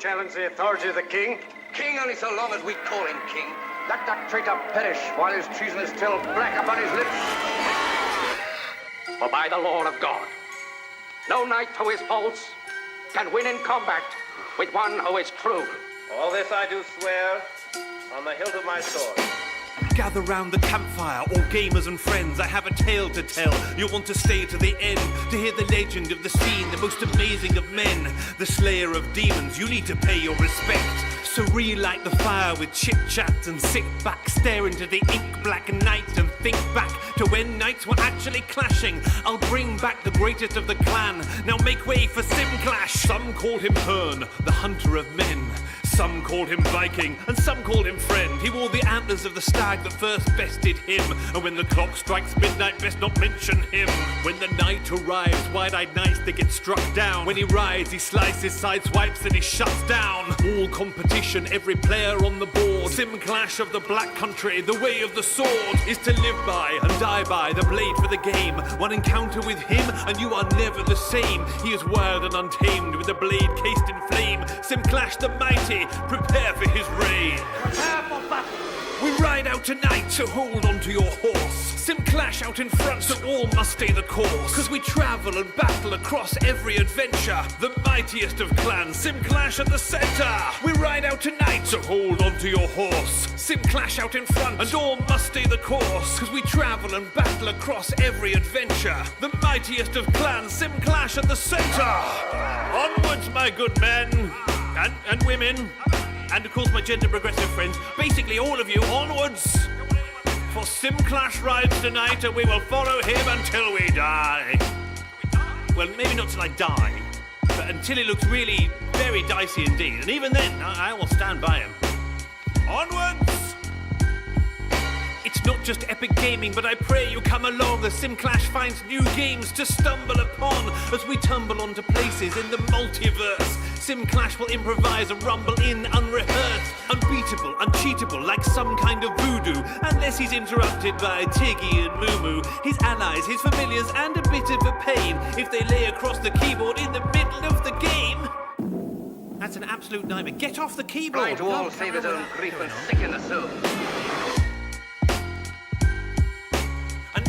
challenge the authority of the king? King only so long as we call him king. Let that traitor perish while his treason is still black upon his lips. For by the law of God, no knight who is false can win in combat with one who is true. All this I do swear on the hilt of my sword. Gather round the campfire, all gamers and friends. I have a tale to tell. You'll want to stay to the end to hear the legend of the scene, the most amazing of men, the slayer of demons. You need to pay your respect. So relight the fire with chit-chat and sit back, stare into the ink-black night and think back to when knights were actually clashing. I'll bring back the greatest of the clan. Now make way for Simclash. Some called him Hearn, the hunter of men. Some called him Viking, and some called him friend. He wore the antlers of the stag that first bested him. And when the clock strikes midnight, best not mention him. When the night arrives, wide-eyed knights, they get struck down. When he rides, he slices, sideswipes, and he shuts down all competition, every player on the board. Simclash of the Black Country, the way of the sword is to live by and die by the blade for the game. One encounter with him, and you are never the same. He is wild and untamed, with the blade cased in flame. Simclash the mighty, prepare for his reign. Prepare for battle. We ride out tonight, so hold on to your horse. Simclash out in front, so all must stay the course. Cause we travel and battle across every adventure. The mightiest of clans, Simclash at the center. We ride out tonight, so hold on to your horse. Simclash out in front, and all must stay the course. Cause we travel and battle across every adventure. The mightiest of clans, Simclash at the center. Onwards, my good men. And women, and of course my gender progressive friends, basically all of you, onwards! For Simclash rides tonight, and we will follow him until we die. Well, maybe not till I die, but until it looks really very dicey indeed, and even then, I will stand by him. Onwards! It's not just epic gaming, but I pray you come along as Simclash finds new games to stumble upon as we tumble onto places in the multiverse. Simclash will improvise and rumble in unrehearsed, unbeatable, uncheatable, like some kind of voodoo, unless he's interrupted by Tiggy and Moo, his allies, his familiars, and a bit of a pain if they lay across the keyboard in the middle of the game. That's an absolute nightmare. Get off the keyboard! Blind to all save his own grief and sick in the soul.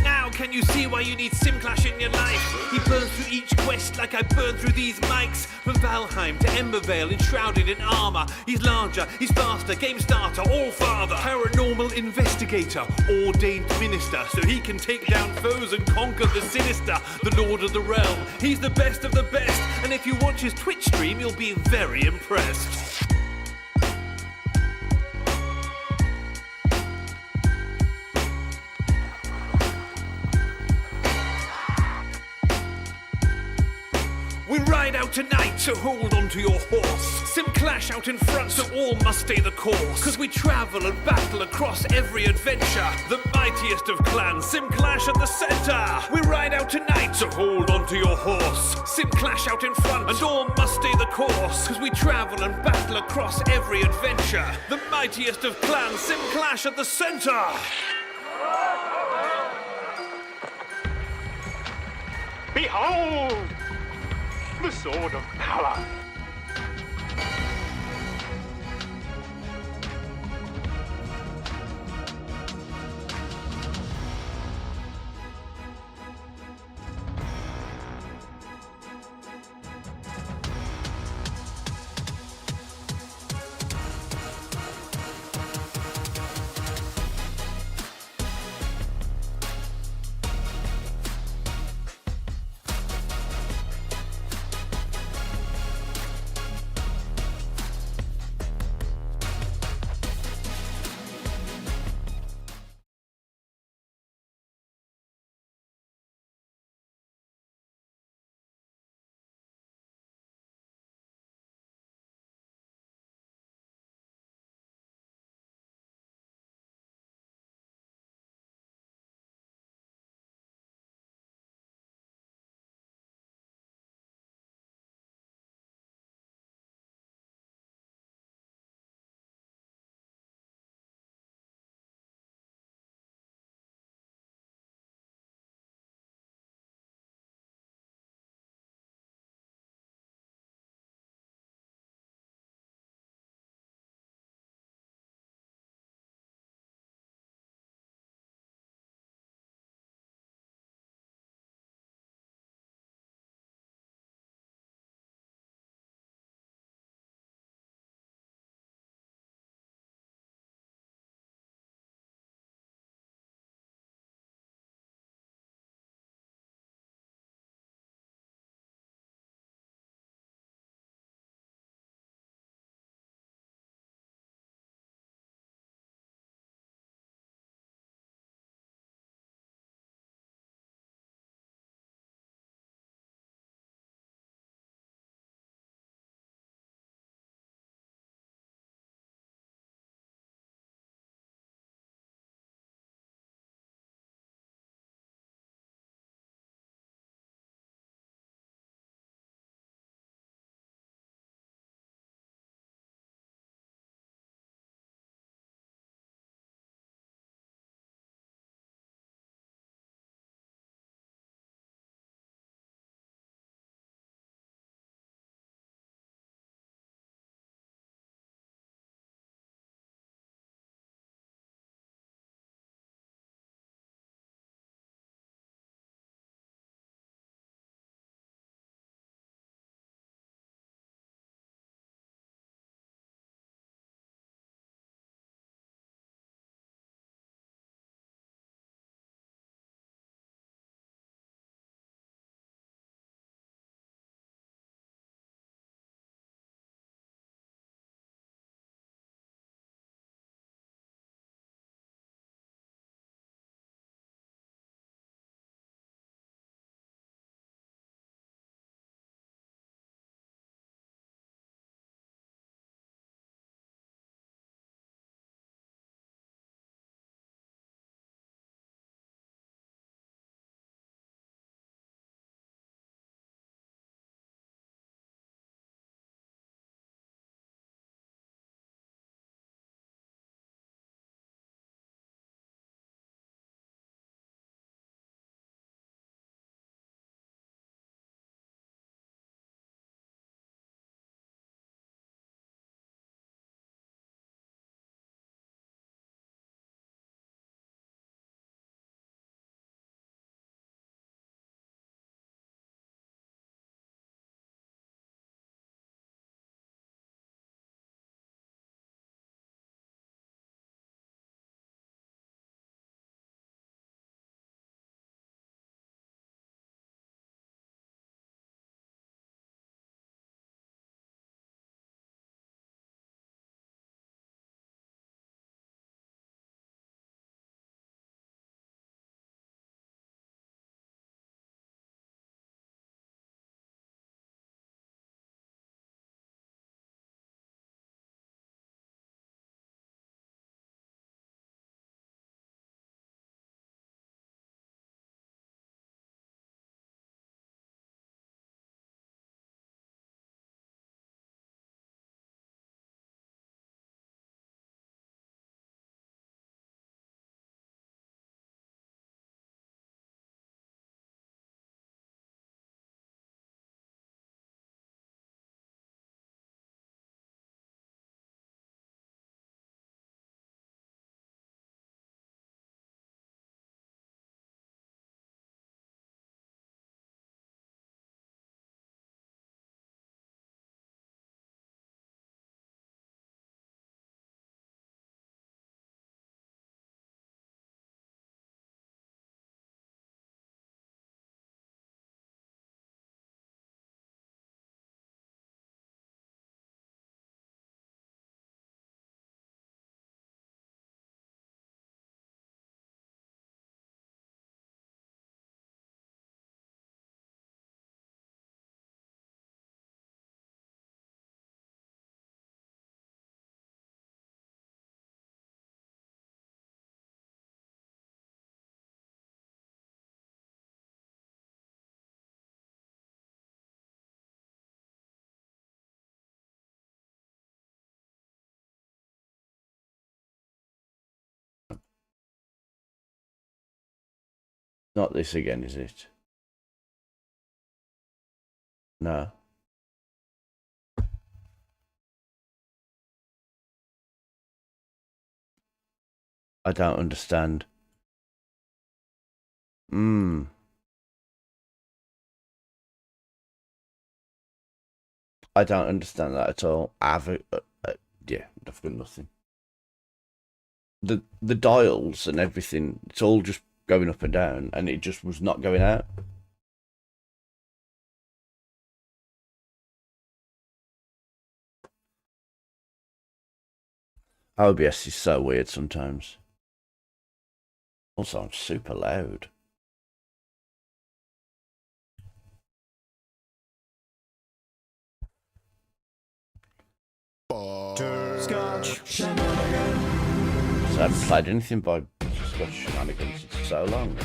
Now can you see why you need Simclash in your life? He burns through each quest like I burn through these mics. From Valheim to Embervale, enshrouded in armor. He's larger, he's faster, game starter, all father. Paranormal investigator, ordained minister. So he can take down foes and conquer the sinister. The lord of the realm, he's the best of the best. And if you watch his Twitch stream, you'll be very impressed. We ride out tonight, so hold on to your horse. Simclash out in front, so all must stay the course. Cause we travel and battle across every adventure. The mightiest of clans, Simclash at the center. We ride out tonight, so hold on to your horse. Simclash out in front, and all must stay the course. Cause we travel and battle across every adventure. The mightiest of clans, Simclash at the center. Behold! The sword of power. Not this again, is it? No. I don't understand. I don't understand that at all. Yeah, I've got nothing. The dials and everything, it's all just going up and down, and it just was not going out. OBS is so weird sometimes. Also, I'm super loud. Butterscotch So I haven't played anything by Scotch Shenanigans in so long.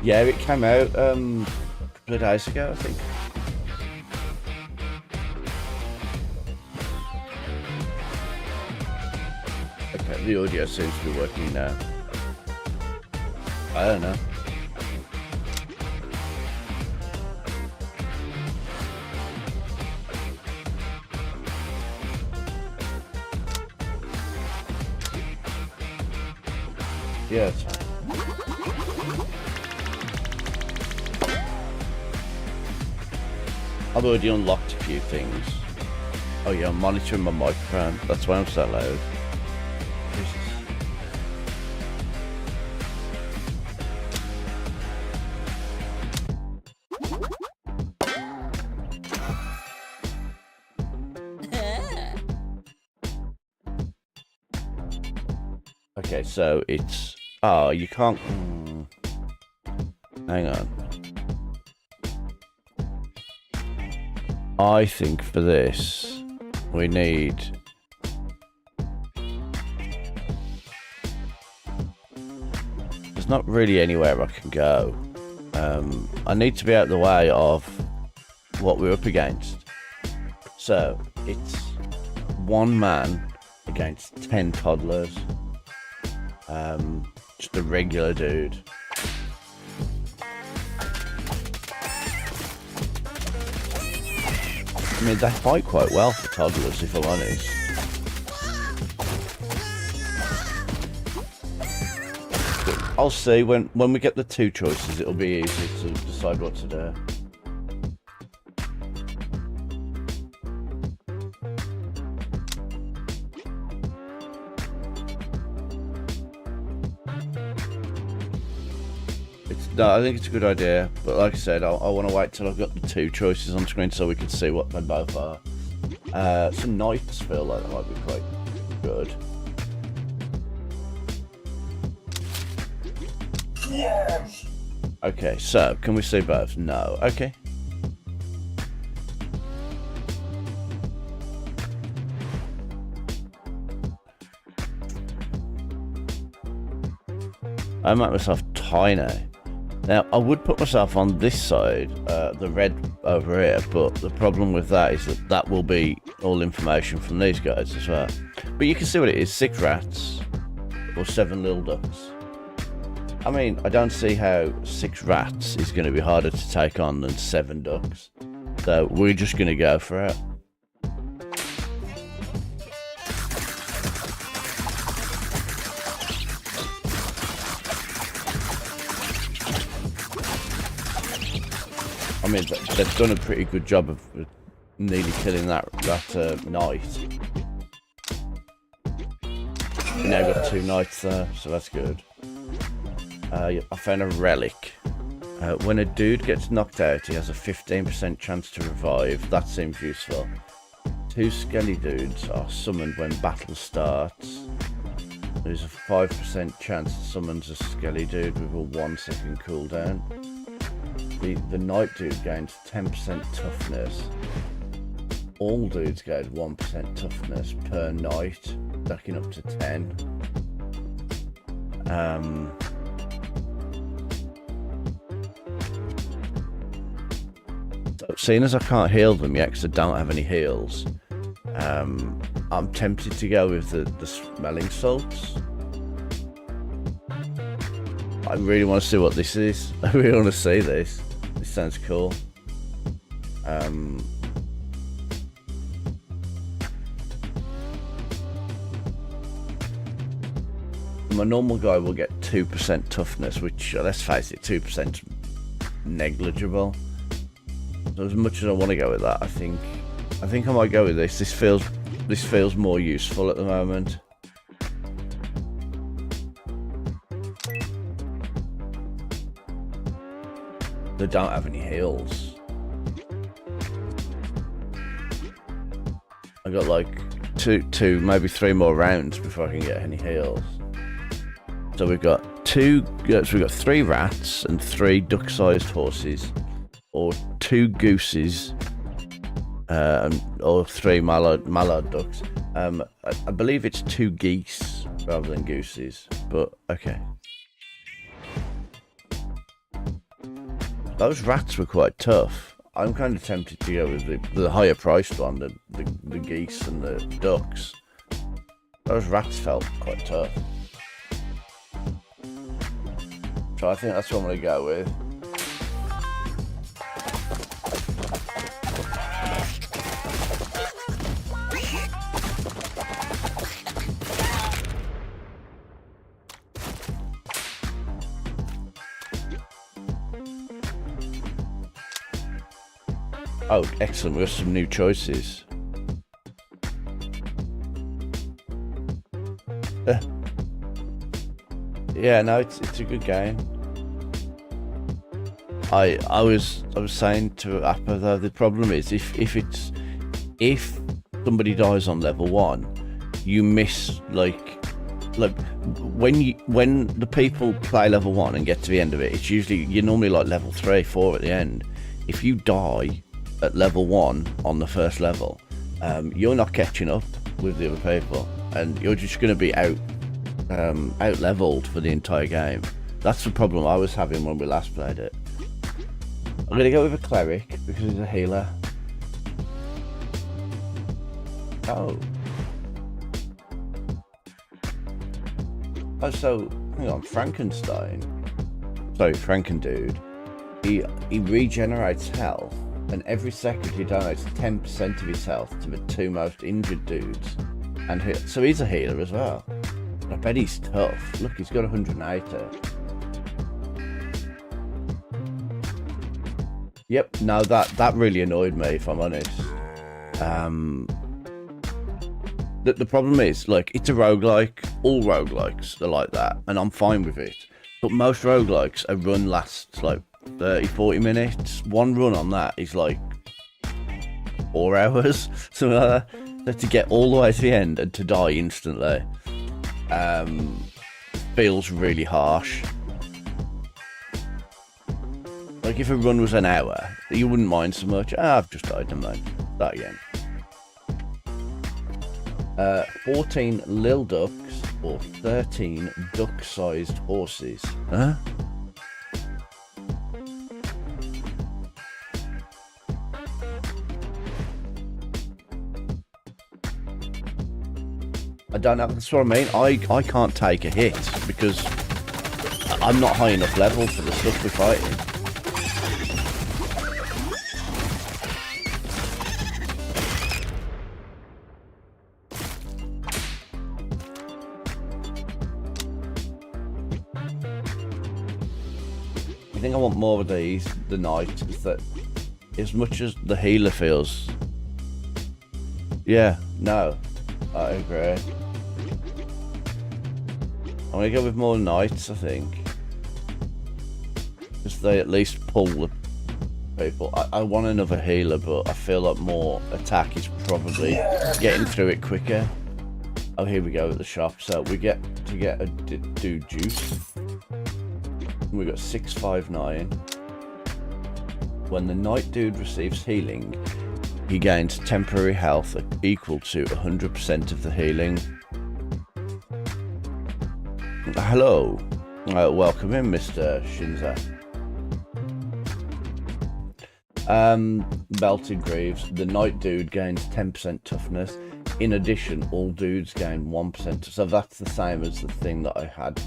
Yeah, it came out a couple of days ago, I think. Okay, the audio seems to be working now. I don't know. Yeah, it's fine. I've already unlocked a few things. Oh yeah, I'm monitoring my microphone. That's why I'm so loud. Jesus. Okay, so it's... Oh, you can't... Hang on. I think for this, we need... There's not really anywhere I can go. I need to be out of the way of what we're up against. So, it's one man against 10 toddlers. Just a regular dude. I mean, they fight quite well for toddlers, if I'm honest. But I'll see when we get the two choices, it'll be easy to decide what to do. No, I think it's a good idea, but like I said, I want to wait till I've got the two choices on screen so we can see what they both are. Some knights feel like that might be quite good. Yes! Okay, so, can we see both? No. Okay. I make myself tiny. Now, I would put myself on this side, the red over here, but the problem with that is that that will be all information from these guys as well. But you can see what it is, 6 rats, or 7 little ducks. I mean, I don't see how 6 rats is going to be harder to take on than 7 ducks. So, we're just going to go for it. I mean, they've done a pretty good job of nearly killing that knight. We now got 2 knights there, so that's good. I found a relic. When a dude gets knocked out, he has a 15% chance to revive. That seems useful. 2 skelly dudes are summoned when battle starts. There's a 5% chance to summon a skelly dude with a 1-second cooldown. The knight dude gains 10% toughness. All dudes gain 1% toughness per knight, stacking up to 10. But seeing as I can't heal them yet because I don't have any heals, I'm tempted to go with the smelling salts. I really want to see what this is. I really want to see this. This sounds cool. My normal guy will get 2% toughness, which, let's face it, 2% negligible. So as much as I want to go with that, I think I might go with this. This feels more useful at the moment. They don't have any heals. I got like two, maybe 3 more rounds before I can get any heals. So we've got 3 rats and 3 duck-sized horses, or 2 gooses, or 3 mallard ducks. I believe it's 2 geese rather than gooses, but okay. Those rats were quite tough. I'm kind of tempted to go with the higher priced one, the geese and the ducks. Those rats felt quite tough. So I think that's what I'm going to go with. Oh, excellent. We have some new choices. Yeah, no, it's a good game. I was saying to Appa though, the problem is if somebody dies on level 1, you miss like when the people play level 1 and get to the end of it, it's usually you're normally like level 3, 4 at the end. If you die at level 1 on the first level, you're not catching up with the other people, and you're just going to be out leveled for the entire game. That's the problem I was having when we last played it. I'm going to go with a cleric because he's a healer. Oh, so hang on, Frankenstein. Sorry, Frankendude. He regenerates health, and every second he donates 10% of his health to the 2 most injured dudes. And so he's a healer as well. I bet he's tough. Look, he's got 180. Yep, no, that really annoyed me, if I'm honest. The problem is, like, it's a roguelike. All roguelikes are like that, and I'm fine with it. But most roguelikes, a run lasts like 30, 40 minutes. One run on that is like 4 hours, something like that. So to get all the way to the end and to die instantly, feels really harsh. Like if a run was an hour, you wouldn't mind so much. I've just died, never mind. That again. 14 lil ducks or 13 duck-sized horses. Huh? I don't know, that's what I mean. I can't take a hit because I'm not high enough level for the stuff we're fighting. I think I want more of these, the knight, is that as much as the healer feels... Yeah, no, I agree. I'm going to go with more knights, I think. Because they at least pull the people. I want another healer, but I feel like more attack is probably getting through it quicker. Oh, here we go at the shop. So we get to get a dude juice. We got 659. When the knight dude receives healing, he gains temporary health equal to 100% of the healing. Hello. Welcome in, Mr. Shinza. Belted Greaves. The Knight dude gains 10% toughness. In addition, all dudes gain 1%. So that's the same as the thing that I had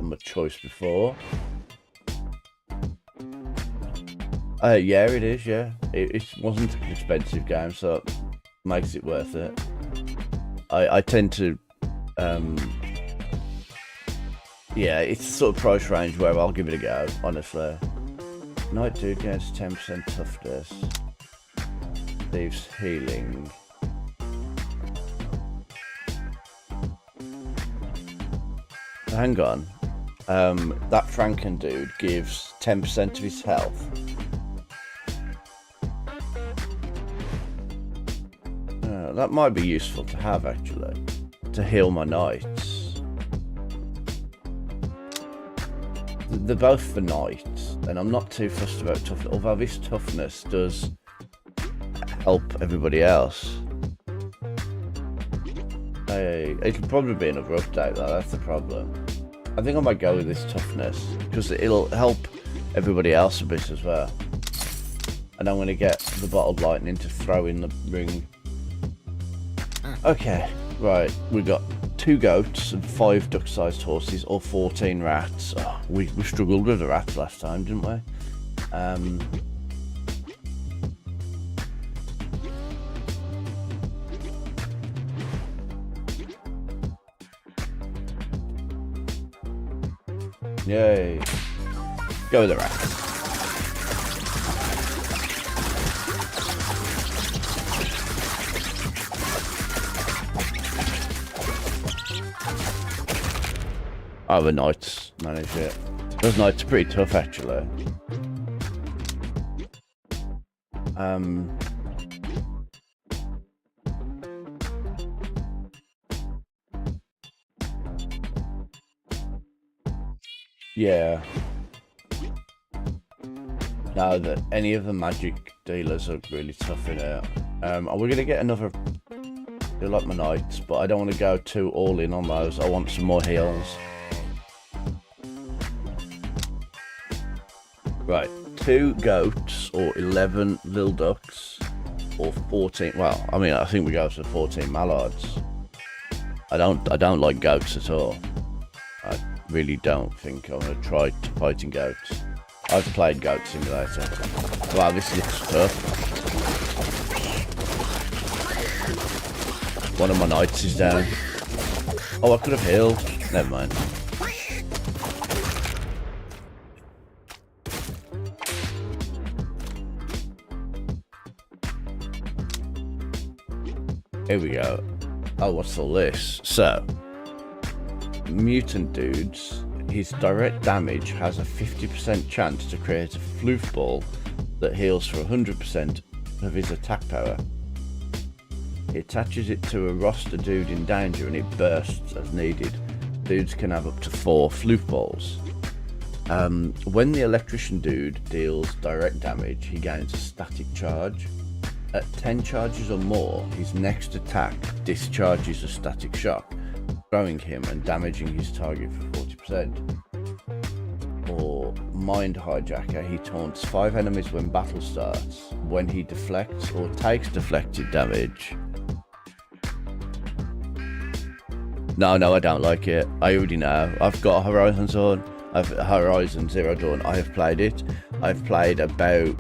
my choice before. Yeah, it is, yeah. It wasn't an expensive game, so it makes it worth it. I tend to... yeah, it's the sort of price range where I'll give it a go, honestly. Knight dude gains 10% toughness. Thieves healing. Hang on. That Franken dude gives 10% of his health. That might be useful to have, actually, to heal my knights. They're both for knights, and I'm not too fussed about toughness, although this toughness does help everybody else. It'll probably be another update, though, that's the problem. I think I might go with this toughness, because it'll help everybody else a bit as well. And I'm going to get the bottled lightning to throw in the ring. Okay, right, we got 2 goats and 5 duck-sized horses, or 14 rats. Oh, we struggled with the rats last time, didn't we? Yay. Go with the rats. Oh, the knights manage it. Those knights are pretty tough, actually. Yeah. Now that any of the magic dealers are really tough in it. Are we going to get another... I like my knights, but I don't want to go too all in on those. I want some more heals. Right, 2 goats or 11 little ducks or 14. Well, I mean, I think we go for 14 mallards. I don't like goats at all. I really don't think I'm gonna try fighting goats. I've played Goat Simulator. Wow, this looks tough. One of my knights is down. Oh, I could have healed. Never mind. Here we go. Oh, what's all this? So, mutant dudes, his direct damage has a 50% chance to create a floof ball that heals for 100% of his attack power. He attaches it to a roster dude in danger and it bursts as needed. Dudes can have up to 4 floof balls. When the electrician dude deals direct damage, he gains a static charge. At 10 charges or more, his next attack discharges a static shock, throwing him and damaging his target for 40%. Or Mind Hijacker, he taunts 5 enemies when battle starts. When he deflects or takes deflected damage... No, I don't like it. I already know. I've got Horizon Zero Dawn. I have played it. I've played about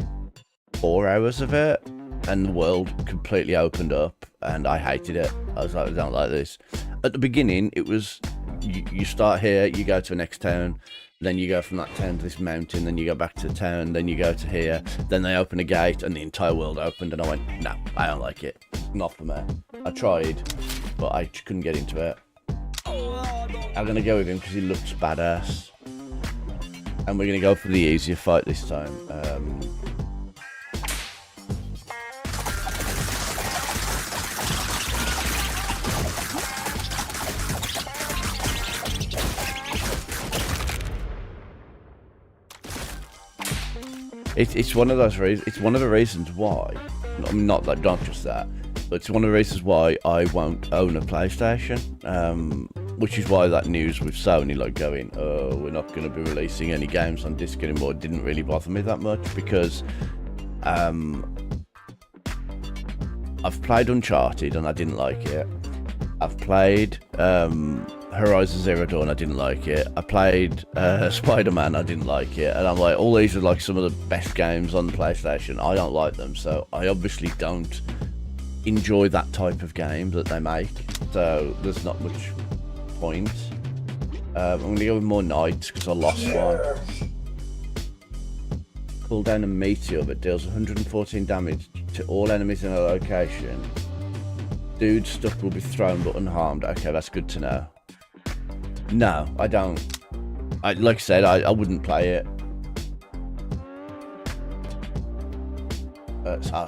4 hours of it. And the world completely opened up and I hated it. I was like, I don't like this. At the beginning, it was, you start here, you go to the next town, then you go from that town to this mountain, then you go back to the town, then you go to here, then they open a gate and the entire world opened and I went, no, I don't like it. Not for me. I tried, but I couldn't get into it. I'm going to go with him because he looks badass. And we're going to go for the easier fight this time. It's one of those reasons. It's one of the reasons why. I mean, not just that, but it's one of the reasons why I won't own a PlayStation. Which is why that news with Sony, like going, oh, we're not going to be releasing any games on disc anymore, didn't really bother me that much, because I've played Uncharted and I didn't like it. I've played Horizon Zero Dawn, I didn't like it. I played Spider-Man, I didn't like it. And I'm like, all these are like some of the best games on the PlayStation. I don't like them, so I obviously don't enjoy that type of game that they make. So there's not much point. I'm going to go with more knights because I lost one. Pull down a meteor that deals 114 damage to all enemies in a location. Dude stuck will be thrown but unharmed. Okay, that's good to know. No, I don't. Like I said, I wouldn't play it.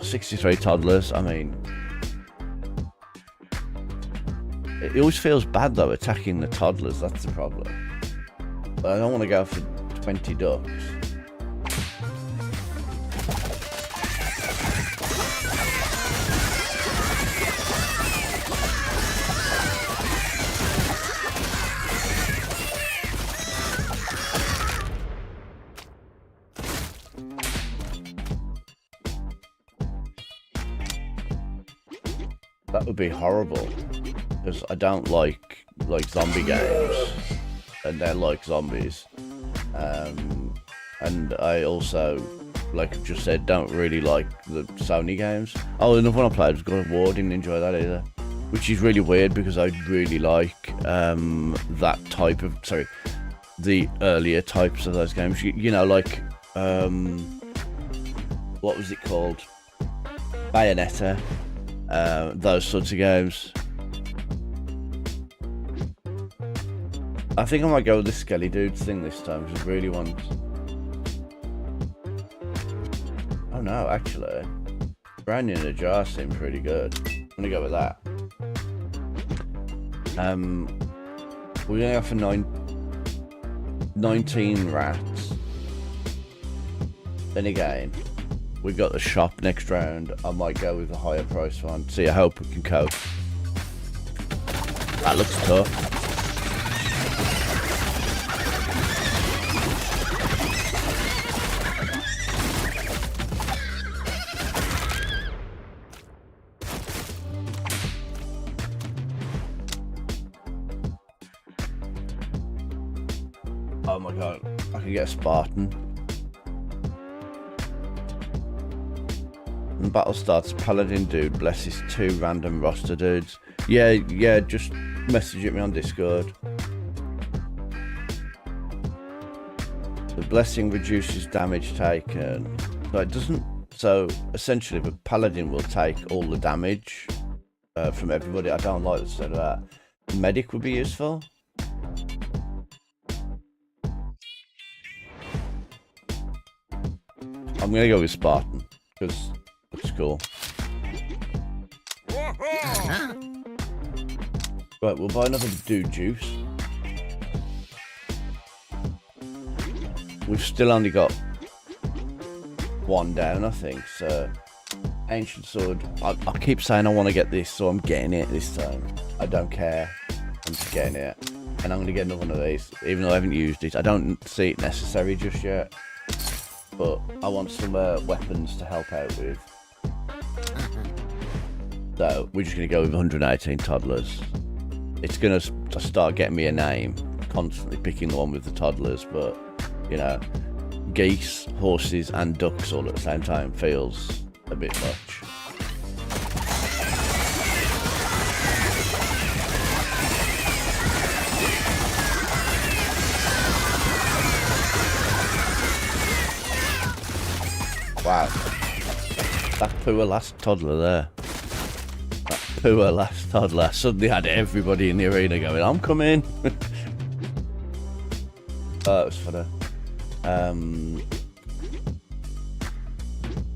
63 toddlers, I mean... It always feels bad though, attacking the toddlers, that's the problem. But I don't want to go for 20 ducks. That would be horrible. Because I don't like zombie games, and they're like zombies, and I also, like I've just said, don't really like the Sony games. Oh, another one I played was God of War, didn't enjoy that either, which is really weird because I really like that type of, the earlier types of those games. You know, like what was it called? Bayonetta, those sorts of games. I think I might go with the Skelly Dudes thing this time because I really want... Oh no, actually. Brandy in a Jar seemed pretty good. I'm gonna go with that. We're gonna go for 19 rats. Then again, we've got the shop next round. I might go with the higher price one. See, I hope we can cope. That looks tough. Oh my god, I could get a Spartan. When battle starts, Paladin dude blesses 2 random roster dudes. Yeah, just message me on Discord. The blessing reduces damage taken. So it doesn't. So essentially, the Paladin will take all the damage from everybody. I don't like the sound of that. Medic would be useful. I'm gonna go with Spartan because it's cool. Right, we'll buy another dude juice. We've still only got 1 down, I think. So, ancient sword. I keep saying I want to get this, so I'm getting it this time. I don't care. I'm just getting it, and I'm gonna get another one of these, even though I haven't used it. I don't see it necessary just yet. But I want some weapons to help out with. So we're just going to go with 118 toddlers. It's going to start getting me a name, constantly picking the one with the toddlers, but, you know, geese, horses and ducks all at the same time feels a bit much. Wow, that poor last toddler there. That poor last toddler suddenly had everybody in the arena going, I'm coming. Oh, it was funny.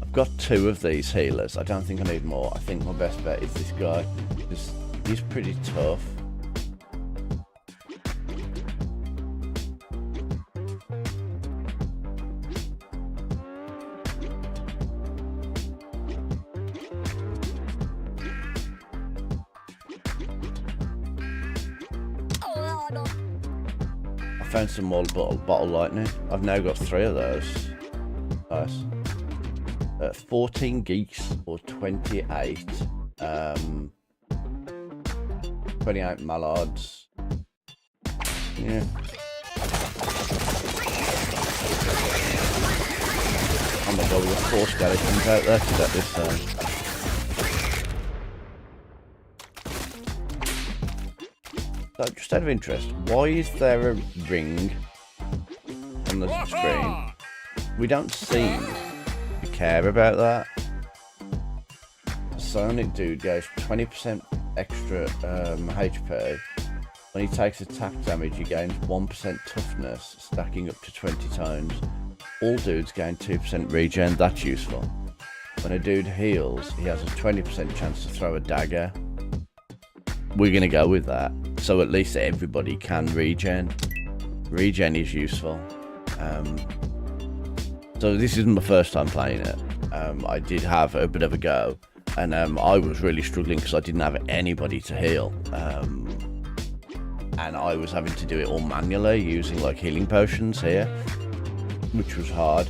I've got 2 of these healers. I don't think I need more. I think my best bet is this guy. He's pretty tough. Found some more bottle lightning. I've now got 3 of those. Nice. 14 geese or 28 28 mallards. Yeah. Oh my god, we've got 4 skeletons out there to get this So just out of interest, why is there a ring on the screen? We don't seem to care about that. Sonic Dude goes 20% extra HP. When he takes attack damage, he gains 1% toughness, stacking up to 20 times. All dudes gain 2% regen, that's useful. When a dude heals, he has a 20% chance to throw a dagger. We're going to go with that, so at least everybody can regen. Regen is useful. So this isn't my first time playing it. I did have a bit of a go, and I was really struggling because I didn't have anybody to heal. And I was having to do it all manually using like healing potions here, which was hard.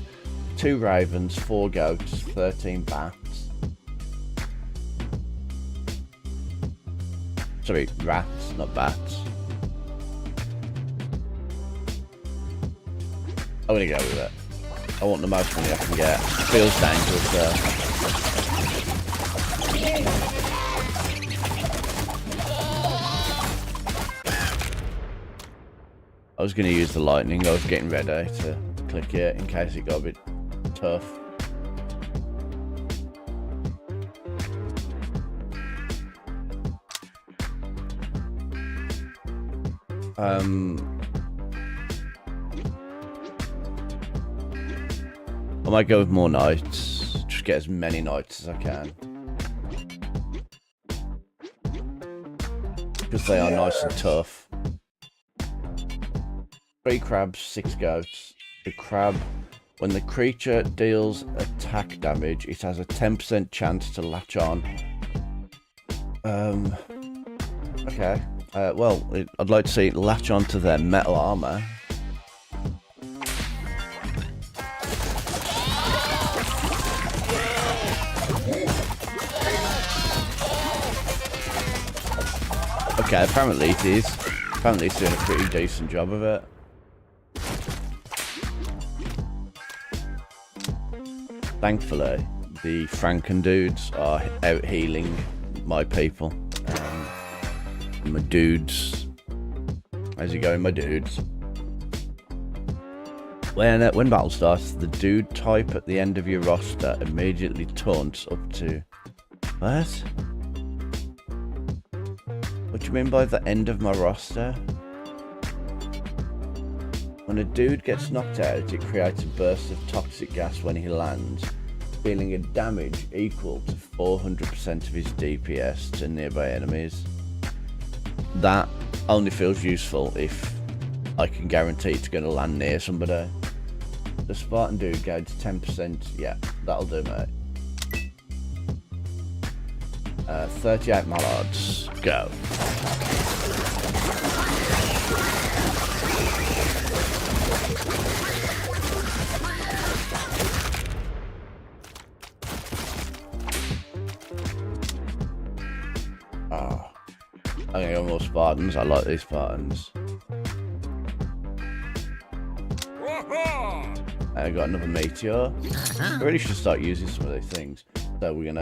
2 ravens, 4 goats, 13 bats. Sorry, rats, not bats. I'm gonna go with it. I want the most money I can get. Feels dangerous there. I was going to use the lightning. I was getting ready to click it in case it got a bit tough. I might go with more knights. Just get as many knights as I can. Because they are nice and tough. 3 crabs, 6 goats. The crab, when the creature deals attack damage, it has a 10% chance to latch on. Okay. Well, I'd like to see it latch onto their metal armor. Okay, apparently it is. Apparently it's doing a pretty decent job of it. Thankfully, the Franken dudes are out healing my people. My dudes. How's it going, my dudes? When battle starts, the dude type at the end of your roster immediately taunts up to... What? What do you mean by the end of my roster? When a dude gets knocked out, it creates a burst of toxic gas when he lands, dealing a damage equal to 400% of his DPS to nearby enemies. That only feels useful if I can guarantee it's going to land near somebody. The Spartan dude gains 10%, yeah, that'll do, mate. 38 mallards, go. I'm gonna go more Spartans. I like these Spartans. I got another meteor. I really should start using some of these things. So we can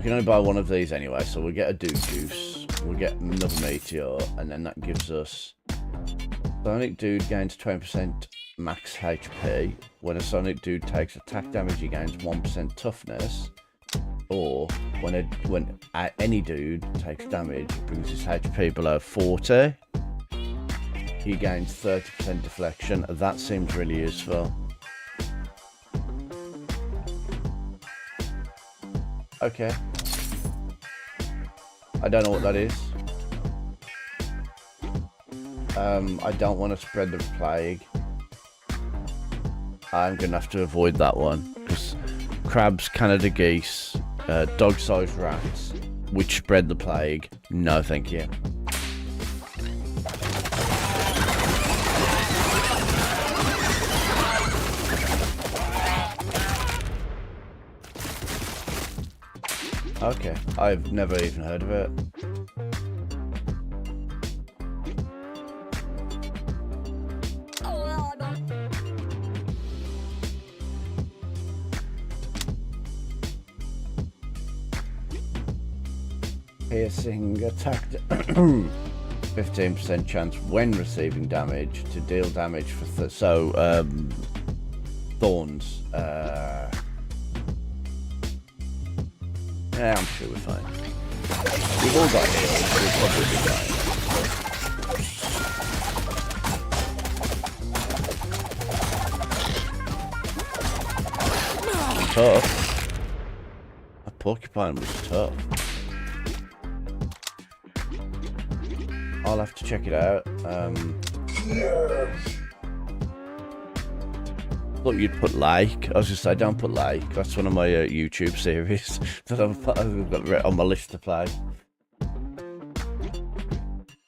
only buy one of these anyway. So we'll get a Duke Juice. We'll get another meteor, and then that gives us Sonic Dude gains 20% max HP. When a Sonic Dude takes attack damage, he gains 1% toughness. Or when any dude takes damage, it brings his HP below 40. He gains 30% deflection. That seems really useful. Okay. I don't know what that is. I don't want to spread the plague. I'm going to have to avoid that one. Because crabs, Canada geese, dog-sized rats, which spread the plague. No, thank you. Okay, I've never even heard of it. Piercing attack, 15% chance when receiving damage to deal damage for thorns. Yeah, I'm sure we're fine. We've all got heals, we'll probably be fine. Tough. That porcupine was tough. I'll have to check it out. Thought you'd put like. I was just saying, don't put like. That's one of my YouTube series that I've got on my list to play.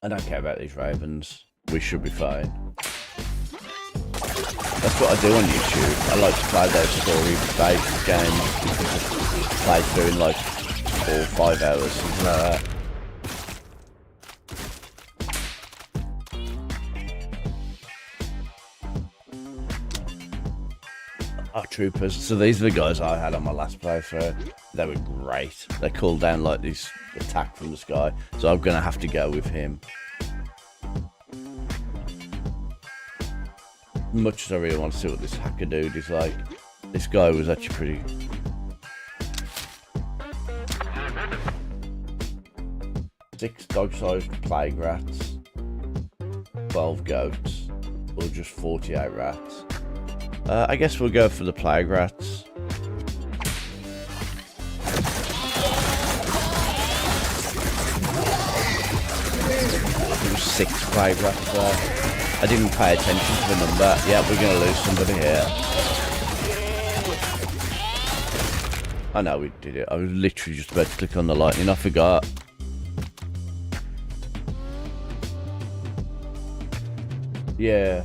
I don't care about these ravens. We should be fine. That's what I do on YouTube. I like to play those story-based games. You can just play through in like 4 or 5 hours, something like that. Our troopers. So these are the guys I had on my last playthrough. They were great. They called down like this attack from the sky. So I'm gonna have to go with him. Much as I really want to see what this hacker dude is like. This guy was actually pretty. Six dog-sized plague rats, 12 goats, or just 48 rats. I guess we'll go for the plague rats. There was 6 plague rats there. I didn't pay attention to the number. Yeah, we're going to lose somebody here. I know we did it. I was literally just about to click on the lightning. I forgot. Yeah.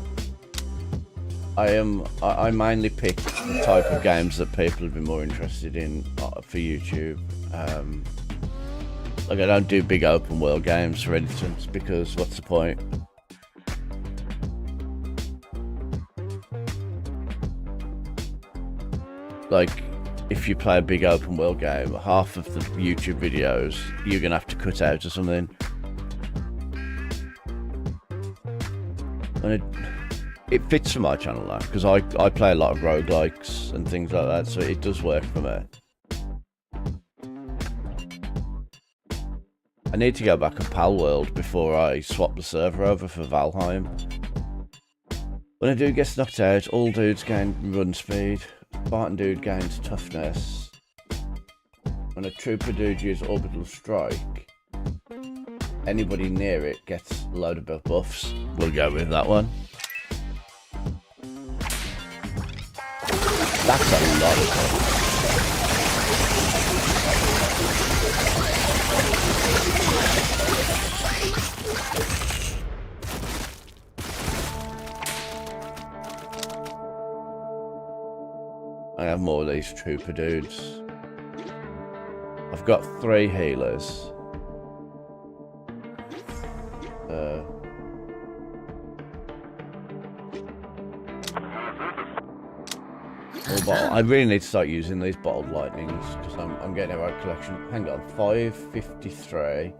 I mainly pick the type of games that people have been more interested in for YouTube. Like I don't do big open world games, for instance, because what's the point? Like, if you play a big open world game, half of the YouTube videos you're gonna have to cut out or something. And it fits for my channel now, because I play a lot of roguelikes and things like that, so it does work for me. I need to go back and Pal World before I swap the server over for Valheim. When a dude gets knocked out, all dudes gain run speed. Spartan dude gains toughness. When a trooper dude uses orbital strike, anybody near it gets a load of buffs. We'll go with that one. That's a lot of fun. I have more of these trooper dudes. I've got 3 healers. I really need to start using these bottled lightnings because I'm getting a right collection. Hang on, 553.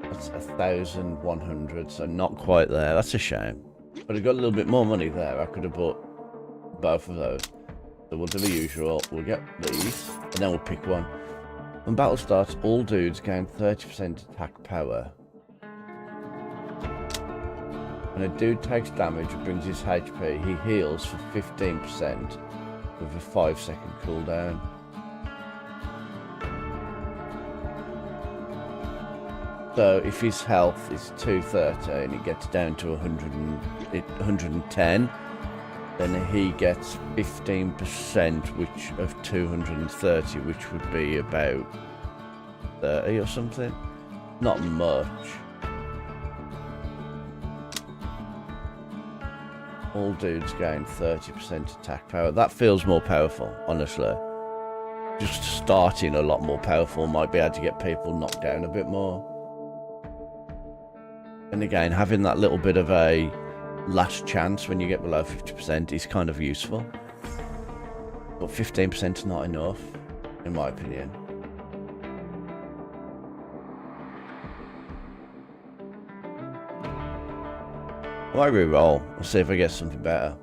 That's 1,100, so not quite there. That's a shame. But I got a little bit more money there. I could have bought both of those. So we'll do the usual. We'll get these, and then we'll pick one. When battle starts, all dudes gain 30% attack power. When a dude takes damage and brings his HP, he heals for 15%. With a 5-second cooldown. So if his health is 230 and it gets down to 110, then he gets 15% of 230, which would be about 30 or something. Not much. All dudes gain 30% attack power. That feels more powerful, honestly. just starting a lot more powerful might be able to get people knocked down a bit more. And again, having that little bit of a last chance when you get below 50% is kind of useful. But 15% is not enough, in my opinion. Why reroll? I'll see if I get something better.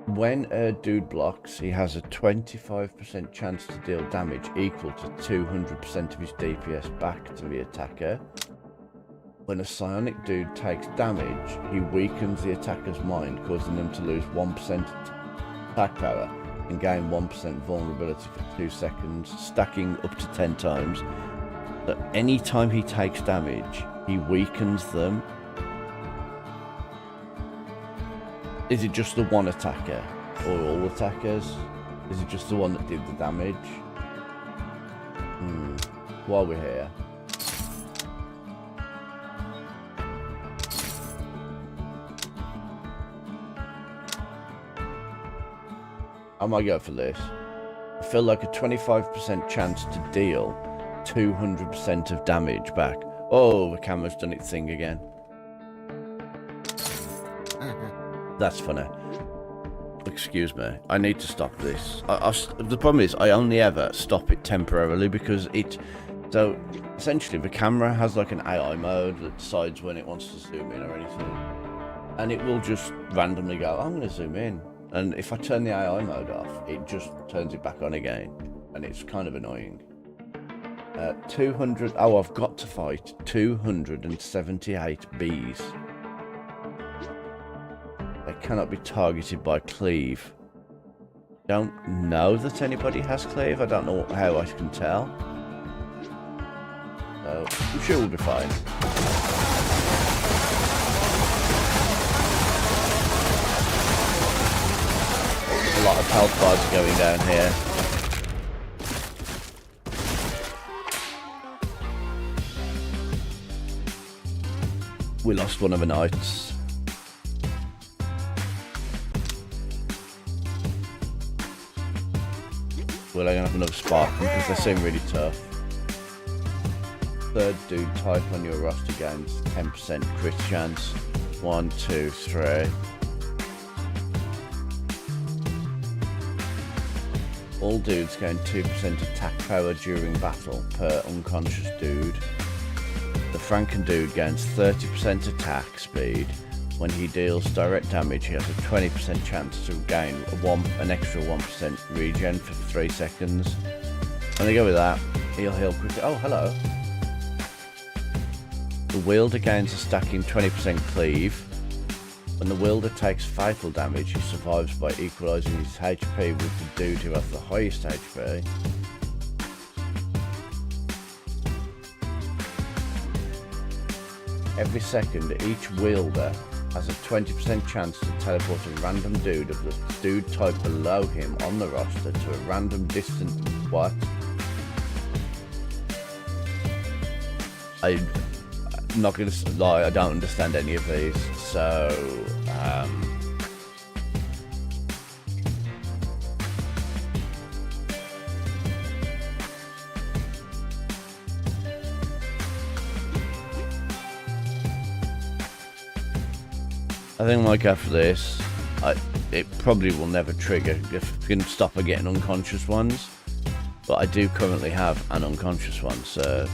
When a dude blocks, he has a 25% chance to deal damage equal to 200% of his DPS back to the attacker. When a psionic dude takes damage, he weakens the attacker's mind, causing them to lose 1% attack power and gain 1% vulnerability for 2 seconds, stacking up to 10 times. So any time he takes damage, he weakens them. Is it just the one attacker? Or all attackers? Is it just the one that did the damage? While we're here. I might go for this. I feel like a 25% chance to deal 200% of damage back. Oh, the camera's done its thing again. That's funny. Excuse me. I need to stop this. The problem is I only ever stop it temporarily because it... So, essentially, the camera has like an AI mode that decides when it wants to zoom in or anything. And it will just randomly go, I'm going to zoom in. And if I turn the AI mode off, it just turns it back on again. And it's kind of annoying. 200... Oh, I've got to fight 278 bees. They cannot be targeted by cleave. Don't know that anybody has cleave. I don't know how I can tell. So, I'm sure we'll be fine. A lot of health bars are going down here. We lost one of the knights. Well, I'm gonna have another spark because they seem really tough. Third dude type on your roster gains 10% crit chance. 1, 2, 3. All dudes gain 2% attack power during battle per unconscious dude. The Franken dude gains 30% attack speed. When he deals direct damage, he has a 20% chance to gain an extra 1% regen for 3 seconds. I'm gonna go with that. He'll heal quickly. Oh, hello. The wielder gains a stacking 20% cleave. When the wielder takes fatal damage, he survives by equalising his HP with the dude who has the highest HP. Every second, each wielder has a 20% chance to teleport a random dude of the dude type below him on the roster to a random distant... What? I'm not going to lie, I don't understand any of these, so... I think I might go for this. It probably will never trigger if you can stop her getting unconscious ones. But I do currently have an unconscious one, so...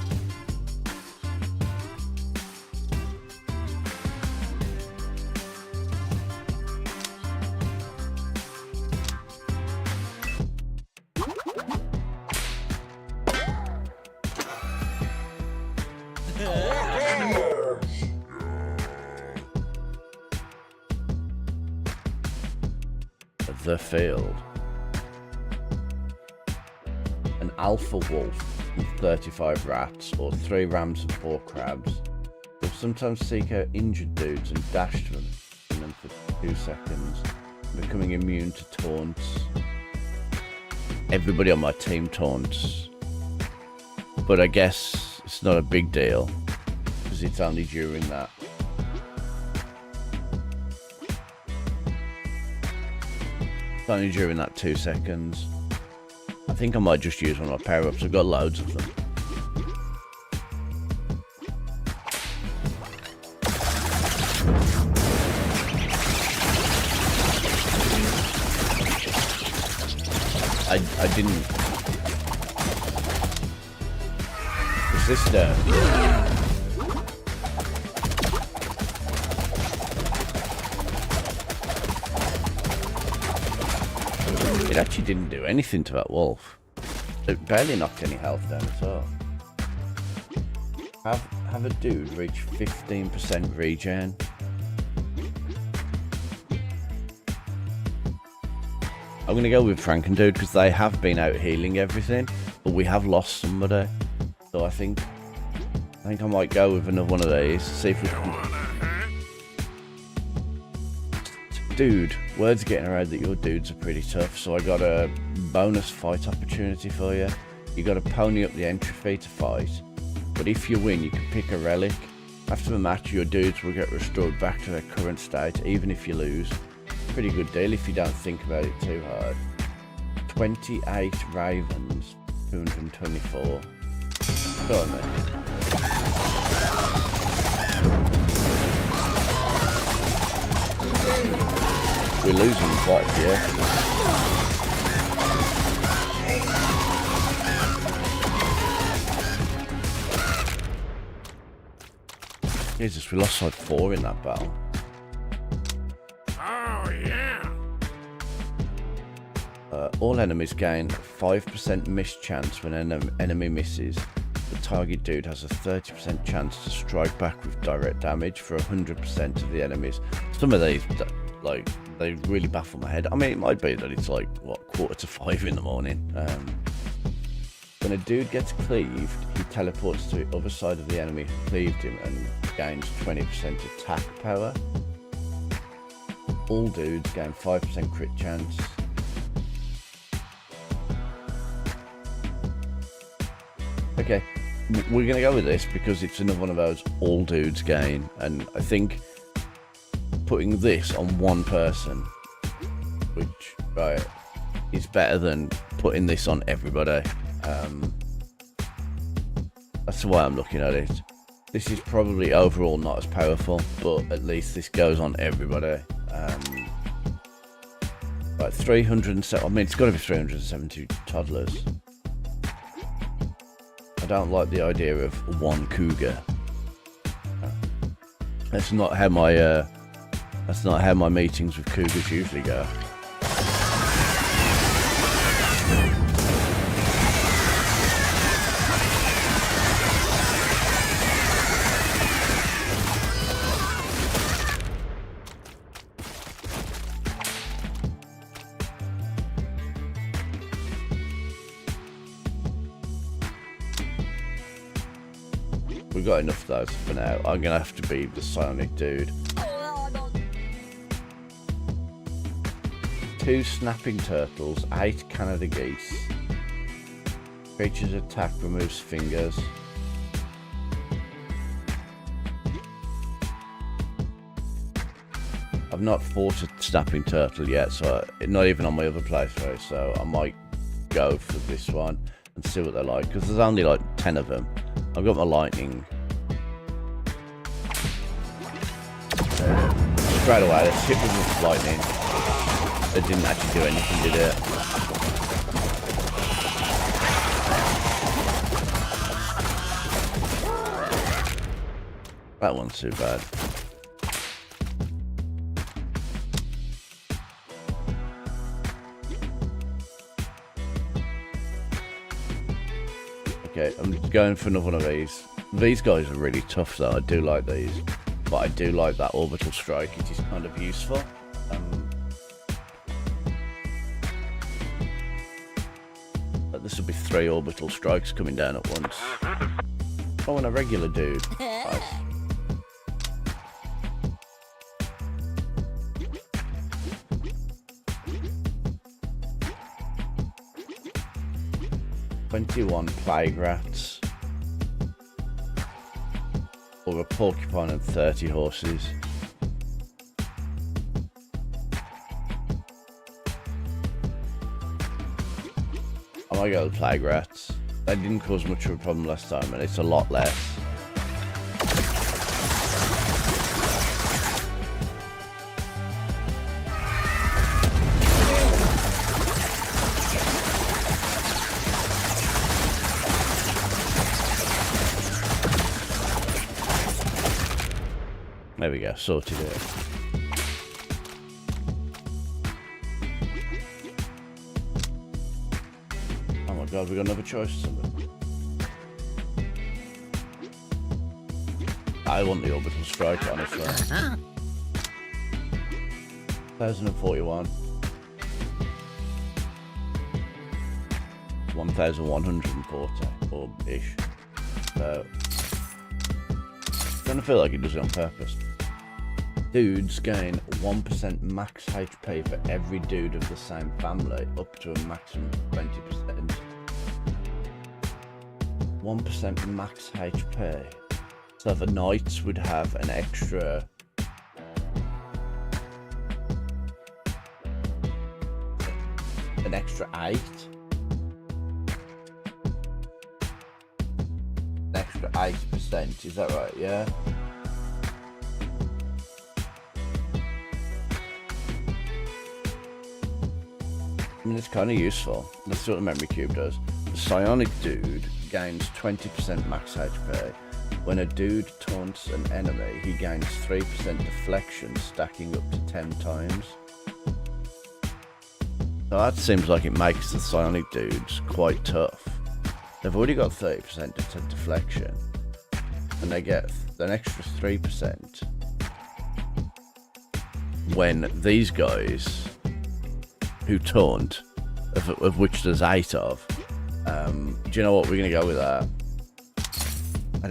The field. An alpha wolf with 35 rats, or 3 rams and 4 crabs, will sometimes seek out injured dudes and dash them for 2 seconds, becoming immune to taunts. Everybody on my team taunts, but I guess it's not a big deal because it's only during that. only during that 2 seconds. I think I might just use one of my power-ups. I've got loads of them. I didn't. What's this there? It actually didn't do anything to that wolf. It barely knocked any health down at all. Have a dude reach 15% regen. I'm gonna go with Frankendude because they have been out healing everything, but we have lost somebody. So I think I might go with another one of these. See if we can. Dude, word's getting around that your dudes are pretty tough, so I got a bonus fight opportunity for you. You got to pony up the entry fee to fight, but if you win, you can pick a relic. After the match, your dudes will get restored back to their current state, even if you lose. Pretty good deal if you don't think about it too hard. 28 ravens, 224. Go on then. We're losing quite a few. Jesus, we lost like 4 in that battle. Oh, yeah. All enemies gain 5% miss chance when an enemy misses. The target dude has a 30% chance to strike back with direct damage for 100% of the enemies. Some of these, like, they really baffle my head. I mean, it might be that it's like, what, 4:45 in the morning. When a dude gets cleaved, he teleports to the other side of the enemy who cleaved him and gains 20% attack power. All dudes gain 5% crit chance. Okay, we're going to go with this because it's another one of those all dudes gain, and I think putting this on one person, which, right, is better than putting this on everybody. That's the way I'm looking at it. This is probably overall not as powerful, but at least this goes on everybody. Right, 307. I mean, it's got to be 370 toddlers. I don't like the idea of one cougar. That's not how my meetings with cougars usually go. We've got enough of those for now. I'm gonna have to be the Sonic dude. 2 snapping turtles, 8 Canada geese. Creature's attack removes fingers. I've not fought a snapping turtle yet, so not even on my other playthrough, so I might go for this one and see what they're like, because there's only like 10 of them. I've got my lightning. Straight away, let's hit with this lightning. It didn't actually do anything, did it? That one's too bad. Okay, I'm going for another one of these. These guys are really tough though, I do like these. But I do like that orbital strike, it is kind of useful. But this will be 3 orbital strikes coming down at once. Oh, and a regular dude. Nice. "21 plague rats, or a porcupine and 30 horses." I might go with Plague Rats. They didn't cause much of a problem last time, and it's a lot less. There we go, sorted it. Oh my god, we got another choice or something. I want the orbital strike, honestly. 1041. 1140 or ish. So I kind of feel like he does it on purpose. Dudes gain 1% max HP for every dude of the same family, up to a maximum of 20%. 1% max HP. So the knights would have an extra... an extra 8. An extra 8%, is that right? Yeah? I mean, it's kind of useful. That's what the memory cube does. The psionic dude gains 20% max HP. When a dude taunts an enemy, he gains 3% deflection, stacking up to 10 times. So that seems like it makes the psionic dudes quite tough. They've already got 30% deflection, and they get an extra 3% when these guys who taunt, of which there's 8 of. Do you know what? We're going to go with that.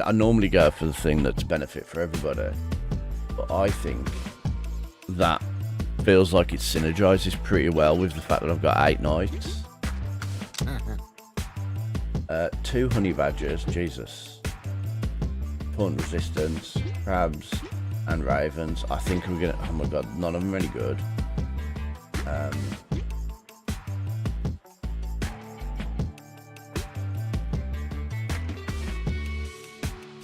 I normally go for the thing that's benefit for everybody, but I think that feels like it synergizes pretty well with the fact that I've got 8 knights. 2 honey badgers, Jesus. Taunt resistance, crabs, and ravens. I think we're going to... Oh my god, none of them are any good.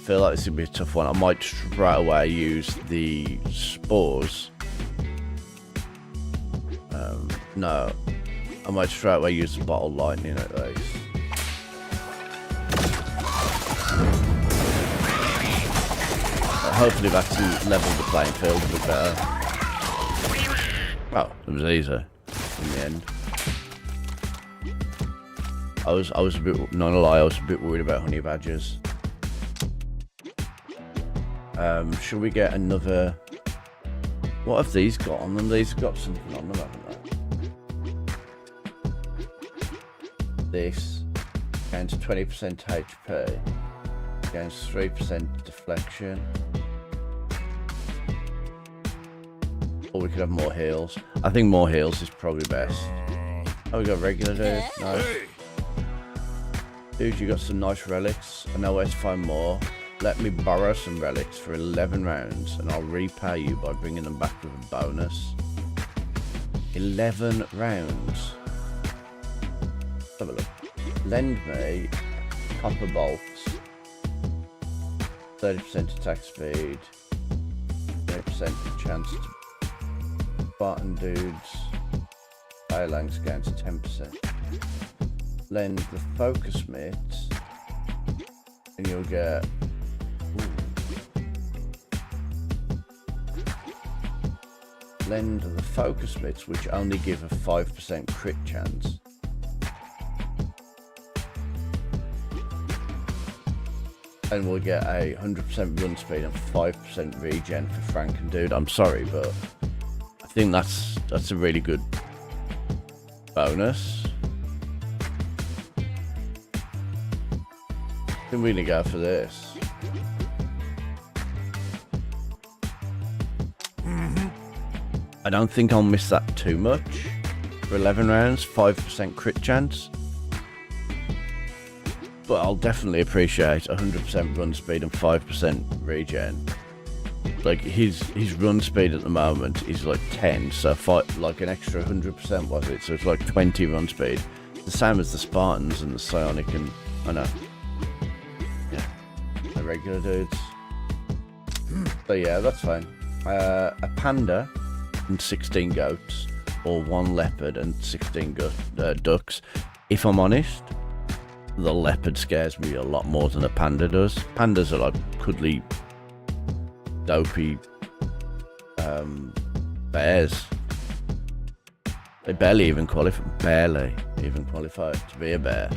I feel like this is going to be a tough one. I might straight away use the spores. No. I might straight away use the bottle lightning at least. Hopefully that's leveled the playing field a bit better. Oh, it was easy in the end. I was a bit, not gonna lie, I was a bit worried about honey badgers. Should we get another... What have these got on them? These have got something on them, haven't they? This gains 20% HP, gains 3% deflection. Or we could have more heals. I think more heals is probably best. Oh, we got regular dude. Nice. Dude, you got some nice relics. I know where to find more. Let me borrow some relics for 11 rounds, and I'll repay you by bringing them back with a bonus. 11 rounds. Let's have a look. Lend me copper bolts. 30% attack speed. 30% chance to Spartan dudes. Phalanx gains 10%. Lend the focus mitts, and you'll get... Lend the focus mitts, which only give a 5% crit chance. And we'll get a 100% run speed and 5% regen for Frank and Dude. I'm sorry, but I think that's a really good bonus. I think we're gonna go for this. I don't think I'll miss that too much. For 11 rounds, 5% crit chance. But I'll definitely appreciate 100% run speed and 5% regen. Like, his run speed at the moment is like 10, so like an extra 100% was it? So it's like 20 run speed. the same as the Spartans and the Psionic and I know. Yeah, the regular dudes. So yeah, that's fine. A panda and 16 goats, or 1 leopard and 16 ducks. If I'm honest, the leopard scares me a lot more than a panda does. Pandas are like cuddly, dopey bears. They barely even qualify to be a bear.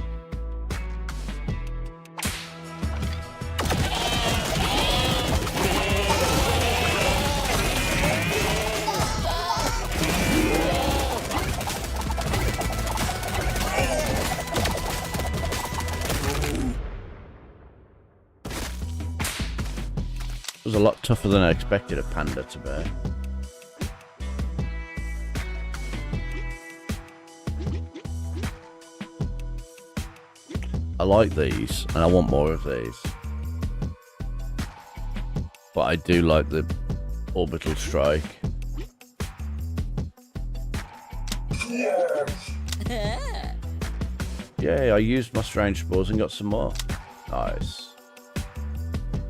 It was a lot tougher than I expected a panda to be. I like these, and I want more of these. But I do like the orbital strike. Yeah, I used my strange spores and got some more. Nice.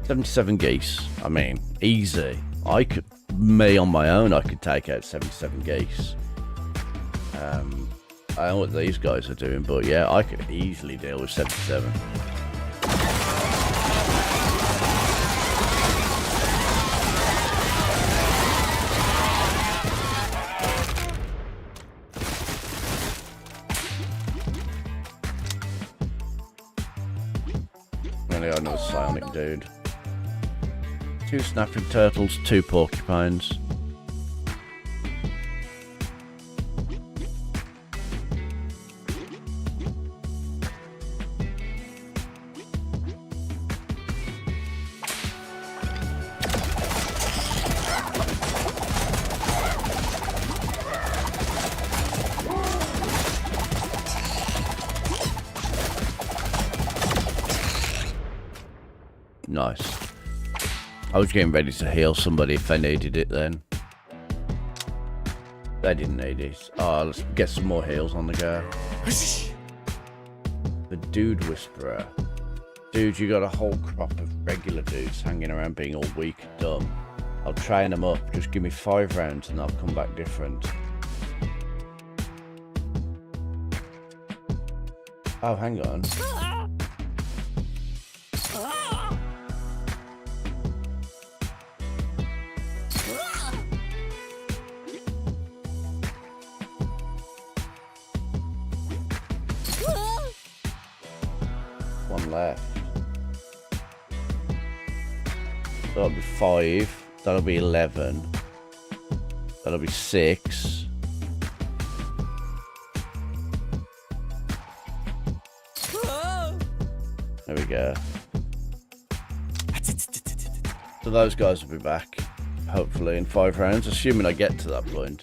77 geese. I mean, easy. Me on my own, I could take out 77 geese. I don't know what these guys are doing, but yeah, I could easily deal with 77. I'm gonna go another psionic dude. 2 snapping turtles, 2 porcupines. Nice. I was getting ready to heal somebody if they needed it then. They didn't need it. Oh, let's get some more heals on the go. The Dude Whisperer. Dude, you got a whole crop of regular dudes hanging around being all weak and dumb. I'll train them up. Just give me 5 rounds and I'll come back different. Oh, hang on. One left. That'll be 5. That'll be 11. That'll be 6. There we go. So those guys will be back, hopefully in 5 rounds, assuming I get to that point.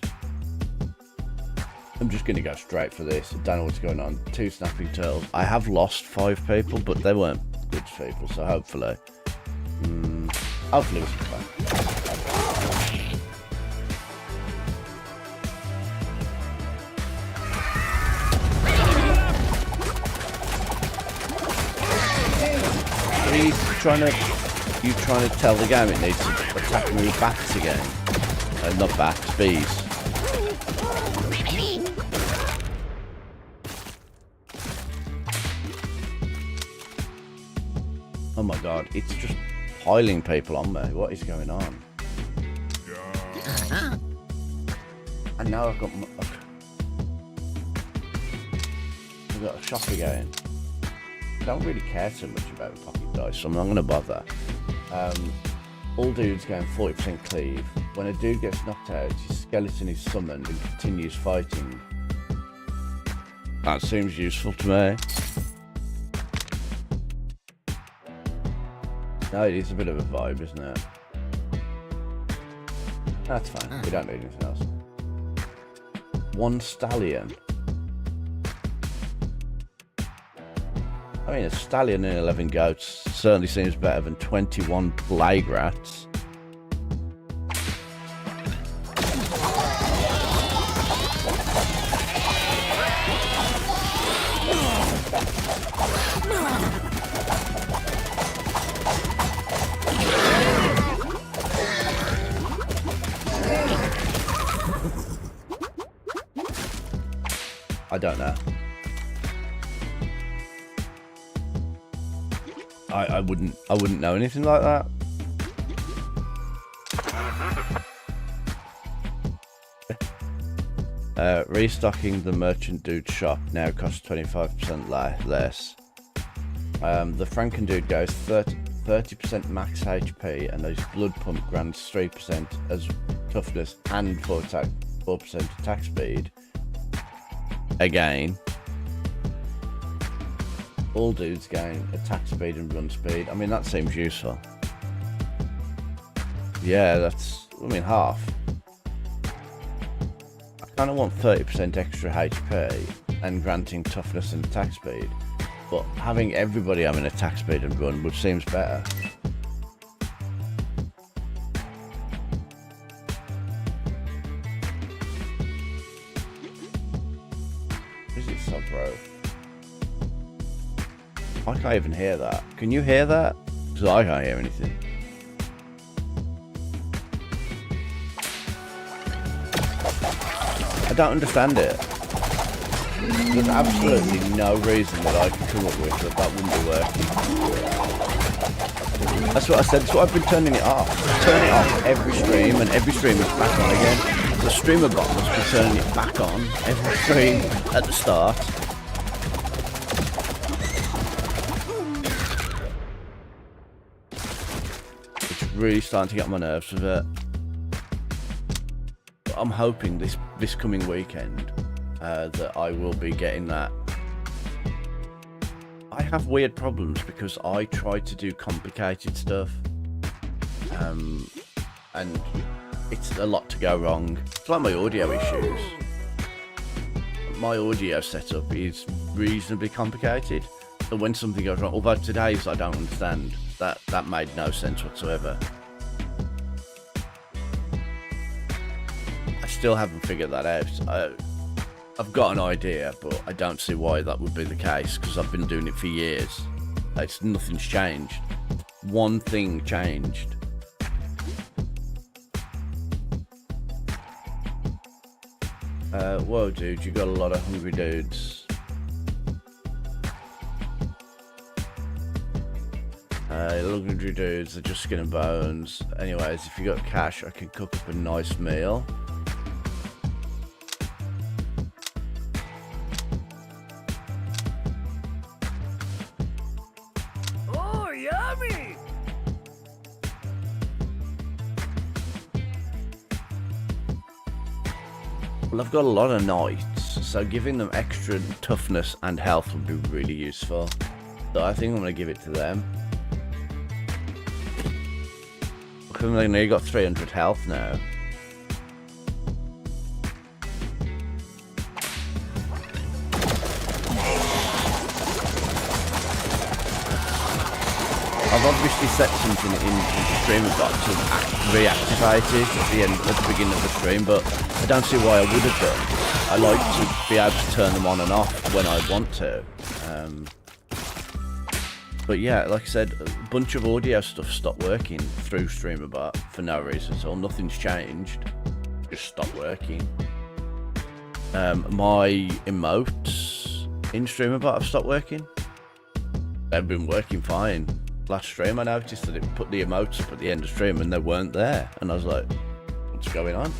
I'm just going to go straight for this. I don't know what's going on. 2 snapping turtles. I have lost 5 people, but they weren't good people, so hopefully. Hopefully we can back. Are you trying to tell the game it needs to attack me with bats again? Not bats, bees. Oh my god, it's just piling people on me. What is going on? And now I've got a shop again. I don't really care too much about the pocket dice, so I'm not going to bother. All dudes gain 40% cleave. When a dude gets knocked out, his skeleton is summoned and continues fighting. That seems useful to me. No, it is a bit of a vibe, isn't it? That's fine. We don't need anything else. 1 stallion. I mean, a stallion and 11 goats certainly seems better than 21 plague rats. don't know. I wouldn't know anything like that. Restocking the merchant dude shop now costs 25% less. The Franken dude goes 30% max HP, and those blood pump grants 3% as toughness and 4% attack speed. Again, all dudes gain attack speed and run speed. I mean, that seems useful. Yeah, that's, I mean, half. I kind of want 30% extra HP and granting toughness and attack speed, but having everybody having attack speed and run would seems better. Is it sub, bro? I can't even hear that. Can you hear that? Because I can't hear anything. I don't understand it. There's absolutely no reason that I can come up with that wouldn't be working. That's what I said. That's why I've been turning it off. Turn it off every stream, and every stream is back on again. The streamer bot must be turning it back on every stream at the start. It's really starting to get on my nerves with it. But I'm hoping this coming weekend that I will be getting that. I have weird problems because I try to do complicated stuff, and it's a lot to go wrong. It's like my audio issues. My audio setup is reasonably complicated, so when something goes wrong, although today's I don't understand, that made no sense whatsoever. I still haven't figured that out. I've got an idea, but I don't see why that would be the case, because I've been doing it for years. Nothing's changed. One thing changed. Whoa, dude, you got a lot of hungry dudes. Hungry dudes are just skin and bones. Anyways, if you got cash, I can cook up a nice meal. Well, I've got a lot of knights, so giving them extra toughness and health would be really useful. So I think I'm going to give it to them. Because they've only got 300 health now. I've obviously set something in the streamer bot to reactivate it at the beginning of the stream, but I don't see why I would have done. I like to be able to turn them on and off when I want to. But yeah, like I said, a bunch of audio stuff stopped working through streamer bot for no reason at all. Nothing's changed, just stopped working. My emotes in streamer bot have stopped working. They've been working fine. Last stream I noticed that it put the emotes up at the end of stream and they weren't there, and I was like, what's going on?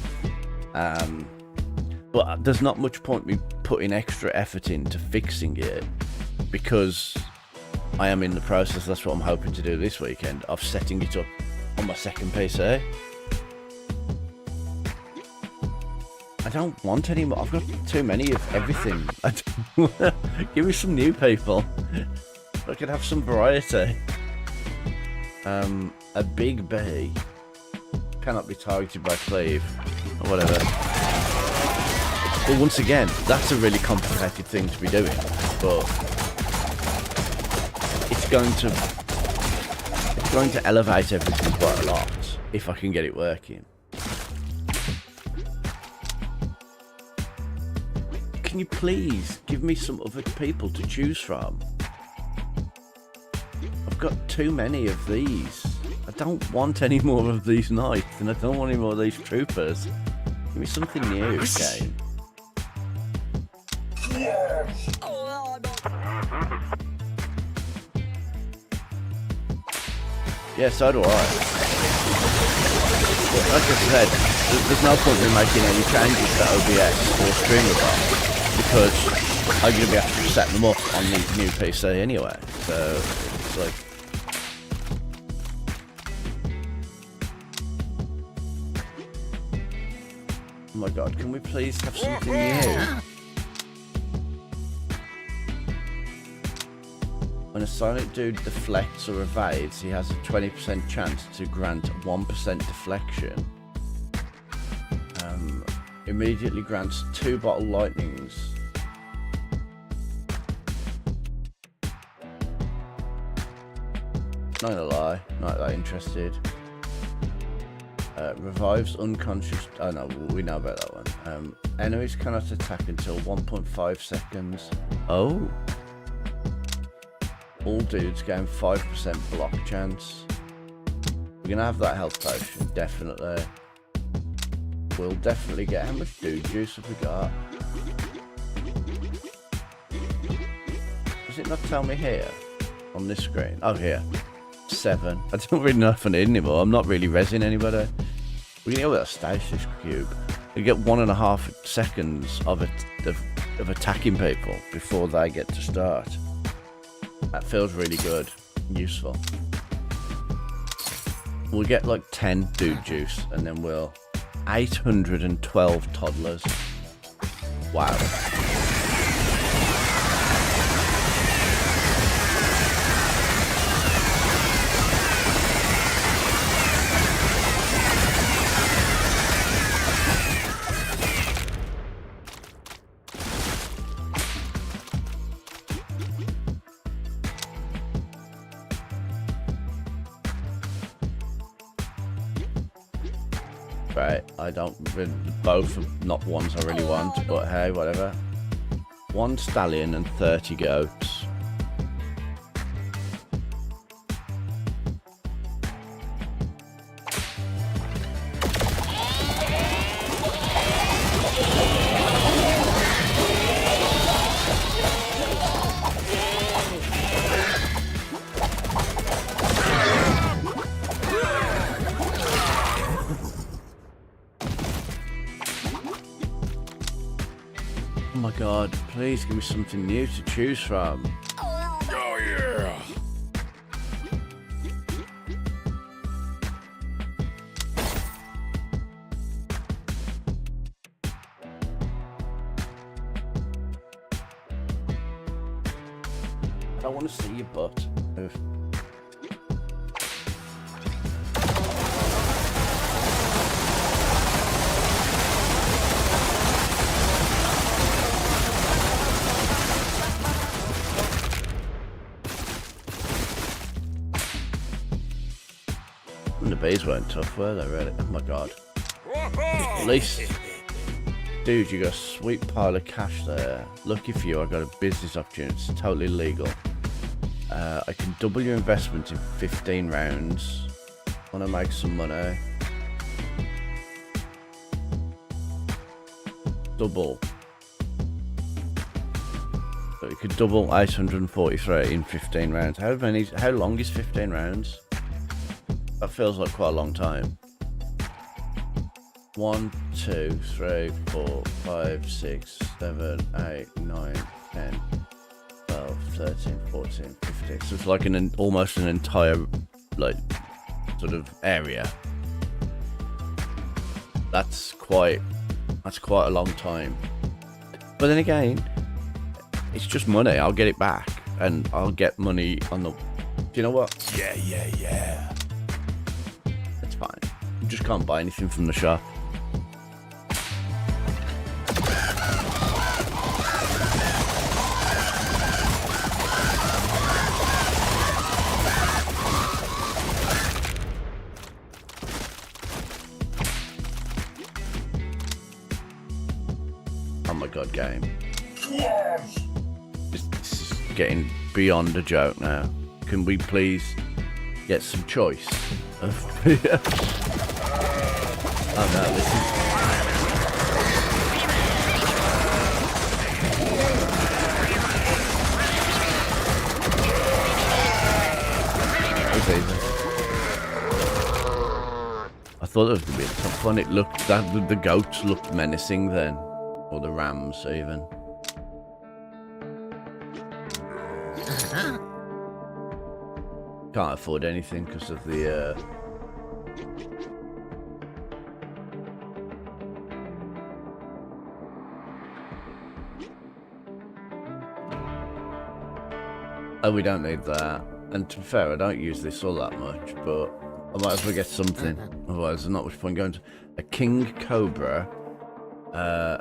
But there's not much point me putting extra effort into fixing it, because I am in the process, that's what I'm hoping to do this weekend, of setting it up on my second PC. I don't want any more. I've got too many of everything. Give me some new people. I could have some variety. A big B cannot be targeted by cleave or whatever. Well, once again, that's a really complicated thing to be doing, but it's going to elevate everything quite a lot if I can get it working. Can you please give me some other people to choose from? I've got too many of these. I don't want any more of these knights, and I don't want any more of these troopers. Give me something new, game. Yeah, so do I. But like I said, there's no point in making any changes to OBS or StreamerBot because I'm going to be able to set them up on the new PC anyway. So it's like, oh my god, can we please have something new? When a Sonic dude deflects or evades, he has a 20% chance to grant 1% deflection. Immediately grants 2 bottle lightnings. Not gonna lie, not that interested. Revives unconscious. Oh no, we know about that one. Enemies cannot attack until 1.5 seconds. Oh. All dudes gain 5% block chance. We're gonna have that health potion, definitely. We'll definitely get. How much dude juice have we got? Does it not tell me here? On this screen? Oh, here. 7. I don't really know if I need anymore. I'm not really rezzing anybody. We can get with a stasis cube. You get 1.5 seconds of attacking people before they get to start. That feels really good. Useful. We'll get like 10 dude juice and then we'll 812 toddlers. Wow. Right, I don't really, both are not ones I really want, but hey, whatever. 1 stallion and 30 goats. Oh my god, please give me something new to choose from. Oh yeah! I don't want to see your butt. The bees weren't tough, were they, really? Oh my god. At least... Dude, you got a sweet pile of cash there. Lucky for you, I got a business opportunity. It's totally legal. I can double your investment in 15 rounds. Want to make some money. Double. So you could double 843 in 15 rounds. How long is 15 rounds? That feels like quite a long time. 1, 2, 3, 4, 5, 6, 7, 8, 9, 10, 12, 13, 14, 15. So it's like almost an entire, like, sort of area. That's quite a long time. But then again, it's just money. I'll get it back, and I'll get money on the. Do you know what? Yeah. That's fine. You just can't buy anything from the shop. Oh my god, game. This is getting beyond a joke now. Can we please get some choice of... Oh no, this is... thought it was going to be a tough one. It looked that the goats looked menacing then, or the rams even. Can't afford anything because of the. Oh, we don't need that. And to be fair, I don't use this all that much, but I might as well get something. Otherwise, there's not much point going to. A King Cobra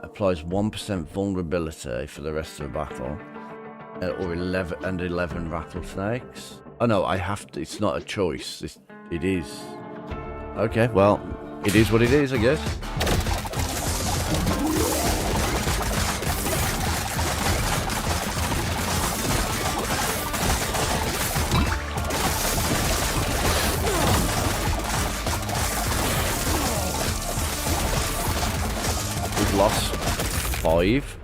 applies 1% vulnerability for the rest of the battle, or 11 rattlesnakes. Oh no, I have to. It's not a choice. It is. Okay, well, it is what it is, I guess. Lost 5.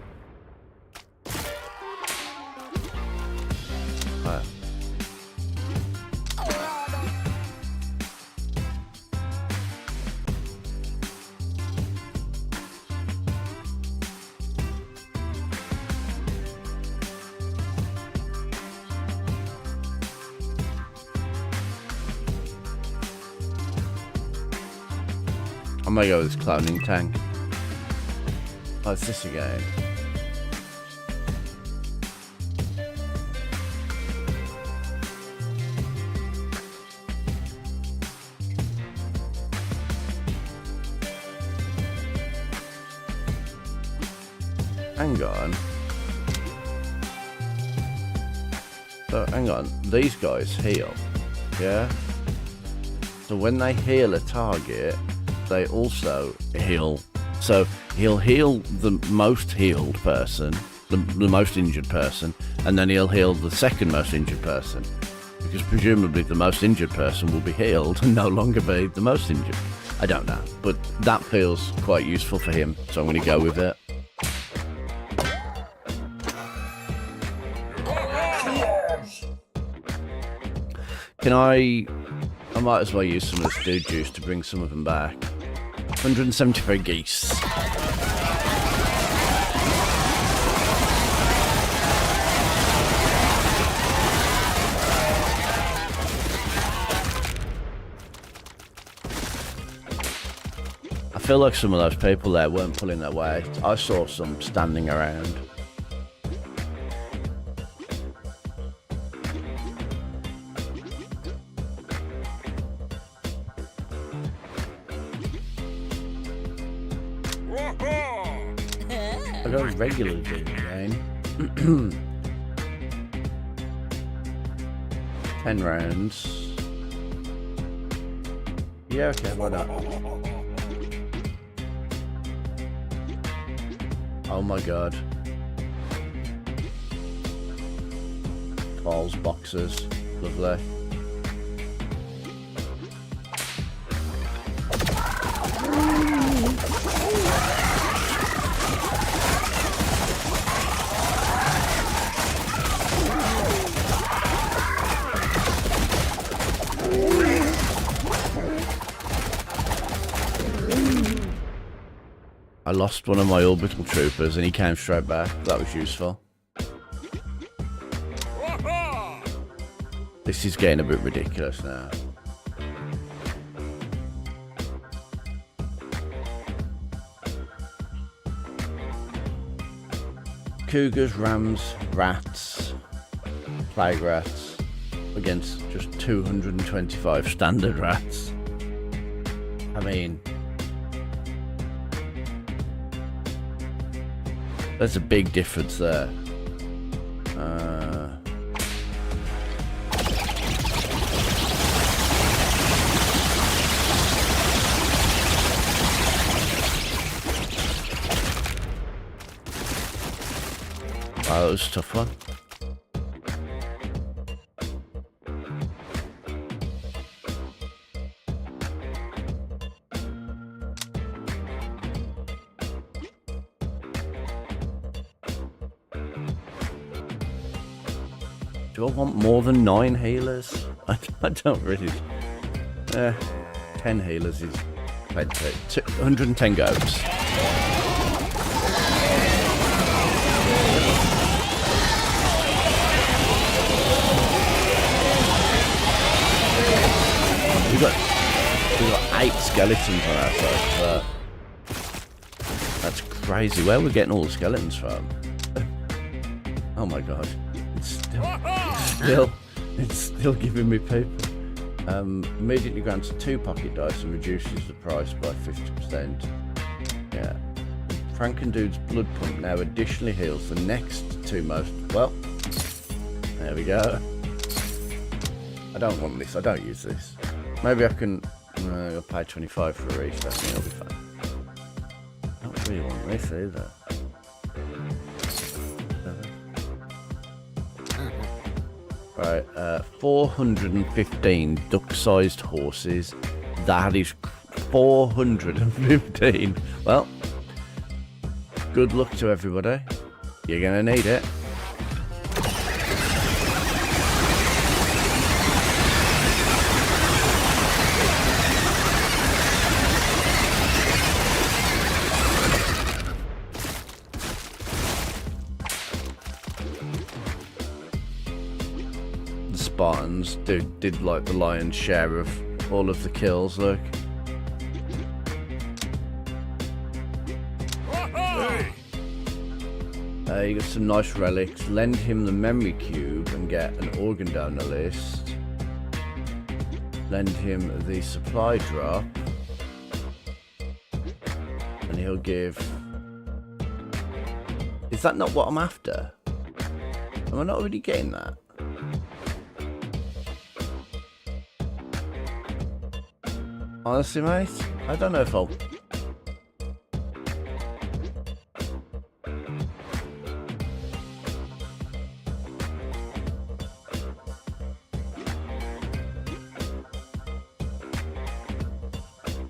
I'm gonna go with this cloning tank. Oh, it's this again. Hang on. So, hang on. These guys heal. Yeah? So when they heal a target, they also heal. So he'll heal the most healed person, the most injured person, and then he'll heal the second most injured person. Because presumably the most injured person will be healed and no longer be the most injured. I don't know, but that feels quite useful for him, so I'm going to go with it. I might as well use some of this dude juice to bring some of them back. 173 geese. I feel like some of those people there weren't pulling their weight. I saw some standing around. I got regular game again. 10 rounds. Yeah, okay, why not? Oh my god. Balls, boxes, lovely. I lost one of my orbital troopers and he came straight back. That was useful. This is getting a bit ridiculous now. Cougars, rams, rats, plague rats against just 225 standard rats. I mean, there's a big difference there. Wow, that was a tough one. Do I want more than 9 healers? I don't really. 10 healers is plenty. 110 goats. We've got 8 skeletons on our side. That's crazy. Where are we getting all the skeletons from? Oh my god. It's still giving me paper. Immediately grants 2 pocket dice and reduces the price by 50%. Yeah. Frankendude's blood pump now additionally heals the next 2 most. Well, there we go. I don't want this. I don't use this. Maybe I can. I'll pay 25 for each. That's me. I'll be fine. I don't really want this either. Right, 415 duck-sized horses. That is 415. Well, good luck to everybody. You're gonna need it. Spartans did like the lion's share of all of the kills, look. You got some nice relics. Lend him the memory cube and get an organ donor list. Lend him the supply drop and he'll give... Is that not what I'm after? Am I not already getting that? Honestly, mate, I don't know if I'll...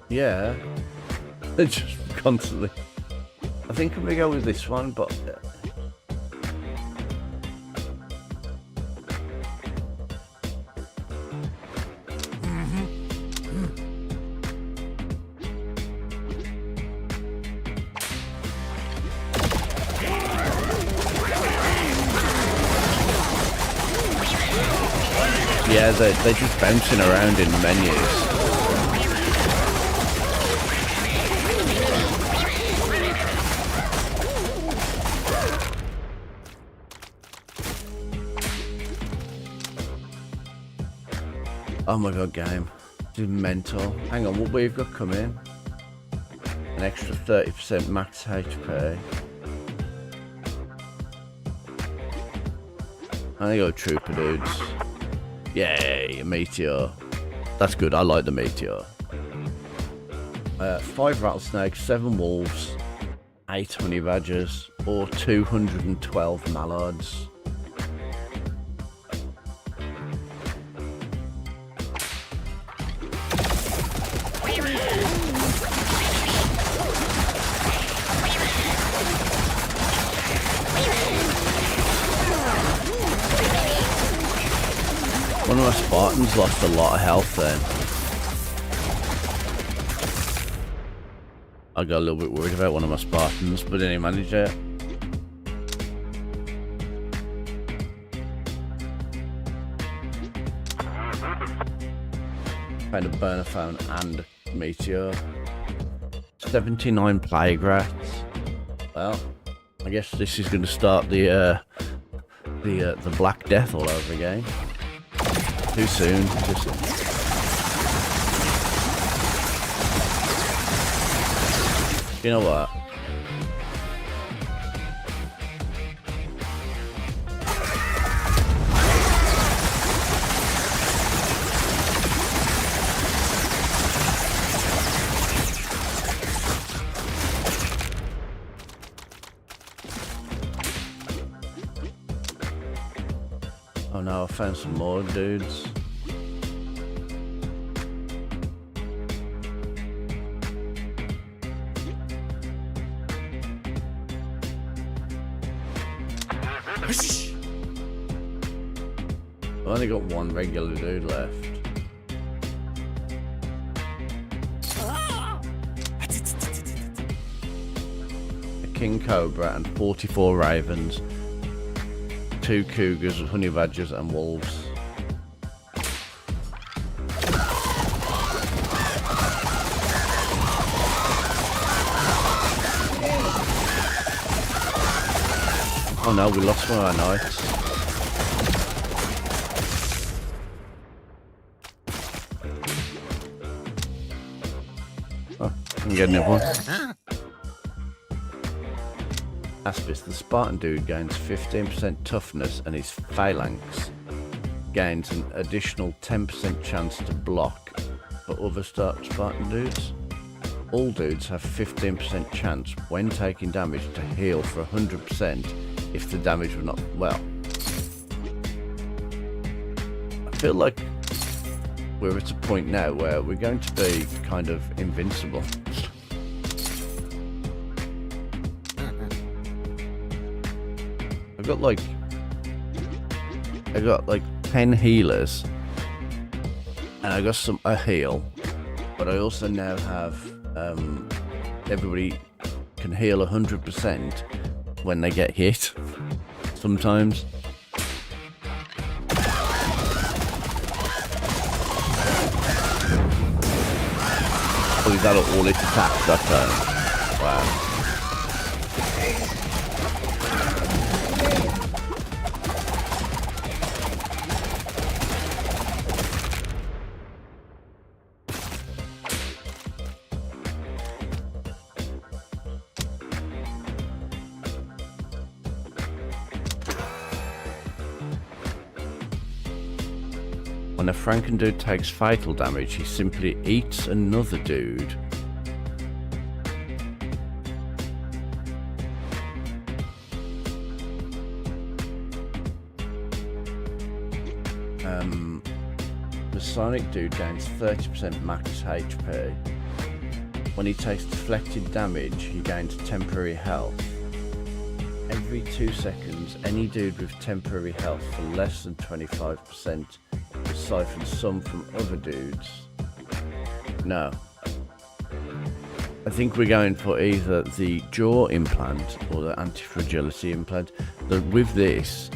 Yeah, it's just constantly... I think I'm gonna go with this one, but... Yeah, they're just bouncing around in the menus. Oh my god, game. This is mental. Hang on, what we've got coming? An extra 30% max HP. I go trooper dudes. Yay, a meteor. That's good, I like the meteor. 5 rattlesnakes, 7 wolves, 8 honey badgers, or 212 mallards. One of my Spartans lost a lot of health then. I got a little bit worried about one of my Spartans, but then he managed it. Found a burner phone and meteor. 79 plague rats. Well, I guess this is going to start the Black Death all over again. Too soon. You know what? Oh no, I found some more dudes. I've only got one regular dude left. king cobra and 44 ravens, 2 cougars, honey badgers, and wolves. Oh no, we lost one of our knights. Oh, I can get another one. Aspis, the Spartan dude gains 15% toughness and his phalanx gains an additional 10% chance to block for other Spartan dudes. All dudes have 15% chance when taking damage to heal for 100% if the damage was not well. I feel like we're at a point now where we're going to be kind of invincible. I got like 10 healers, and I got a heal, but I also now have everybody can heal 100% when they get hit. Sometimes. Oh, is that all its attacks that turn? Wow. When a Franken dude takes fatal damage, he simply eats another dude. The Sonic dude gains 30% max HP. When he takes deflected damage, he gains temporary health. Every 2 seconds, any dude with temporary health for less than 25% will siphon some from other dudes. No. I think we're going for either the jaw implant or the anti-fragility implant. With this,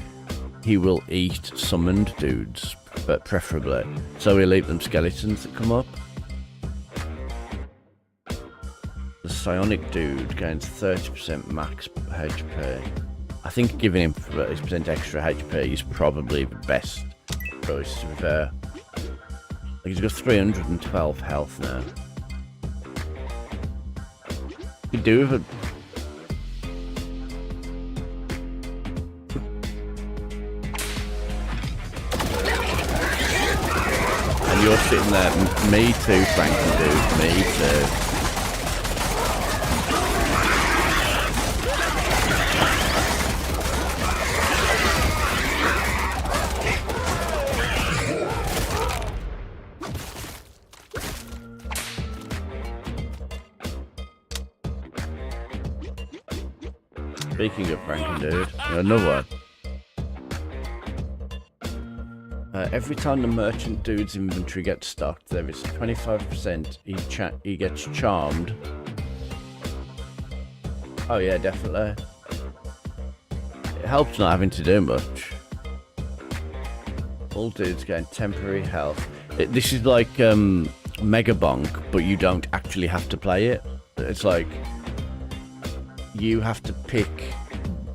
he will eat summoned dudes, but preferably. So he'll eat them skeletons that come up. The psionic dude gains 30% max HP. I think giving him 30% extra HP is probably the best choice, to be fair. Like, he's got 312 health now. Could do with it. And you're sitting there, me too, Frankie dude, me too. Speaking of Franken dude, another one. Every time the merchant dude's inventory gets stocked, there is 25% he gets charmed. Oh yeah, definitely. It helps not having to do much. All dudes gain temporary health. This is like Mega Bonk, but you don't actually have to play it. It's like you have to pick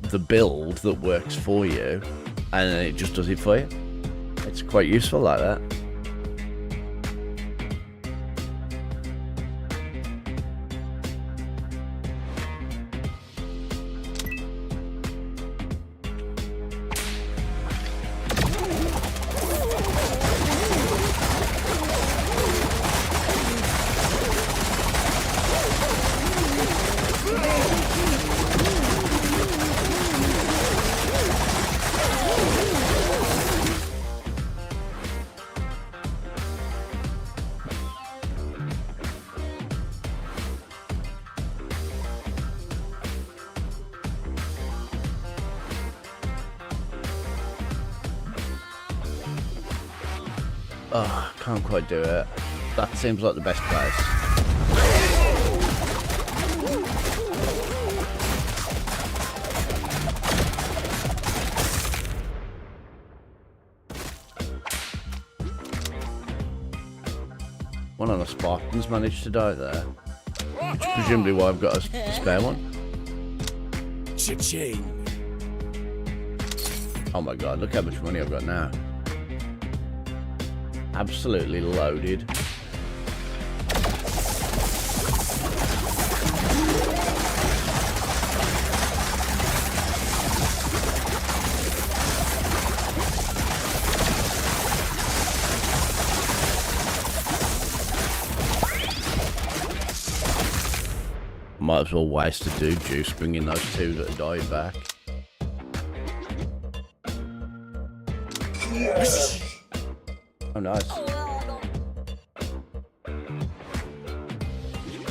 the build that works for you, and then it just does it for you. It's quite useful like that. Oh, can't quite do it. That seems like the best place. One of the Spartans managed to die there. Which is presumably why I've got a spare one. Cha-ching. Oh my god, look how much money I've got now. Absolutely loaded. Might as well waste a dude juice bringing those two that died back. Oh, nice.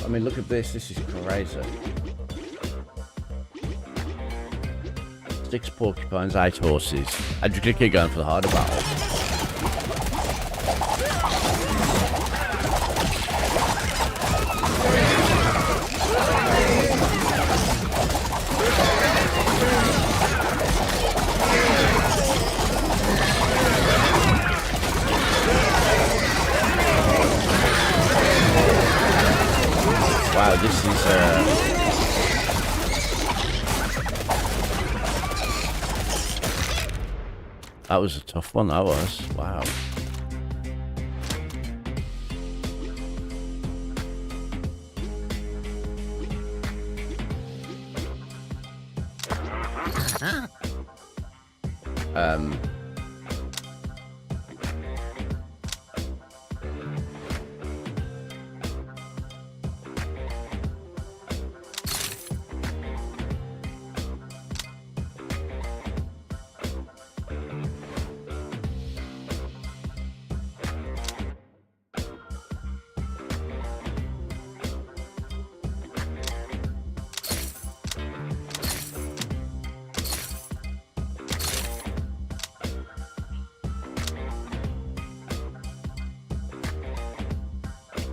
I mean, look at this. This is crazy. 6 porcupines, 8 horses. I'm just gonna keep going for the harder battle. Wow, this is that was a tough one, that was. Wow.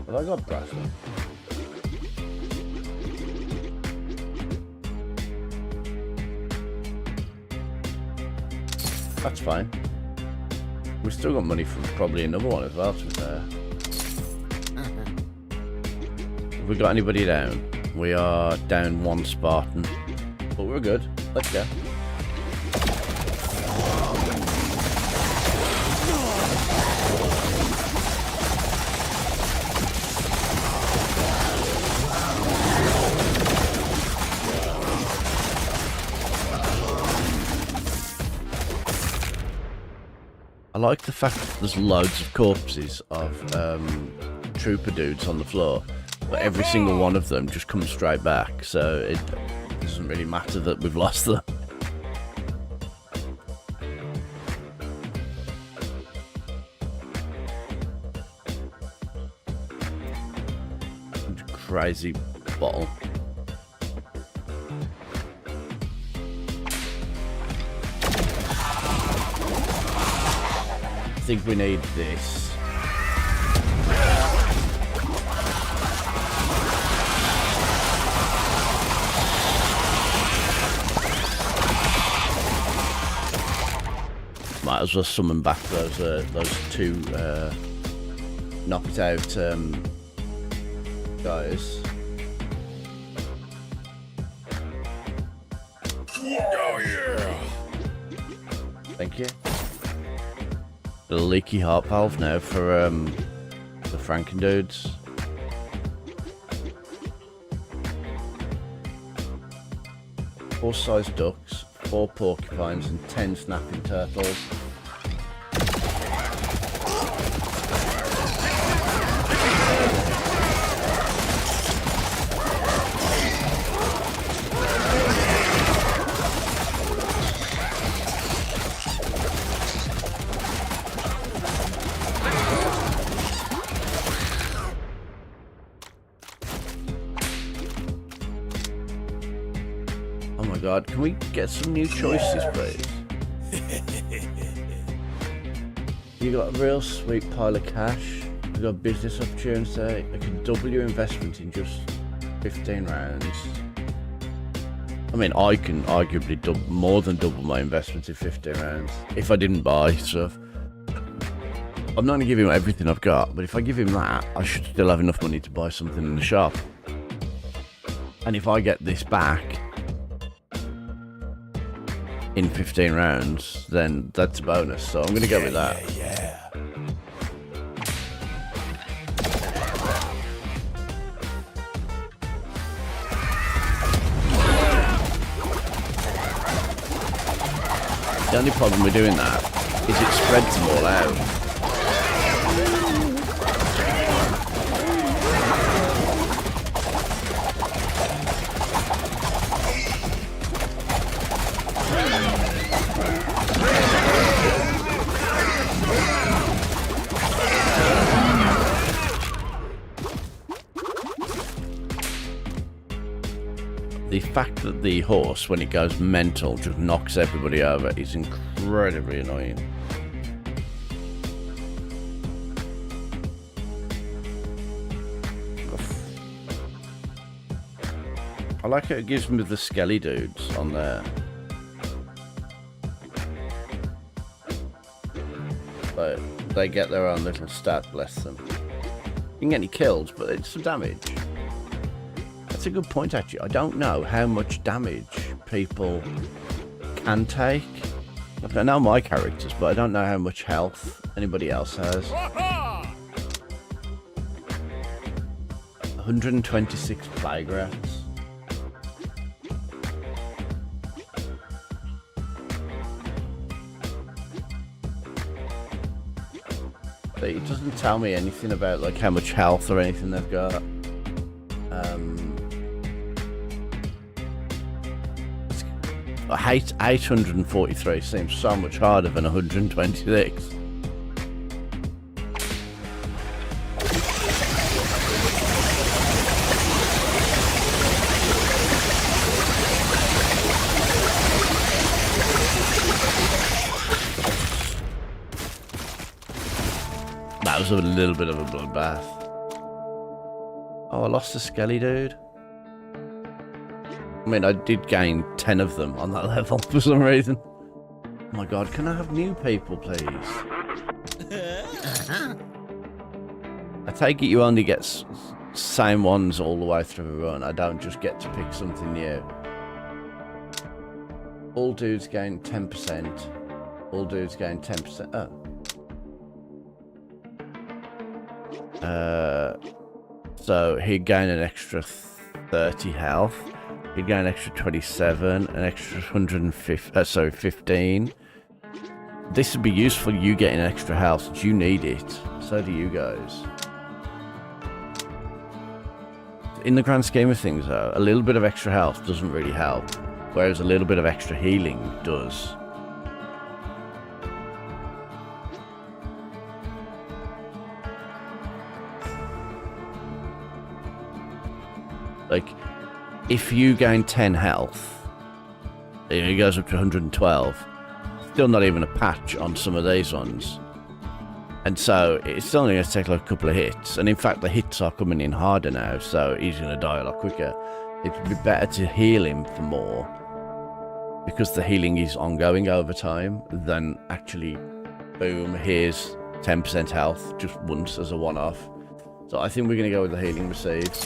Have I got bracelet? That's fine. We've still got money for probably another one as well, to be fair. Have we got anybody down? We are down 1 Spartan. But we're good. Let's go. I like the fact that there's loads of corpses of trooper dudes on the floor, but every single one of them just comes straight back, so it doesn't really matter that we've lost them. Crazy bottle. I think we need this. Might as well summon back those 2 knocked out guys. Oh yeah! Thank you. A leaky heart valve now for the Franken dudes. Horse-sized ducks, 4 porcupines, and 10 snapping turtles. Oh my god, can we get some new choices, please? You got a real sweet pile of cash. You got a business opportunity. I can double your investment in just 15 rounds. I mean, I can arguably more than double my investment in 15 rounds if I didn't buy stuff. I'm not going to give him everything I've got, but if I give him that, I should still have enough money to buy something in the shop. And if I get this back in 15 rounds, then that's a bonus. So I'm going to go with that. The only problem with doing that is it spreads them all out. The fact that the horse, when it goes mental, just knocks everybody over is incredibly annoying. I like how it gives me the skelly dudes on there. But they get their own little stat, bless them. You can get any kills, but it's some damage. That's a good point, actually. I don't know how much damage people can take. I know my characters, but I don't know how much health anybody else has. 126 plague rats. But it doesn't tell me anything about like how much health or anything they've got. 843 seems so much harder than 126. That was a little bit of a bloodbath. Oh, I lost a skelly dude. I mean, I did gain 10 of them on that level for some reason. Oh my god, can I have new people, please? I take it you only get same ones all the way through the run. I don't just get to pick something new. All dudes gain 10%. All dudes gain 10%. Oh. So he'd gain an extra 30 health. He'd gain an extra 27, an extra 150, 15. This would be useful, you getting extra health, since you need it. So do you guys. In the grand scheme of things, though, a little bit of extra health doesn't really help, whereas a little bit of extra healing does. Like, if you gain 10 health, it goes up to 112. Still not even a patch on some of these ones. And so it's still only going to take like a couple of hits. And in fact, the hits are coming in harder now, so he's going to die a lot quicker. It would be better to heal him for more, because the healing is ongoing over time, than actually, boom, here's 10% health just once as a one-off. So I think we're going to go with the healing received.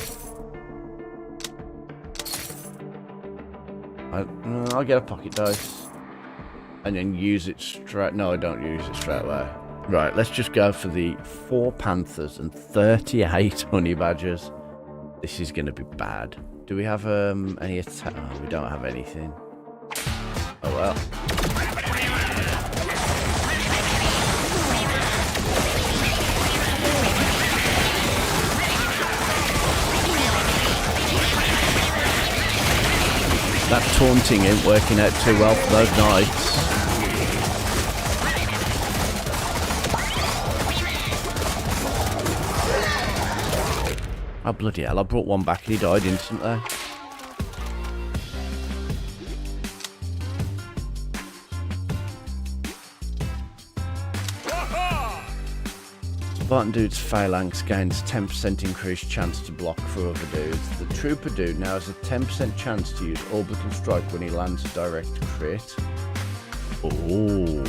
I'll get a pocket dice and then use it straight. No, I don't use it straight away. Right, let's just go for the 4 panthers and 38 honey badgers. This is going to be bad. Do we have any attack? Oh, we don't have anything. Oh well. That taunting ain't working out too well for those knights. Oh bloody hell, I brought one back and he died instantly. Spartan dude's phalanx gains 10% increased chance to block for other dudes. The trooper dude now has a 10% chance to use orbital strike when he lands a direct crit. Oh.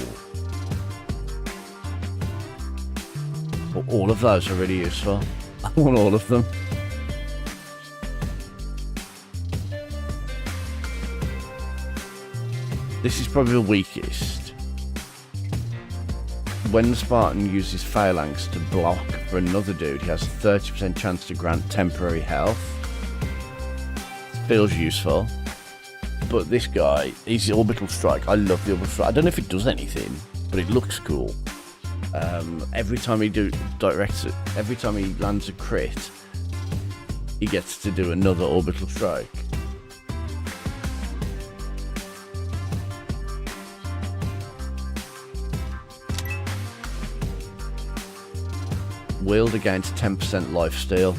But all of those are really useful. I want all of them. This is probably the weakest. When the Spartan uses Phalanx to block for another dude, he has a 30% chance to grant temporary health. Feels useful. But this guy, he's Orbital Strike. I love the Orbital Strike. I don't know if it does anything, but it looks cool. Every time he every time he lands a crit, he gets to do another Orbital Strike. Wield against 10% lifesteal.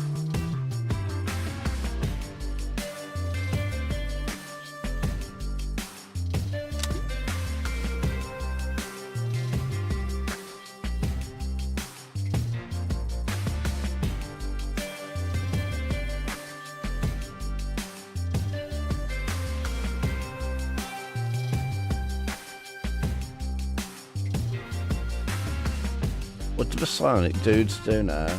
What do the psionic dudes do now?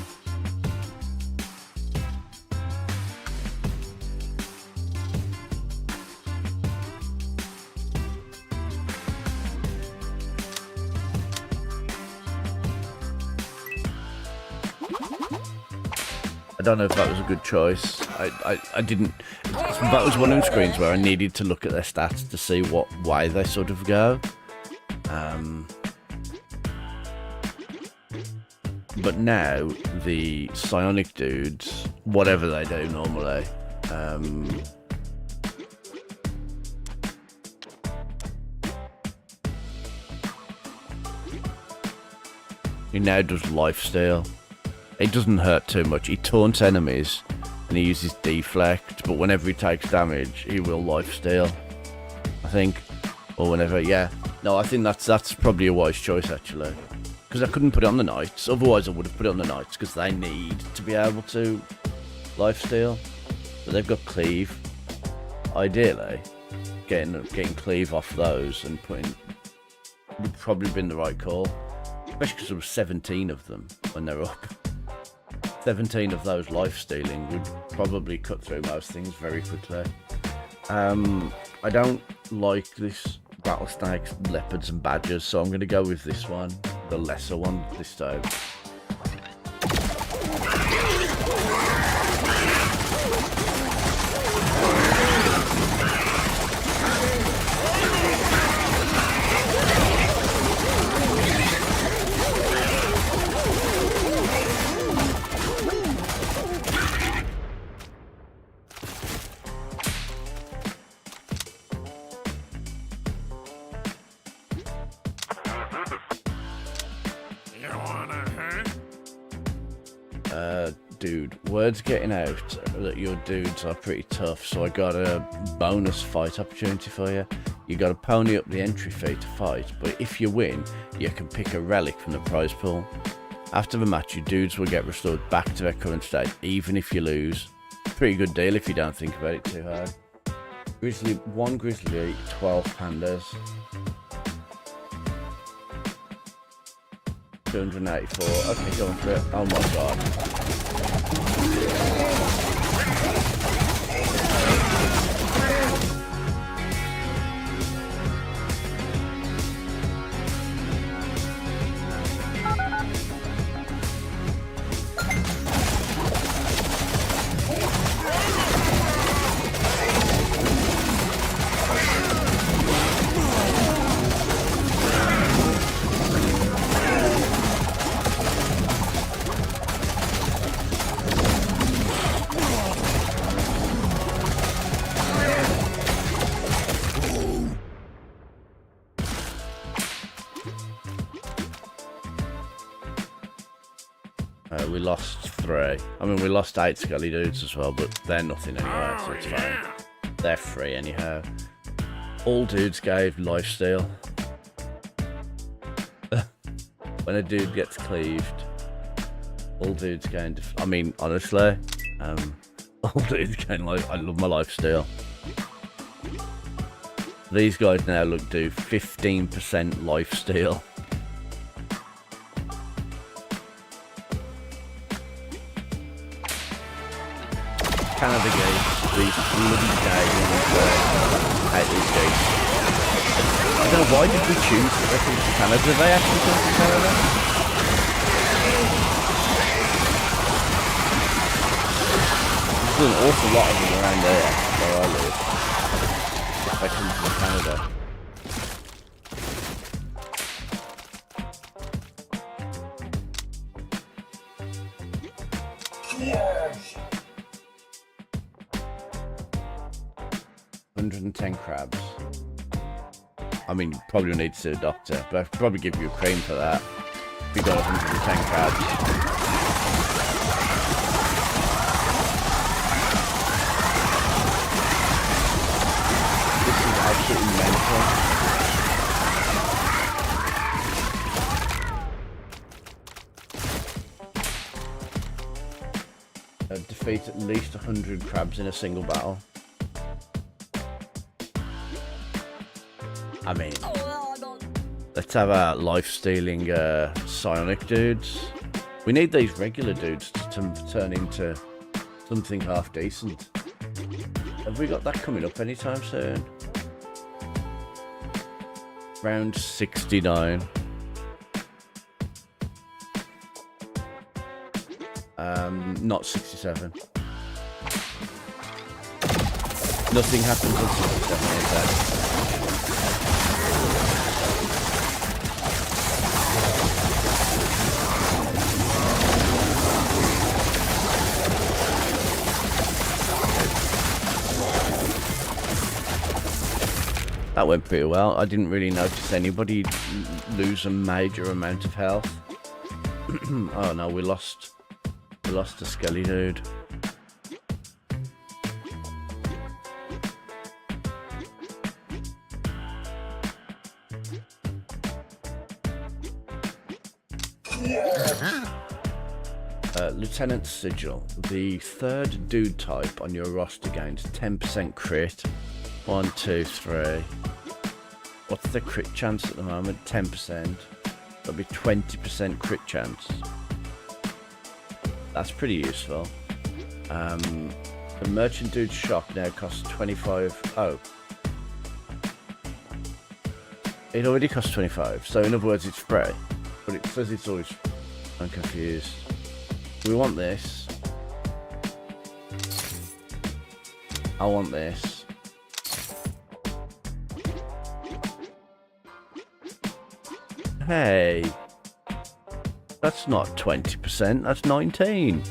I don't know if that was a good choice. I didn't. That was one of them screens where I needed to look at their stats to see why they sort of go. But now the psionic dudes, whatever they do normally, he now does lifesteal. It doesn't hurt too much. He taunts enemies and he uses deflect, but whenever he takes damage, he will lifesteal, I think, or whenever. Yeah, no, I think that's probably a wise choice actually. Because I couldn't put it on the knights, otherwise I would have put it on the knights because they need to be able to lifesteal. But they've got cleave. Ideally, getting cleave off those and putting would probably been the right call. Especially because there were 17 of them when they're up. 17 of those lifestealing would probably cut through most things very quickly. I don't like this rattlesnakes, leopards and badgers, so I'm going to go with this one. The lesser one this time. Dude, word's getting out that your dudes are pretty tough, so I got a bonus fight opportunity for you. You got to pony up the entry fee to fight, but if you win, you can pick a relic from the prize pool. After the match, your dudes will get restored back to their current state, even if you lose. Pretty good deal if you don't think about it too hard. One grizzly, 12 pandas. 284. Okay, going for it. Oh my god. We lost 3. I mean, we lost 8 skelly dudes as well, but they're nothing anyway, so it's fine. They're free anyhow. All dudes gave lifesteal. When a dude gets cleaved, all dudes gain. I mean, honestly, all dudes gain life. I love my lifesteal. These guys now do 15% lifesteal. Canada geese, these bloody Canadians, hate these geese. I don't know, why did we choose reference to Canada? Did they actually come from Canada? There's an awful lot of them around there where I live. They come from Canada. Yes. 110 crabs. I mean, you probably need to see a doctor, but I'd probably give you a cream for that. If you got 110 crabs. This is absolutely mental. Defeat at least 100 crabs in a single battle. I mean, let's have our life-stealing psionic dudes. We need these regular dudes to turn into something half decent. Have we got that coming up anytime soon? Round 69. Not 67. Nothing happens until 67, is that? That went pretty well. I didn't really notice anybody lose a major amount of health. Oh no, we lost a skelly dude. Lieutenant Sigil, the third dude type on your roster gains 10% crit. 1, 2, 3. What's the crit chance at the moment? 10%. That'll be 20% crit chance. That's pretty useful. The merchant dude's shop now costs 25. Oh. It already costs 25, so in other words it's free. But it says it's always... I'm confused. We want this. I want this. Hey. That's not 20%, that's 19.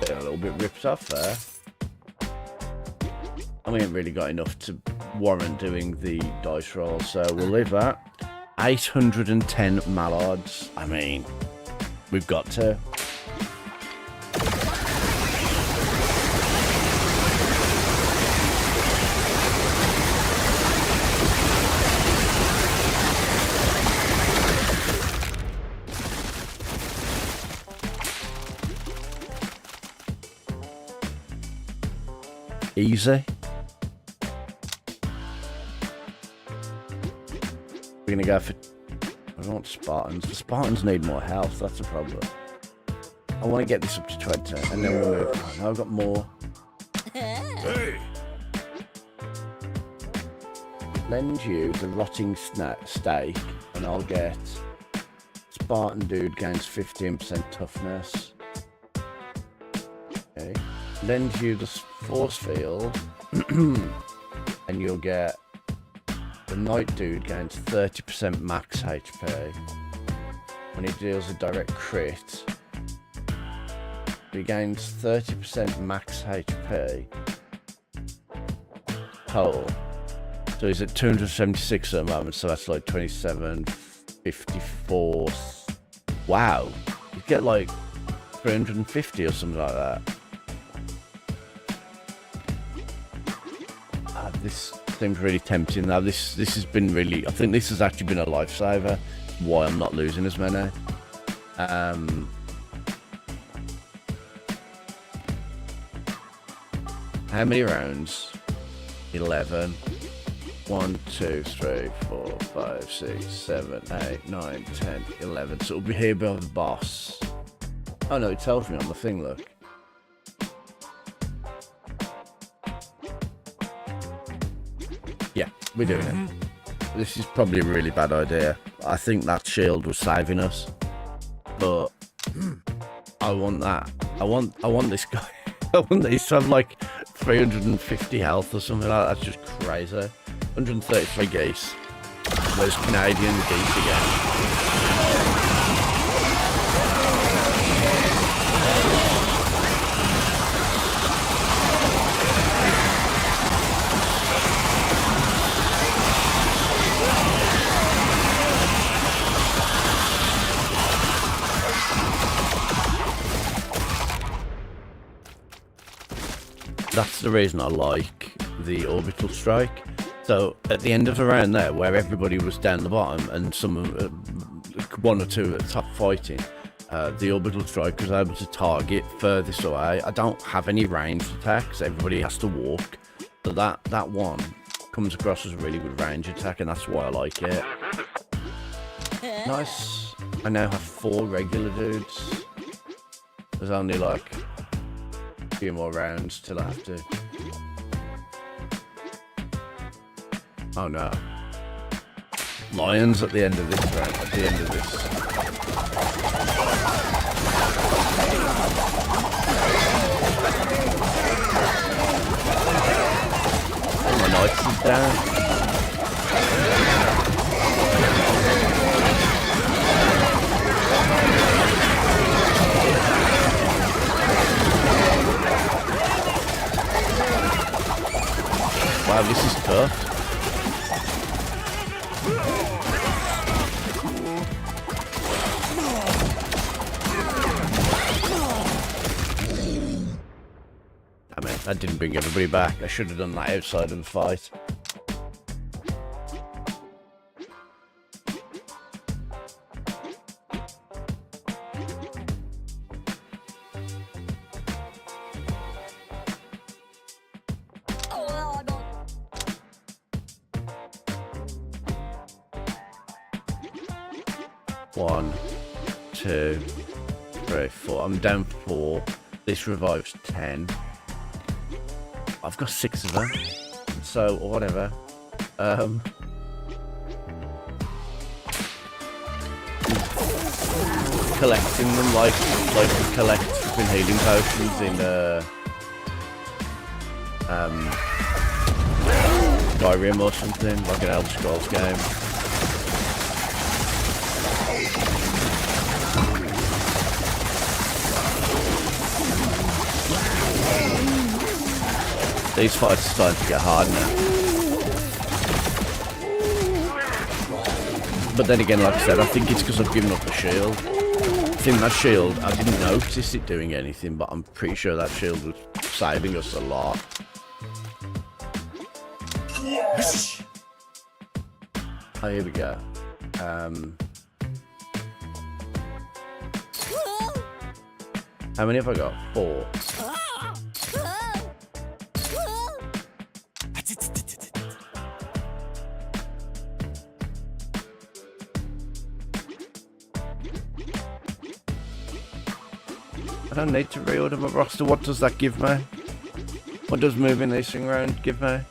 Getting a little bit ripped off there. And we ain't really got enough to warrant doing the dice roll, so we'll leave that. 810 mallards. I mean, we've got to. Easy. We're gonna go for... I don't want Spartans. The Spartans need more health, that's a problem. I want to get this up to 20, and then we'll move on. Now I've got more. Hey. Lend you the rotting steak, and I'll get... Spartan dude gains 15% toughness. Okay. Lend you the force field, and you'll get... The Knight dude gains 30% max HP. When he deals a direct crit, he gains 30% max HP total. So he's at 276 at the moment, so that's like 27, 54. Wow. You get like 350 or something like that. This seems really tempting now. This has been really... I think this has actually been a lifesaver. Why I'm not losing as many. How many rounds? 11. 1, 2, 3, 4, 5, 6, 7, 8, 9, 10, 11. So it'll be here by the boss. Oh no, it tells me on the thing, look. We're doing it. This is probably a really bad idea. I think that shield was saving us, but I want that. I want this guy. I want this to have like 350 health or something like that. That's just crazy. 133 geese. Those Canadian geese again. That's the reason I like the orbital strike. So at the end of the round there, where everybody was down the bottom and some of one or two at the top fighting, the orbital strike was able to target furthest away. I don't have any ranged attacks. Everybody has to walk. So that one comes across as a really good range attack, and that's why I like it. Nice. I now have 4 regular dudes. There's only like a few more rounds till I have to. Oh no. Lions at the end of this round, at the end of this. Oh, my knights is down. Wow, this is tough. Damn it, that didn't bring everybody back. I should have done that outside of the fight. One, 2, 3, 4. I'm down 4. This revives 10. I've got 6 of them, so whatever. Collecting them like we collect fucking healing potions in Skyrim or something, like an Elder Scrolls game. These fights are starting to get hard now. But then again, like I said, I think it's because I've given up the shield. I think that shield, I didn't notice it doing anything, but I'm pretty sure that shield was saving us a lot. Oh, here we go. How many have I got? 4. I don't need to reorder my roster. What does that give me? What does moving this thing around give me?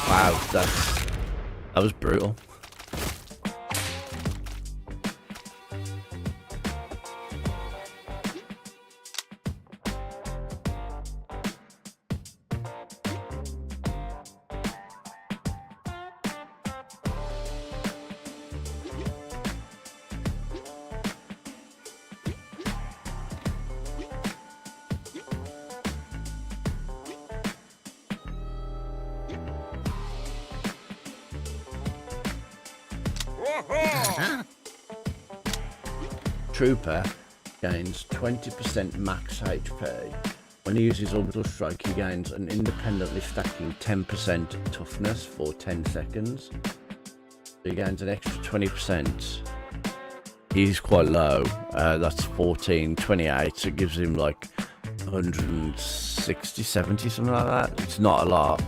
Wow, that was brutal. Trooper gains 20% max HP. When he uses orbital strike, he gains an independently stacking 10% toughness for 10 seconds. So he gains an extra 20% he's quite low. That's 1428, so it gives him like 160, 70, something like that. It's not a lot.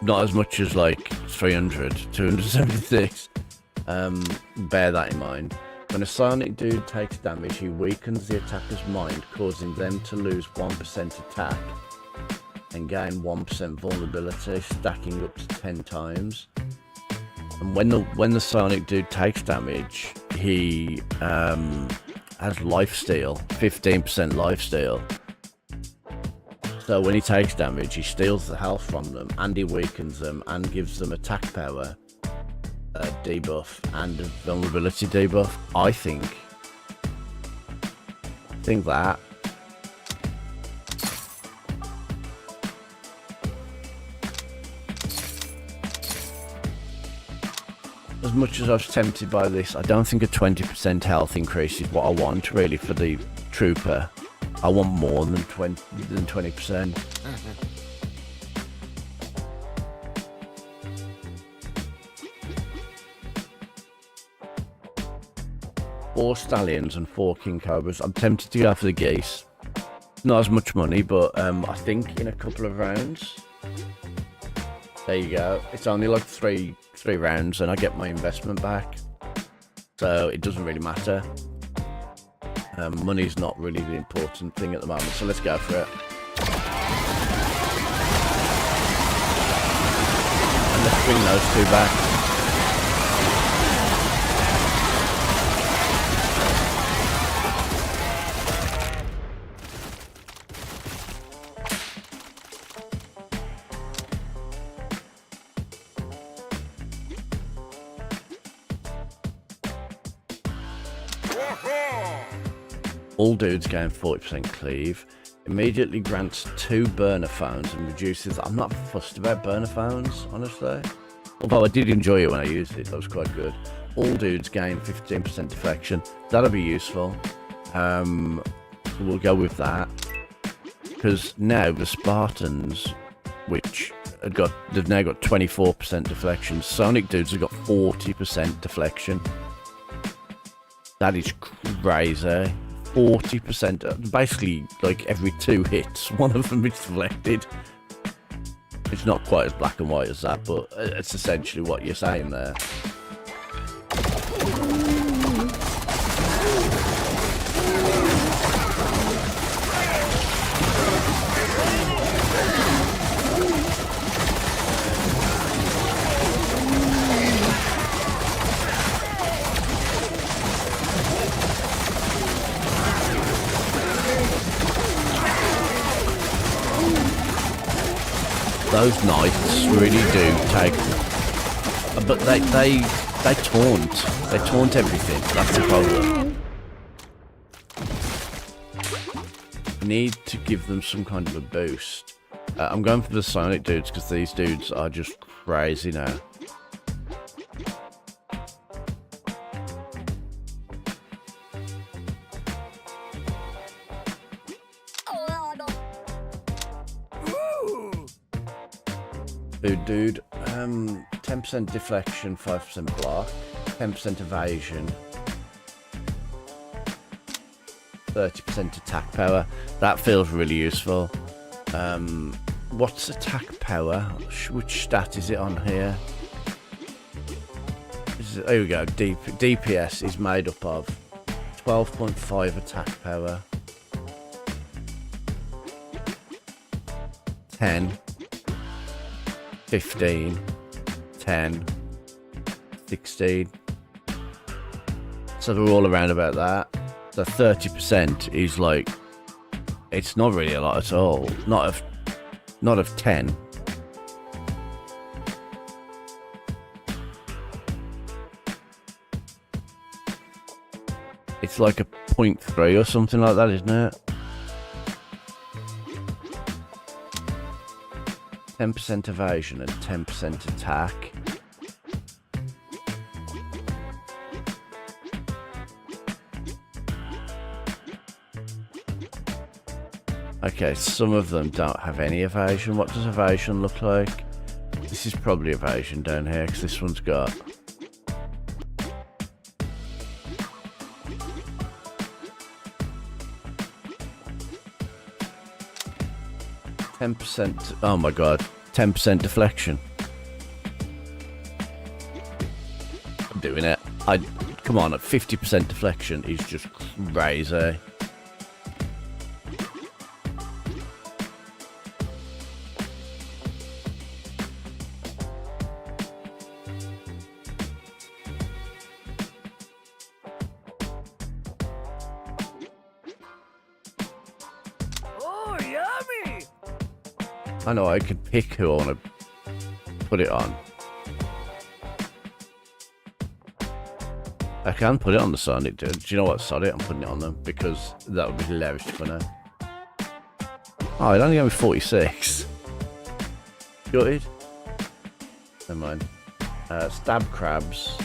Not as much as like 300, 276. Bear that in mind. When a psionic dude takes damage, he weakens the attacker's mind, causing them to lose 1% attack and gain 1% vulnerability, stacking up to 10 times. And when the psionic dude takes damage, he has lifesteal, 15% lifesteal. So when he takes damage, he steals the health from them, and he weakens them, and gives them attack power debuff and a vulnerability debuff. I think that as much as I was tempted by this, I don't think a 20% health increase is what I want really for the trooper. I want more than 20%. Four stallions and 4 king cobras. I'm tempted to go for the geese. Not as much money, but I think in a couple of rounds. There you go. It's only like three rounds, and I get my investment back. So it doesn't really matter. Money's not really the important thing at the moment, so let's go for it. And let's bring those two back. All dudes gain 40% cleave. Immediately grants 2 burner phones and reduces... I'm not fussed about burner phones, honestly. Although I did enjoy it when I used it. That was quite good. All dudes gain 15% deflection. That'll be useful. We'll go with that. Because now the Spartans, which they've now got 24% deflection. Sonic dudes have got 40% deflection. That is crazy. 40%, basically like every 2 hits, one of them is deflected. It's not quite as black and white as that, but it's essentially what you're saying there. Those knights really do take, but they taunt everything. That's the problem. Need to give them some kind of a boost. I'm going for the Sonic dudes because these dudes are just crazy now. Dude, 10% deflection, 5% block, 10% evasion, 30% attack power. That feels really useful. What's attack power? Which stat is it on here? There we go. DPS is made up of 12.5 attack power, 10, 15, 10, 16. So they're all around about that. So 30% is like, it's not really a lot at all. Not of 10. It's like a 0.3 or something like that, isn't it? 10% evasion and 10% attack. Okay, some of them don't have any evasion. What does evasion look like? This is probably evasion down here because this one's got 10%. Oh my god. 10% deflection. I'm doing it. Come on, at 50% deflection is just crazy. I know I could pick who I want to put it on. I can put it on the Sonic, dude. Do you know what? Sorry, I'm putting it on them because that would be hilarious to know. Oh, it only gave me 46. Gutted. Never mind. Stab crabs,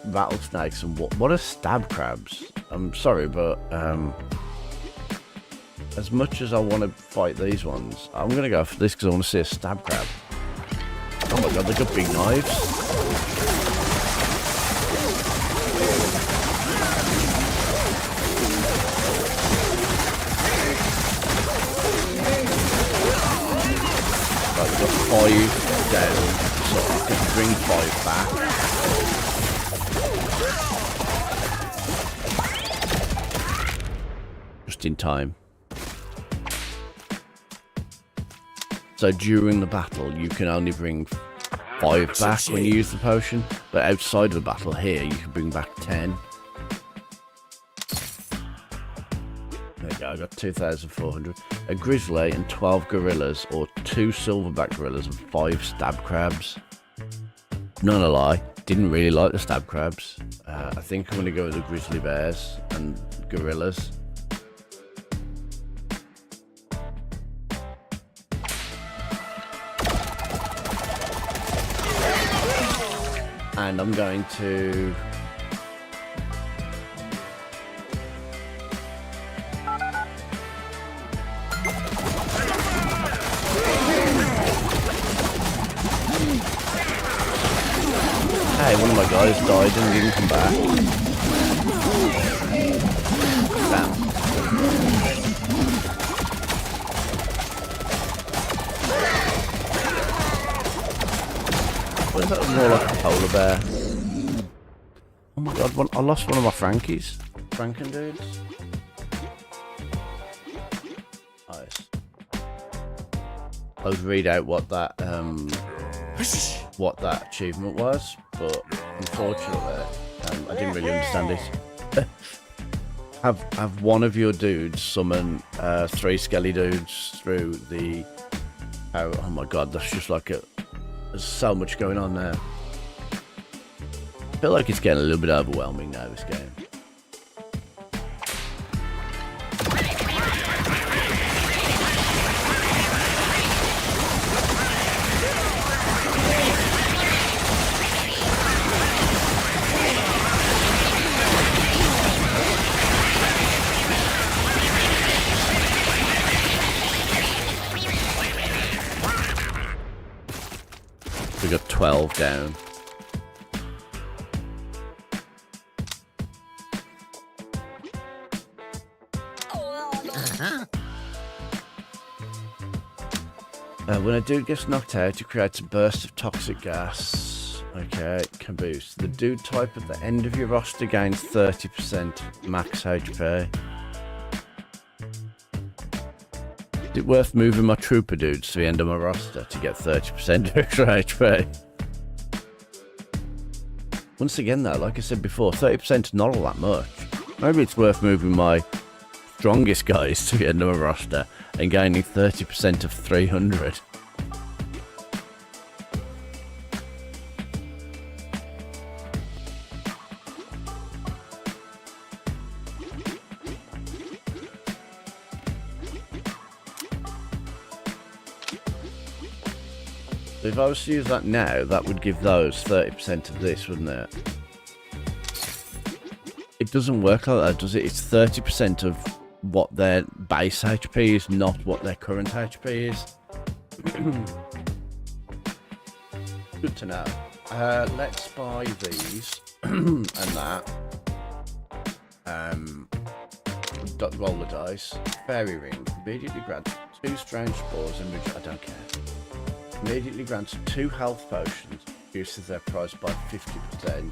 rattlesnakes, and what are stab crabs? I'm sorry, but as much as I want to fight these ones, I'm going to go for this because I want to see a stab crab. Oh my god, they've got big knives. Right, we've got 5 down, so I can bring 5 back. Just in time. So during the battle, you can only bring 5 back when you use the potion, but outside of the battle here, you can bring back 10. There you go, I got 2,400. A grizzly and 12 gorillas, or 2 silverback gorillas and 5 stab crabs. Not gonna lie, didn't really like the stab crabs. I think I'm gonna go with the grizzly bears and gorillas. And I'm going to... Hey, one of my guys died and didn't come back. Damn. What is that? More like a polar bear. Oh my god, I lost one of my Frankies. Franken dudes. Nice. I'll read out what that achievement was, but unfortunately I didn't really understand it. have one of your dudes summon 3 skelly dudes through the... Oh my god, that's just like a... There's so much going on there. I feel like it's getting a little bit overwhelming now, this game. We got 12 down. When a dude gets knocked out, it creates a burst of toxic gas. Okay, can boost. The dude type at the end of your roster gains 30% max HP. Is it worth moving my trooper dudes to the end of my roster to get 30% extra HP? Once again though, like I said before, 30% is not all that much. Maybe it's worth moving my strongest guys to the end of my roster and gaining 30% of 300. If I was to use that now, that would give those 30% of this, wouldn't it? It doesn't work like that, does it? It's 30% of what their base HP is, not what their current HP is. Good to know. Let's buy these and that. Roll the dice. Fairy ring. Immediately grant 2 strange spores in which I don't care. Immediately grants 2 health potions, reduces their price by 50%.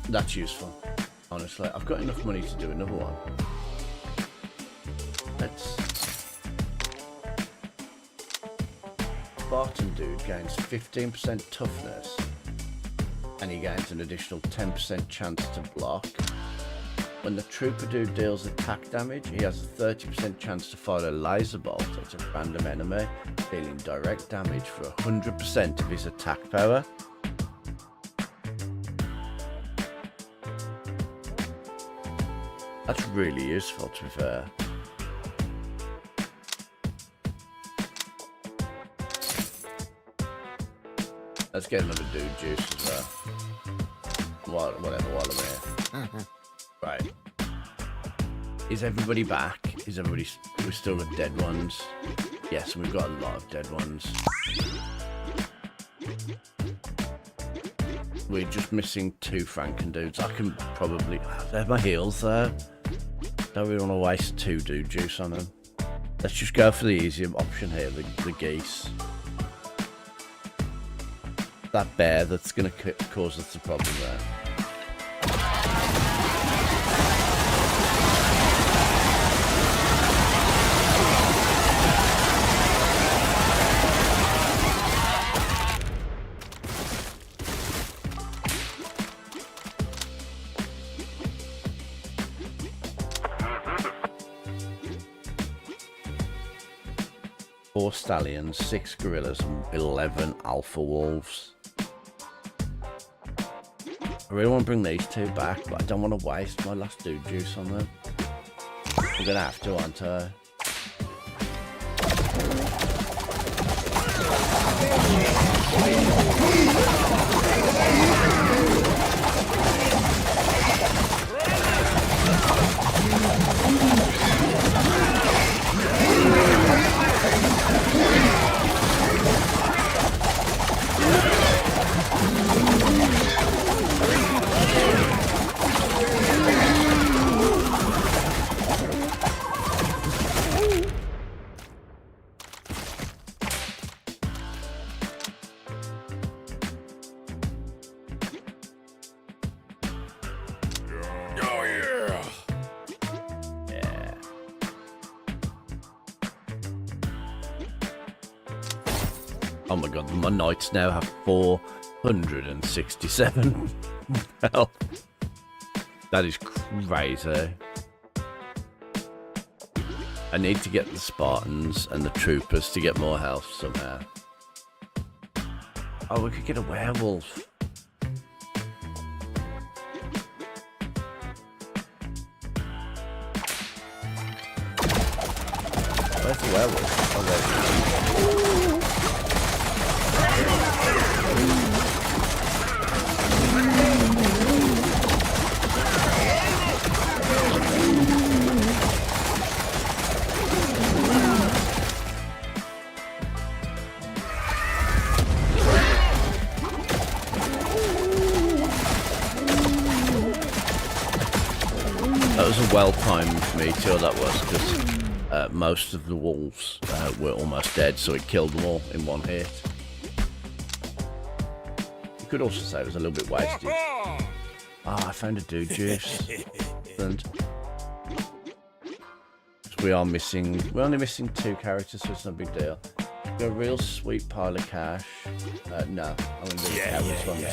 That's useful, honestly. I've got enough money to do another one. Let's... Spartan dude gains 15% toughness, and he gains an additional 10% chance to block. When the trooper dude deals attack damage, he has a 30% chance to fire a laser bolt at a random enemy, dealing direct damage for 100% of his attack power. That's really useful, to be fair. Let's get another dude juice as well. Whatever, while I'm here. Right. Is everybody back? Is everybody... We've still got dead ones. Yes, we've got a lot of dead ones. We're just missing 2 Franken dudes. I can probably... There's my heals there. Don't really want to waste 2 dude juice on them. Let's just go for the easier option here, the geese. That bear that's going to cause us the problem there. Four stallions, 6 gorillas, and 11 alpha wolves. I really want to bring these 2 back, but I don't want to waste my last dude juice on them. I'm gonna have to, aren't I? Oh my god, my knights now have 467 health. That is crazy. I need to get the Spartans and the troopers to get more health somehow. Oh, we could get a werewolf. Where's the werewolf? Oh, there. That was a well-timed meteor, that was, because most of the wolves were almost dead, so it killed them all in one hit. You could also say it was a little bit wasted. Ah, I found a dude juice. And we're only missing 2 characters, so it's no big deal. Got a real sweet pile of cash. No, I'm gonna do the carrots one.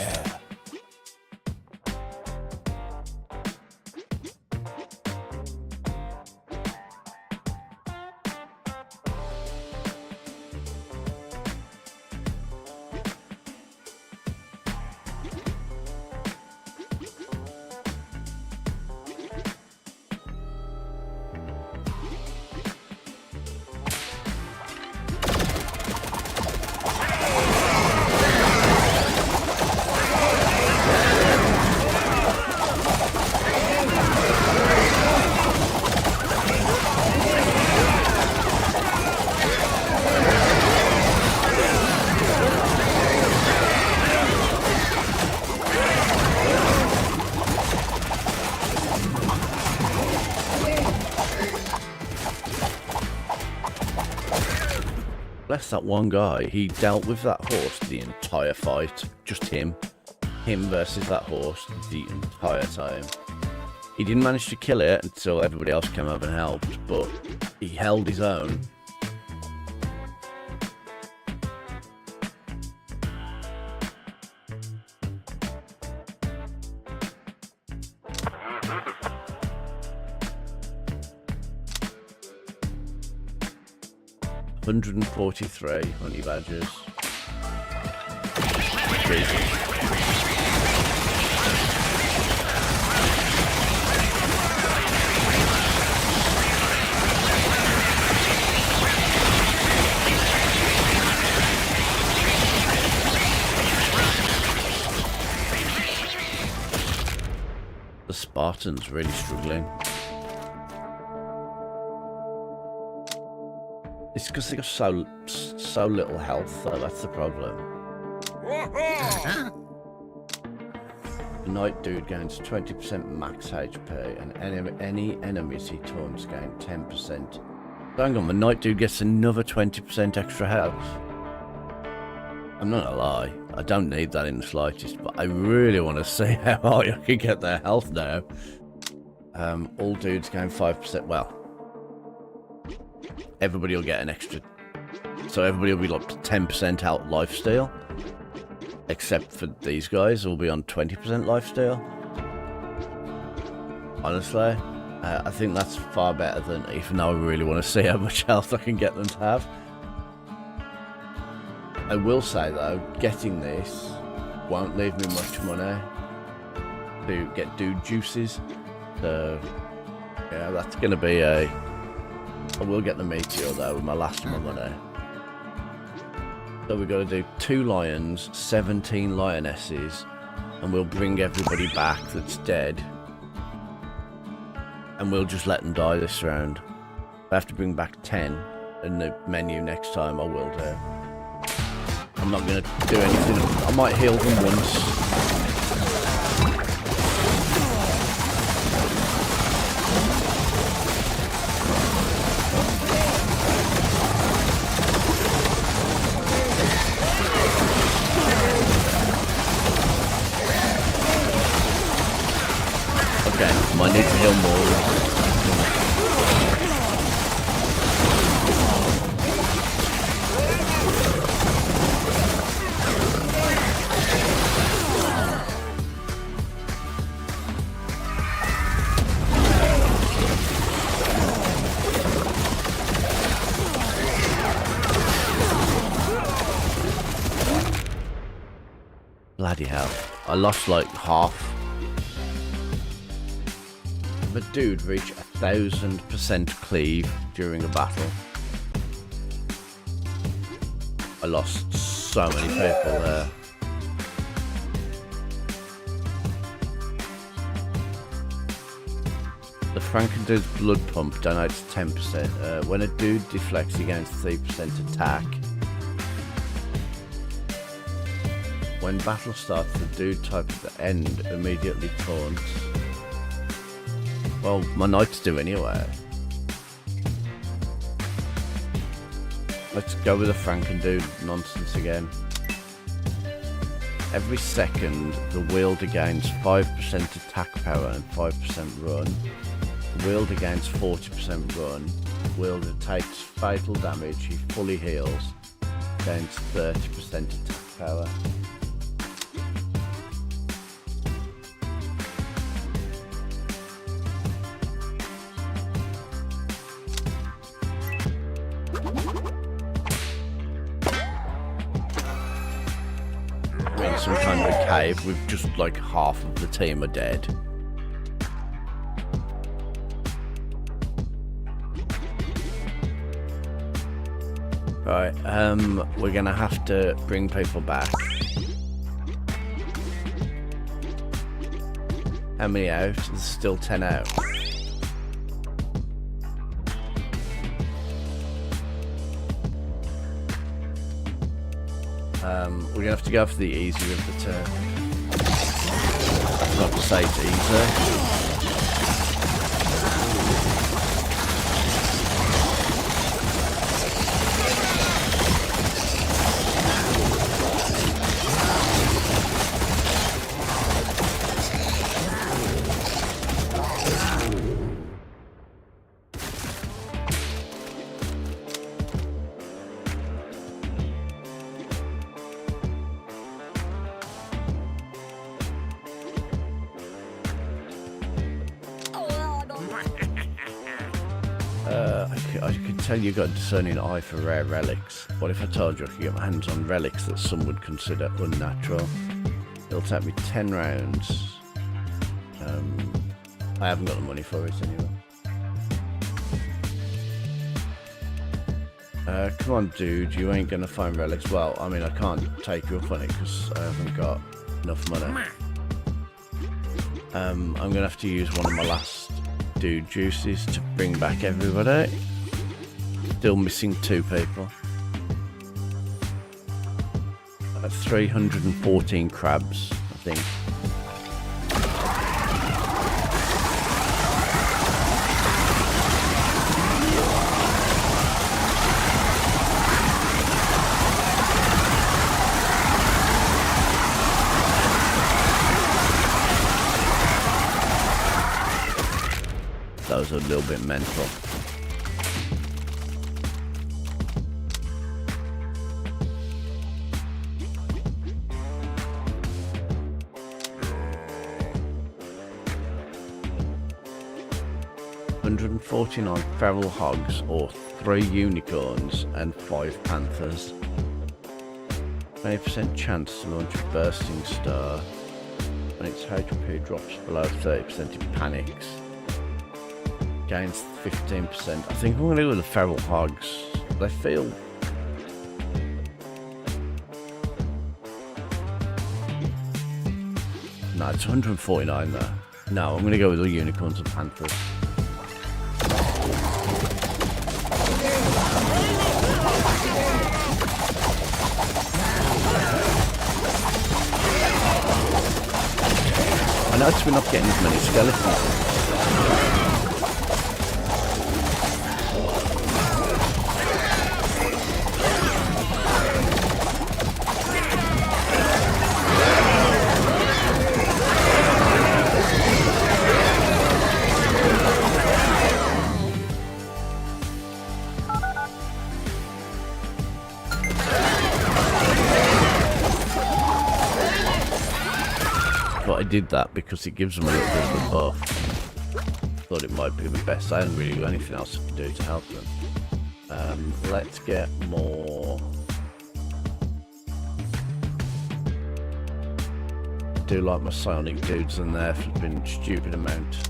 Bless that one guy. He dealt with that horse the entire fight. Just him. Him versus that horse the entire time. He didn't manage to kill it until everybody else came over and helped, but he held his own. $143 honey badgers. Jesus. The Spartans really struggling. It's because they got so little health, though. That's the problem. The Knight Dude gains 20% max HP, and any enemies he taunts gain 10%. Hang on, the Knight Dude gets another 20% extra health. I'm not gonna lie, I don't need that in the slightest, but I really want to see how high I can get their health now. All dudes gain 5%. Well, everybody will get an extra. So everybody will be like 10% out lifesteal. Except for these guys who will be on 20% lifesteal. Honestly, I think that's far better than, even though I really want to see how much health I can get them to have. I will say though, getting this won't leave me much money to get dude juices. So yeah, that's going to be a... I will get the meteor though with my last of my money. So we've got to do 2 lions, 17 lionesses, and we'll bring everybody back that's dead. And we'll just let them die this round. If I have to bring back 10 in the menu next time, I will do. I'm not going to do anything. I might heal them once. Okay, might need to heal more. Bloody hell. I lost like half. The dude reached 1000% cleave during a battle. I lost so many people there. The Frankendude's blood pump donates 10%. When a dude deflects, he gains 3% attack. When battle starts, the dude type at the end immediately taunts. Well, my knights do anyway. Let's go with the Frankendude nonsense again. Every second, the wielder gains 5% attack power and 5% run. The wielder gains 40% run. The wielder takes fatal damage, he fully heals, gains 30% attack power. Some kind of a cave with just like half of the team are dead. Right, we're gonna have to bring people back. How many out? There's still 10 out. We're gonna have to go for the easier of the two. That's not to say it's easy. I could tell you got a discerning eye for rare relics. What if I told you I could get my hands on relics that some would consider unnatural? It'll take me 10 rounds. I haven't got the money for it anyway. Come on, dude, you ain't gonna find relics. Well, I mean, I can't take you up on it because I haven't got enough money. I'm gonna have to use one of my last dude juices to bring back everybody. Still missing 2 people. 314 crabs, I think. That was a little bit mental. $149 feral hogs, or 3 unicorns and 5 panthers. 20% chance to launch a bursting star. When its HP drops below 30%, it panics. Gains 15%. I think I'm going to go with the feral hogs. They feel... No, it's 149 there. No, I'm going to go with the unicorns and panthers. I noticed we're not getting as many skeletons. But I did that because it gives them a little bit of a buff. Thought it might be the best. I hadn't really got anything else to do to help them. Let's get more. Do like my psionic dudes in there for being stupid amount.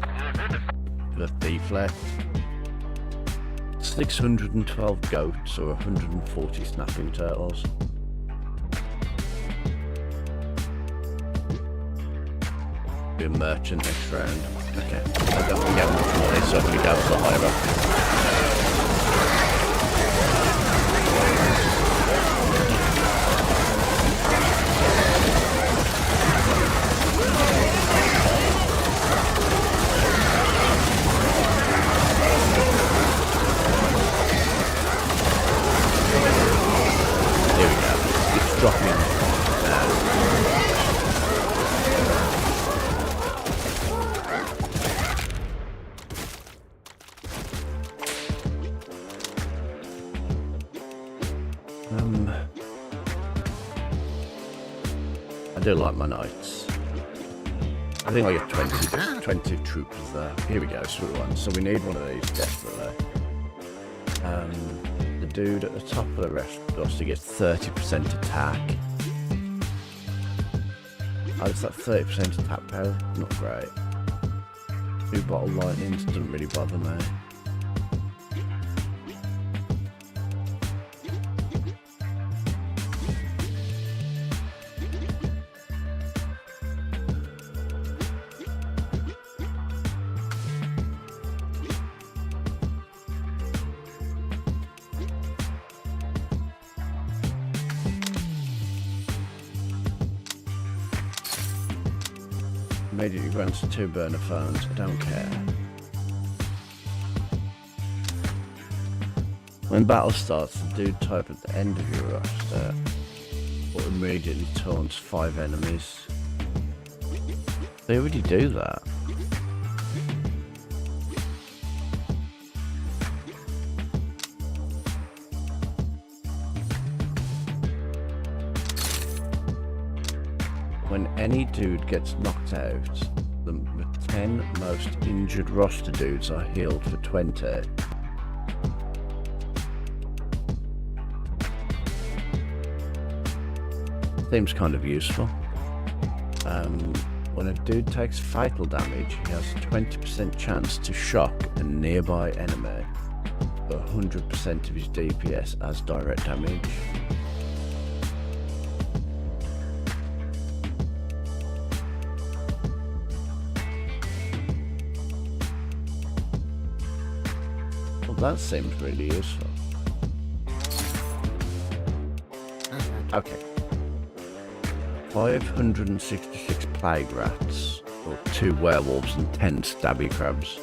The thief left. 612 goats or 140 snapping turtles. Be a merchant next round. Okay, I don't get much money, so I'm going to go for the higher up. Here we go. It's dropping. I do like my knights. I think I get 20 troopers there. Here we go, sweet one. So we need one of these desperately. The dude at the top of the rest also gets 30% attack. Oh, it's that 30% attack power. Not great. 2 bottle lightnings doesn't really bother me. Immediately grants 2 burner phones. I don't care. When battle starts, the dude type at the end of your roster will immediately taunts 5 enemies. They already do that. When any dude gets knocked out, the 10 most injured roster dudes are healed for 20. Seems kind of useful. When a dude takes fatal damage, he has a 20% chance to shock a nearby enemy, but 100% of his DPS as direct damage. Well, that seems really useful. Okay. 566 plague rats, or 2 werewolves and 10 stabby crabs.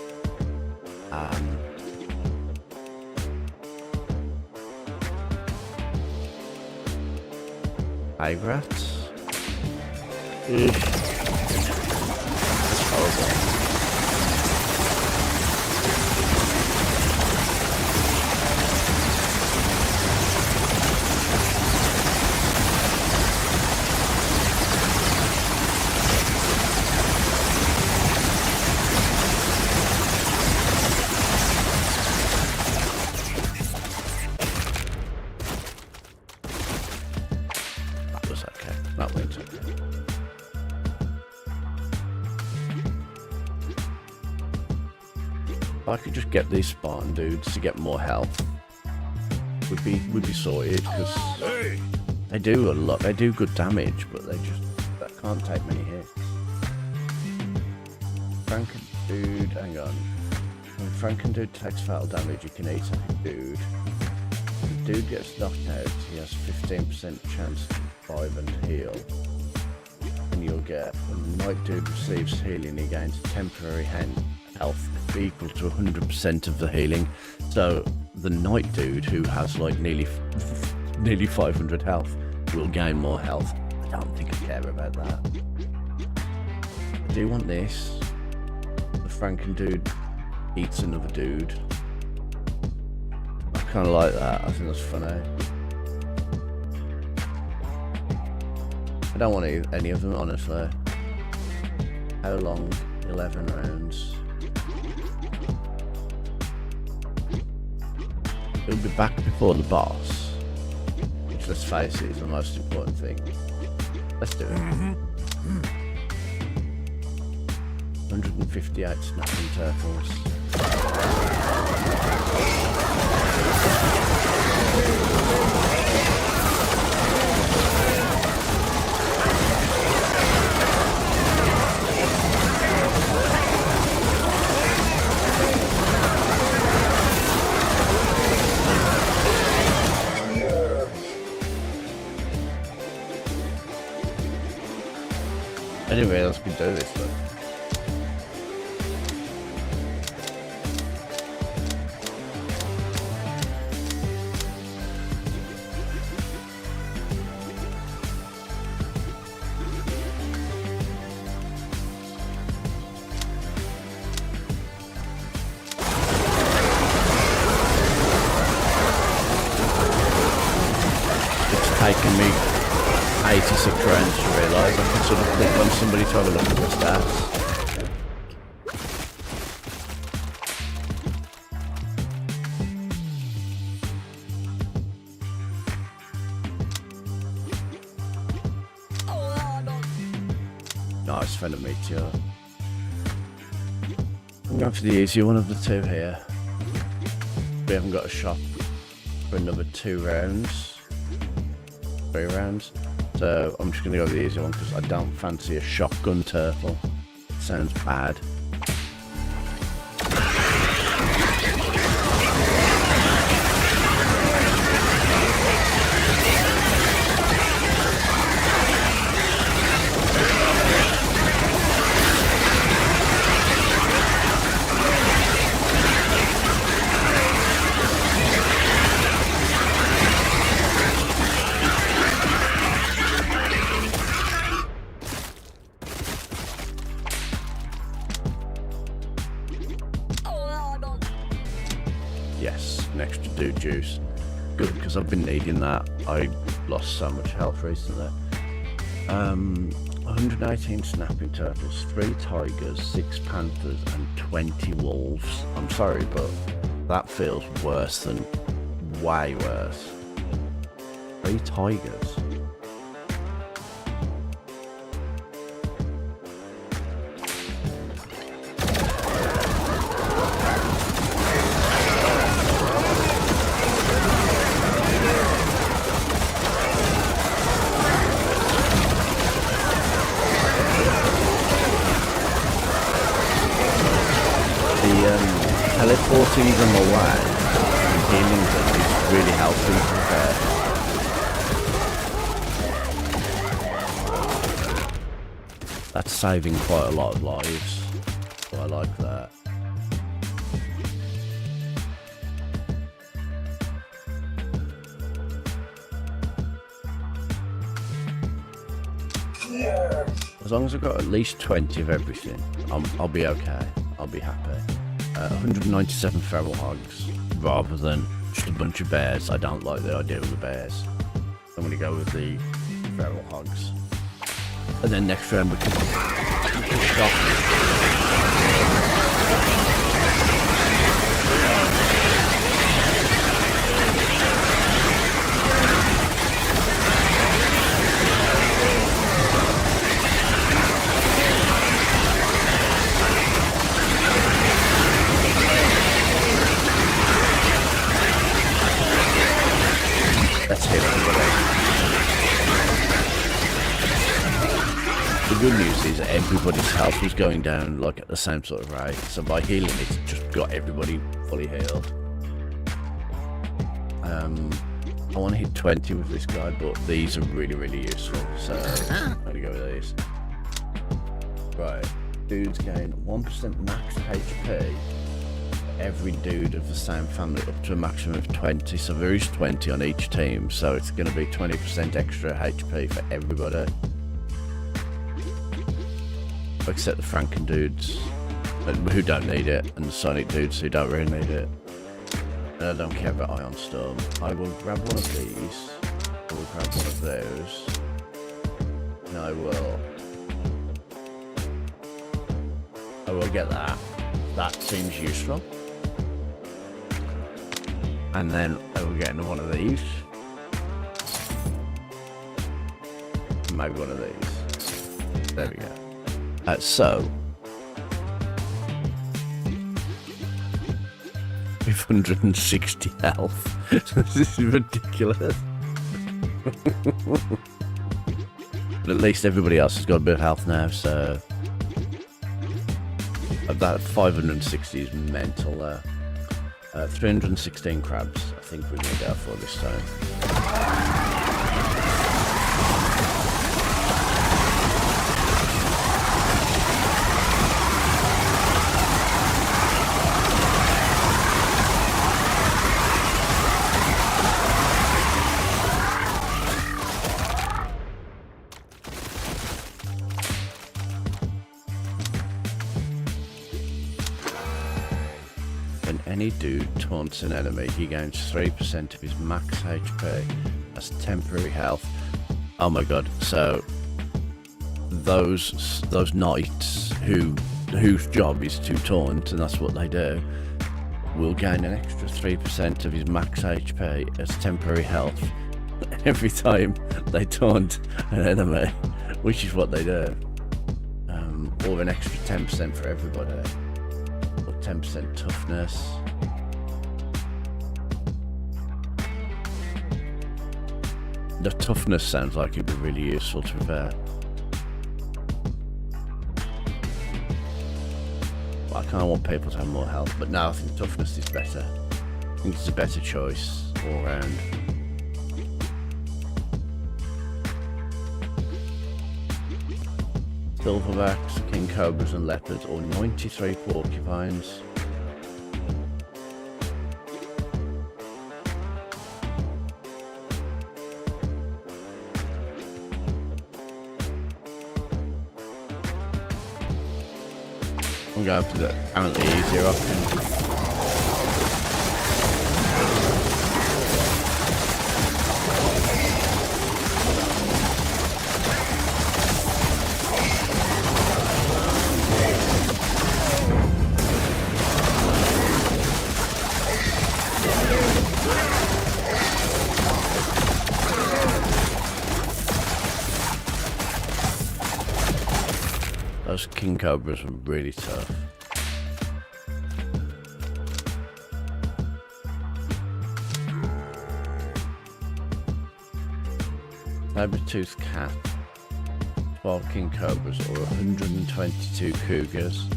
Plague rats? Ugh. That's horrible. If I could just get these Spartan dudes to get more health, would be sorted, because they do a lot. They do good damage, but they can't take many hits. Franken dude, hang on. When Franken dude takes fatal damage, you can eat a dude. If the dude gets knocked out, he has 15% chance to revive and heal. And you'll get, when the Night Dude receives healing, he gains temporary health equal to 100% of the healing. So the Night Dude, who has like nearly 500 health, will gain more health. I don't think I care about that. I do want this. The Franken dude eats another dude. I kind of like that. I think that's funny. I don't want any of them, honestly. How long? 11 rounds. It'll be back before the boss, which, let's face it, is the most important thing. Let's do it. 158 snapping turtles. I didn't realize we could do this though. It's taken me 86 rounds to realise I can sort of click on somebody to have a look at the stats. Nice, found a meteor. I'm going for the easier one of the two here. We haven't got a shop for another 2 rounds. 3 rounds. So I'm just going to go with the easy one because I don't fancy a shotgun turtle. It sounds bad. Yes, an extra dude juice. Good, because I've been needing that. I lost so much health recently. 118 snapping turtles, 3 tigers, 6 panthers, and 20 wolves. I'm sorry, but that feels worse than way worse. 3 tigers. hunting them away and healing them is really helping to prepare. That's saving quite a lot of lives, so I like that. As long as I've got at least 20 of everything, I'll be okay. I'll be happy. 197 feral hogs rather than just a bunch of bears. I don't like the idea of the bears. I'm going to go with the feral hogs. And then next round we can stop. Let's hit everybody. The good news is that everybody's health was going down like at the same sort of rate, so by healing it's just got everybody fully healed. I want to hit 20 with this guy, but these are really useful, so I'm going to go with these. Right, dudes gain 1% max HP. Every dude of the same family up to a maximum of 20, so there is 20 on each team, so it's going to be 20% extra HP for everybody. Except the Franken dudes who don't need it, and the Sonic dudes who don't really need it. And I don't care about Ion Storm. I will grab one of these, I will grab one of those, and I will get that. That seems useful. And then I will get into one of these. Maybe one of these. There we go. So. 560 health. This is ridiculous. But at least everybody else has got a bit of health now, so. That 560 is mental there. 316 crabs, I think we're going to go for this time. Any dude taunts an enemy, he gains 3% of his max HP as temporary health. Oh my god, so those knights whose job is to taunt, and that's what they do, will gain an extra 3% of his max HP as temporary health every time they taunt an enemy, which is what they do. Or an extra 10% for everybody. 10% toughness. The toughness sounds like it'd be really useful to prepare. Well, I kind of want people to have more health, but now I think toughness is better. I think it's a better choice all round. Silverbacks, king cobras and leopards, or 93 porcupines. I'm going for the apparently easier option. Those king cobras were really tough. Saber-toothed cat, 12 king cobras, or 122 cougars.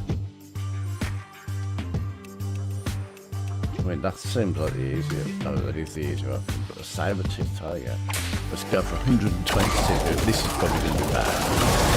mean, that seems like the easier. Oh, that is the easier option. But a saber-tooth tiger. Let's go for 122. This is probably going to be bad.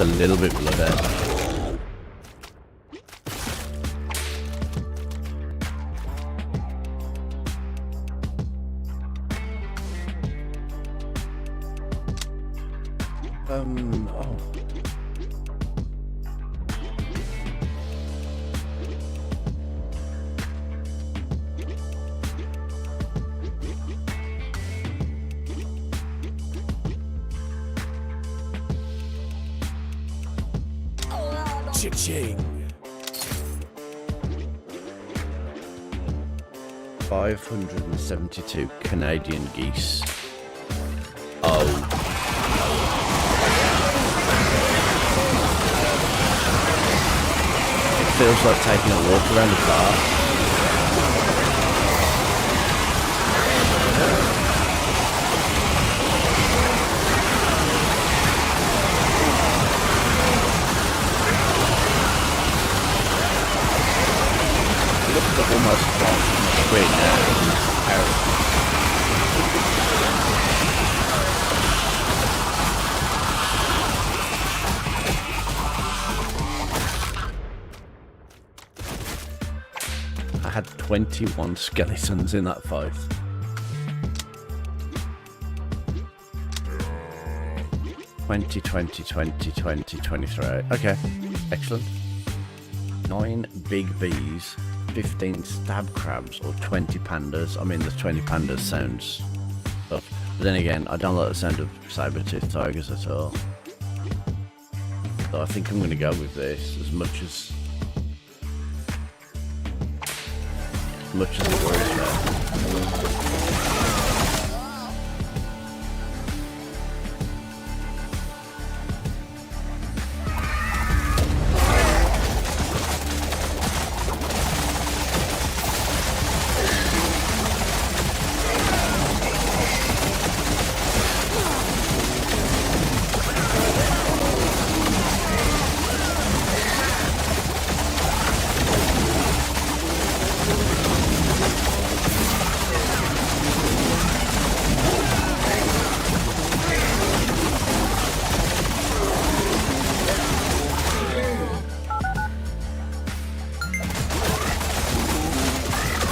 A little bit below that. Oh. Cha-ching. 572 Canadian geese. Oh. It feels like taking a walk around the park. Almost straight now. I had 21 skeletons in that fight. Twenty, 23. Okay, excellent. 9 big bees. 15 stab crabs or 20 pandas. I mean, the 20 pandas sounds tough. But then again, I don't like the sound of saber-toothed tigers at all. So I think I'm going to go with this as much as it worries me.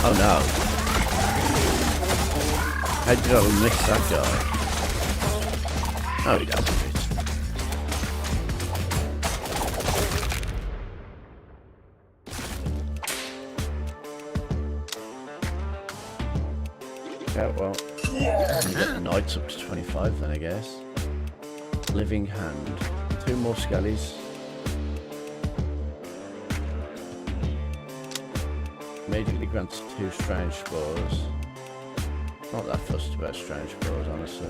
Oh no. How did I miss that guy? No, he doesn't. Yeah, well, we get the knights up to 25 then, I guess. Living hand. 2 more skellies. Immediately grants 2 strange spores. Not that fussed about strange spores, honestly.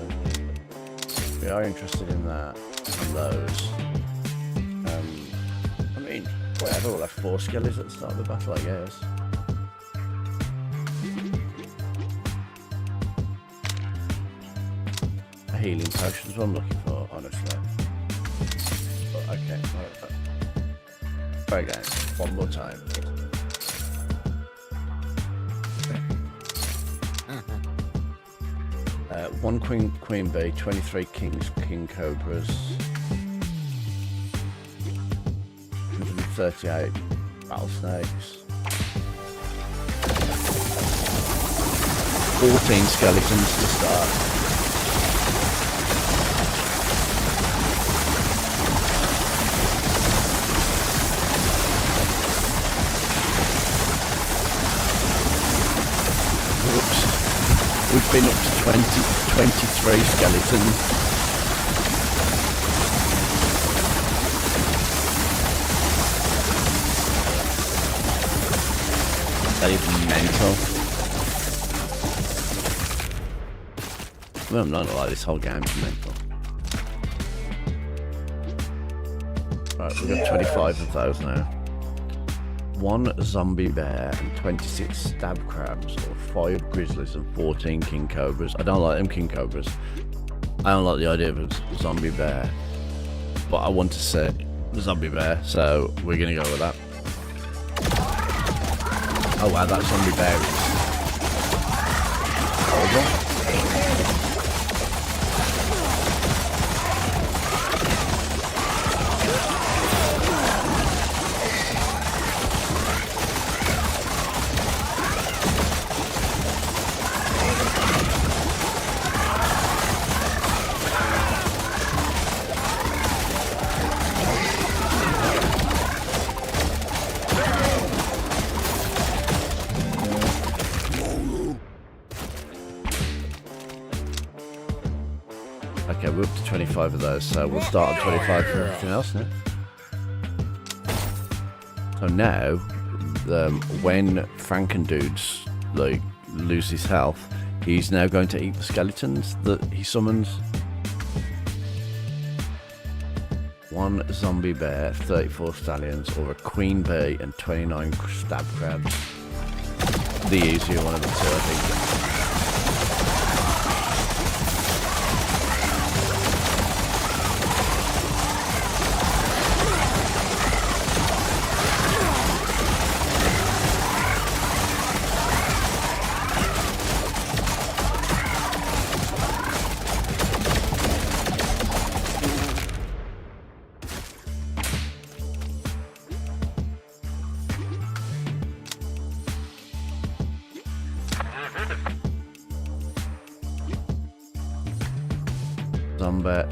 We are interested in that and those. I mean, whatever, we'll have 4 skellies at the start of the battle, I guess. A healing potion is what I'm looking for, honestly. But okay, alright. Try again, one more time. One queen bee, 23 king cobras, 138 rattlesnakes, 14 skeletons to start. Oops. We've been up to 23 skeletons. That is mental. Well, I'm not gonna lie, this whole game's mental. Right, we've got 25 of those now. 1 zombie bear and 26 stab crabs, or 5 grizzlies and 14 king cobras. I don't like them king cobras. I don't like the idea of a zombie bear, but I want to say the zombie bear, so we're gonna go with that. Oh wow, that zombie bear is horrible. Okay, we're up to 25 of those, so we'll start on 25 for everything else now. So now, when Frankendude's like loses his health, he's now going to eat the skeletons that he summons. 1 zombie bear, 34 stallions, or a queen bee and 29 stab crabs. The easier one of the two, I think.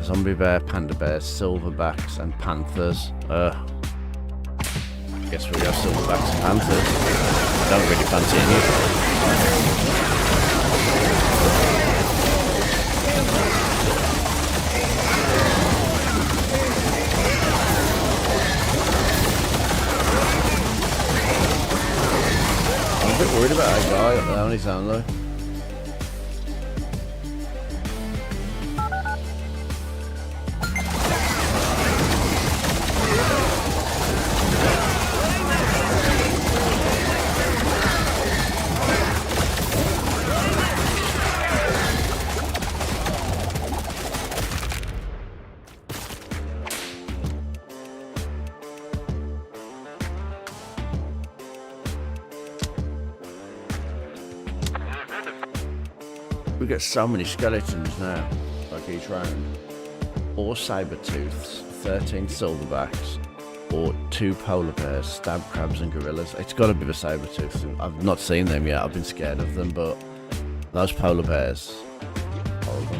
Zombie bear, panda bears, silverbacks, and panthers. I guess we have silverbacks and panthers. I don't really fancy any of them. I'm a bit worried about that guy up there on his own though. We get so many skeletons now, like each round. Or saber-tooths, 13 silverbacks, or 2 polar bears, stab crabs and gorillas. It's got to be the saber-tooths. I've not seen them yet, I've been scared of them, but those polar bears, horrible.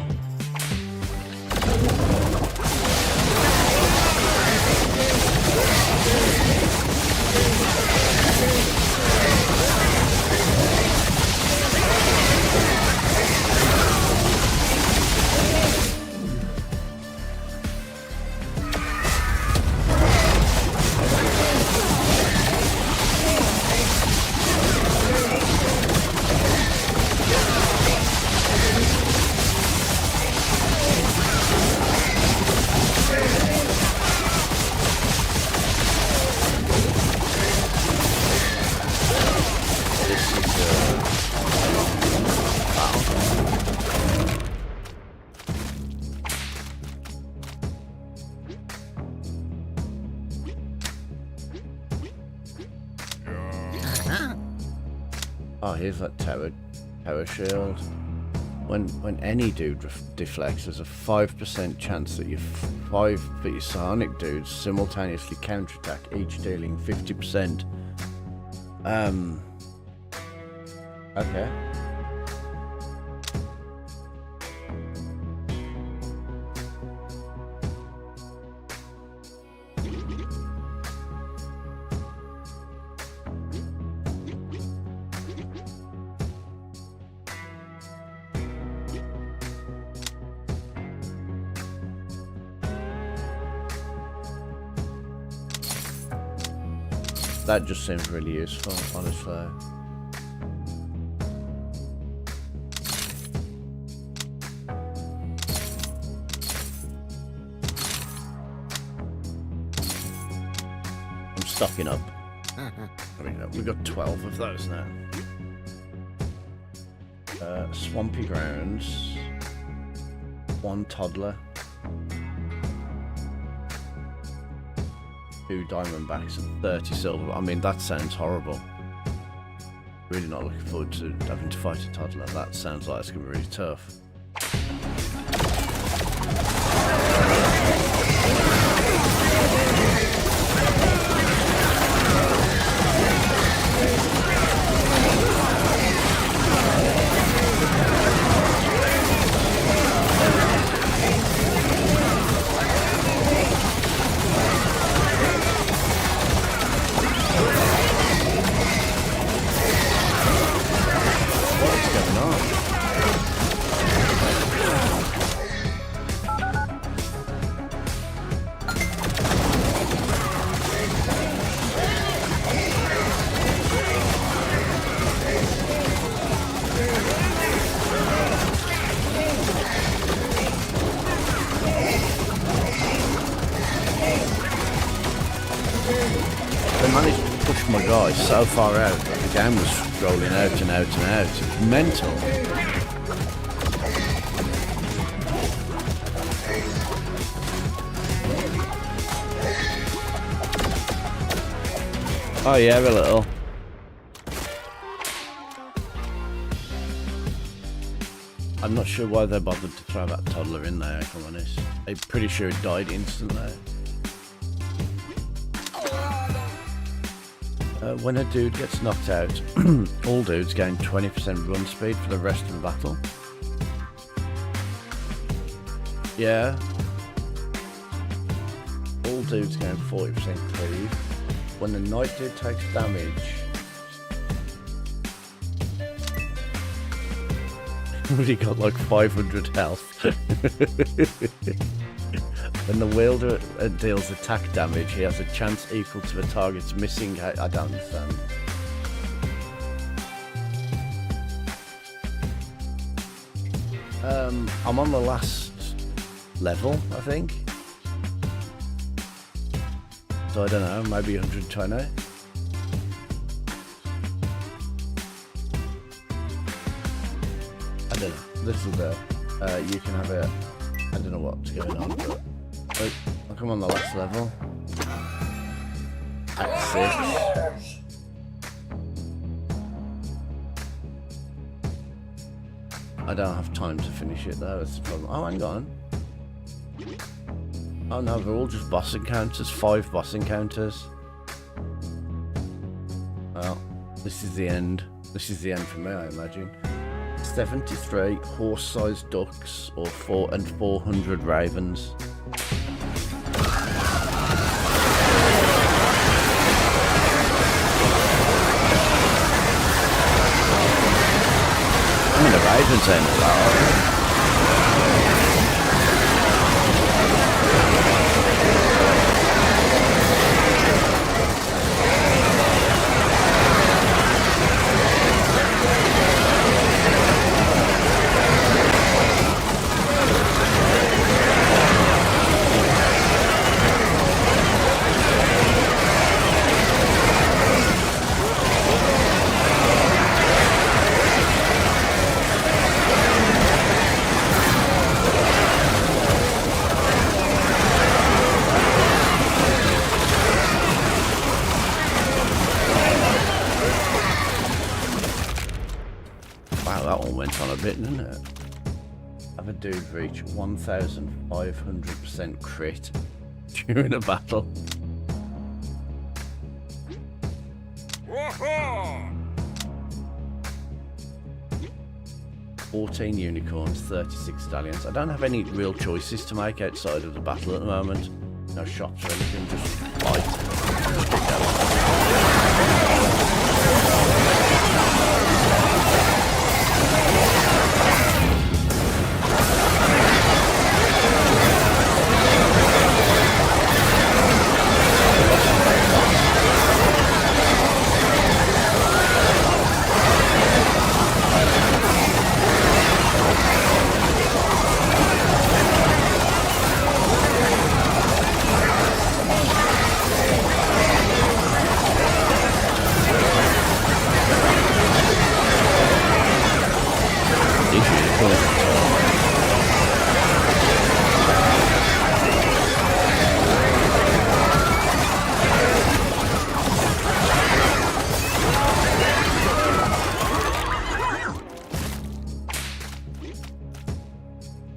Oh, here's that tower shield. When any dude deflects, there's a 5% chance that your sonic dudes simultaneously counterattack, each dealing 50%. Okay. That just seems really useful, honestly. stocking up. I mean, we've got 12 of those now. Swampy grounds. 1 toddler. 2 diamondbacks and 30 silver. I mean, that sounds horrible. Really not looking forward to having to fight a toddler. That sounds like it's going to be really tough. So far out that the game was rolling out and out and out. It was mental. Oh yeah, a little. I'm not sure why they bothered to throw that toddler in there, if I'm honest. I'm pretty sure it died instantly. When a dude gets knocked out, all dudes gain 20% run speed for the rest of the battle. Yeah. All dudes gain 40% cleave. When the knight dude takes damage... he got like 500 health. When the wielder deals attack damage, he has a chance equal to the target's missing... I don't understand. I'm on the last level, I think. So I don't know, maybe 120. I don't know, little bit. You can have it. I don't know what's going on, but... Look, I'm on the last level. At 6. I don't have time to finish it though, that's the problem. Oh, hang on. Oh no, they're all just boss encounters. 5 boss encounters. Well, this is the end. This is the end for me, I imagine. 73 horse-sized ducks or 400 ravens. I mean, the ravens ain't allowed. Didn't it? Have a dude reach 1,500% crit during a battle. Whoa! 14 unicorns, 36 stallions. I don't have any real choices to make outside of the battle at the moment. No shots or anything, just fight.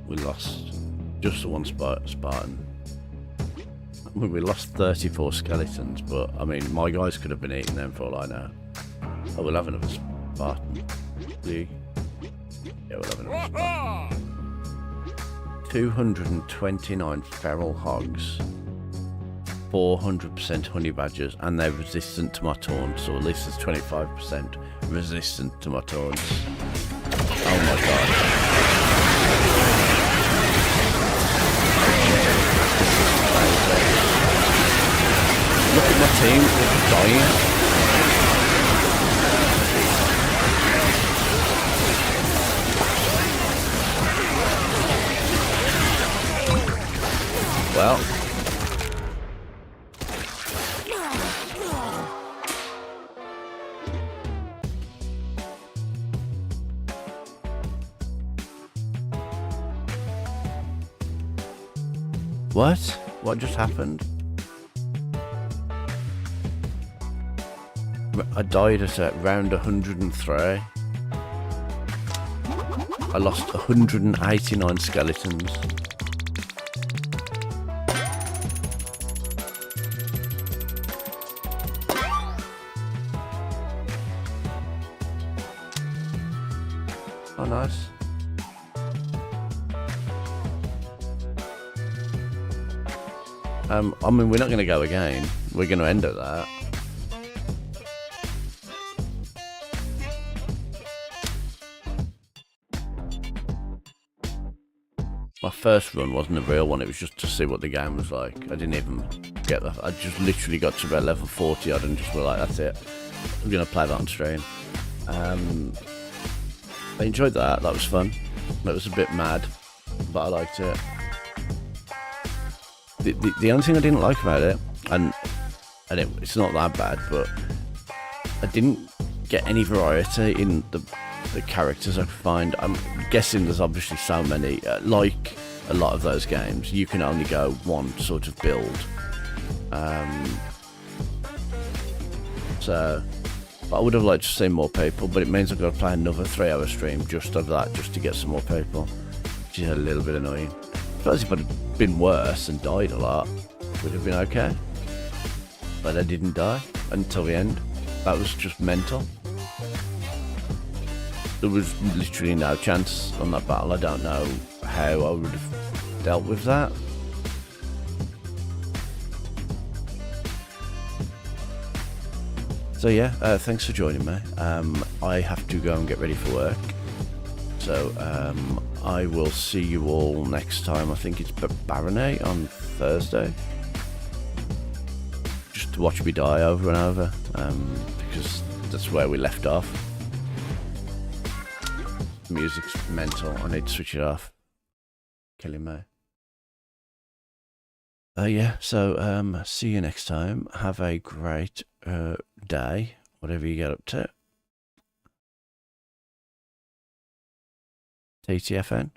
we lost just the one Spartan. We lost 34 skeletons, but I mean, my guys could have been eating them for all I know. Oh, we'll have another Spartan. Yeah, we'll have another Spartan. 229 feral hogs, 400% honey badgers, and they're resistant to my taunts, or at least there's 25% resistant to my taunts. Oh my god. Look at my team, they're dying. Well, what? What just happened? I died at round 103. I lost 189 skeletons. Oh, nice. I mean, we're not going to go again. We're going to end at that. My first run wasn't a real one. It was just to see what the game was like. I didn't even get that. I just literally got to about level 40 odd and just were like, that's it. I'm going to play that on stream. I enjoyed that. That was fun. That was a bit mad, but I liked it. The only thing I didn't like about it, and it's not that bad, but I didn't get any variety in the characters I could find. I'm guessing there's obviously so many. Like a lot of those games, you can only go one sort of build. So I would have liked to see more people, but it means I've got to play another 3-hour stream just of that, just to get some more people, which is a little bit annoying. I suppose if I'd been worse and died a lot, it would have been okay. But I didn't die until the end. That was just mental. There was literally no chance on that battle. I don't know how I would have dealt with that. So yeah, thanks for joining me. I have to go and get ready for work. So I will see you all next time. I think it's Baronet on Thursday. Just to watch me die over and over, because that's where we left off. The music's mental. I need to switch it off. Killing me. Yeah, so see you next time. Have a great day, whatever you get up to. TTFN.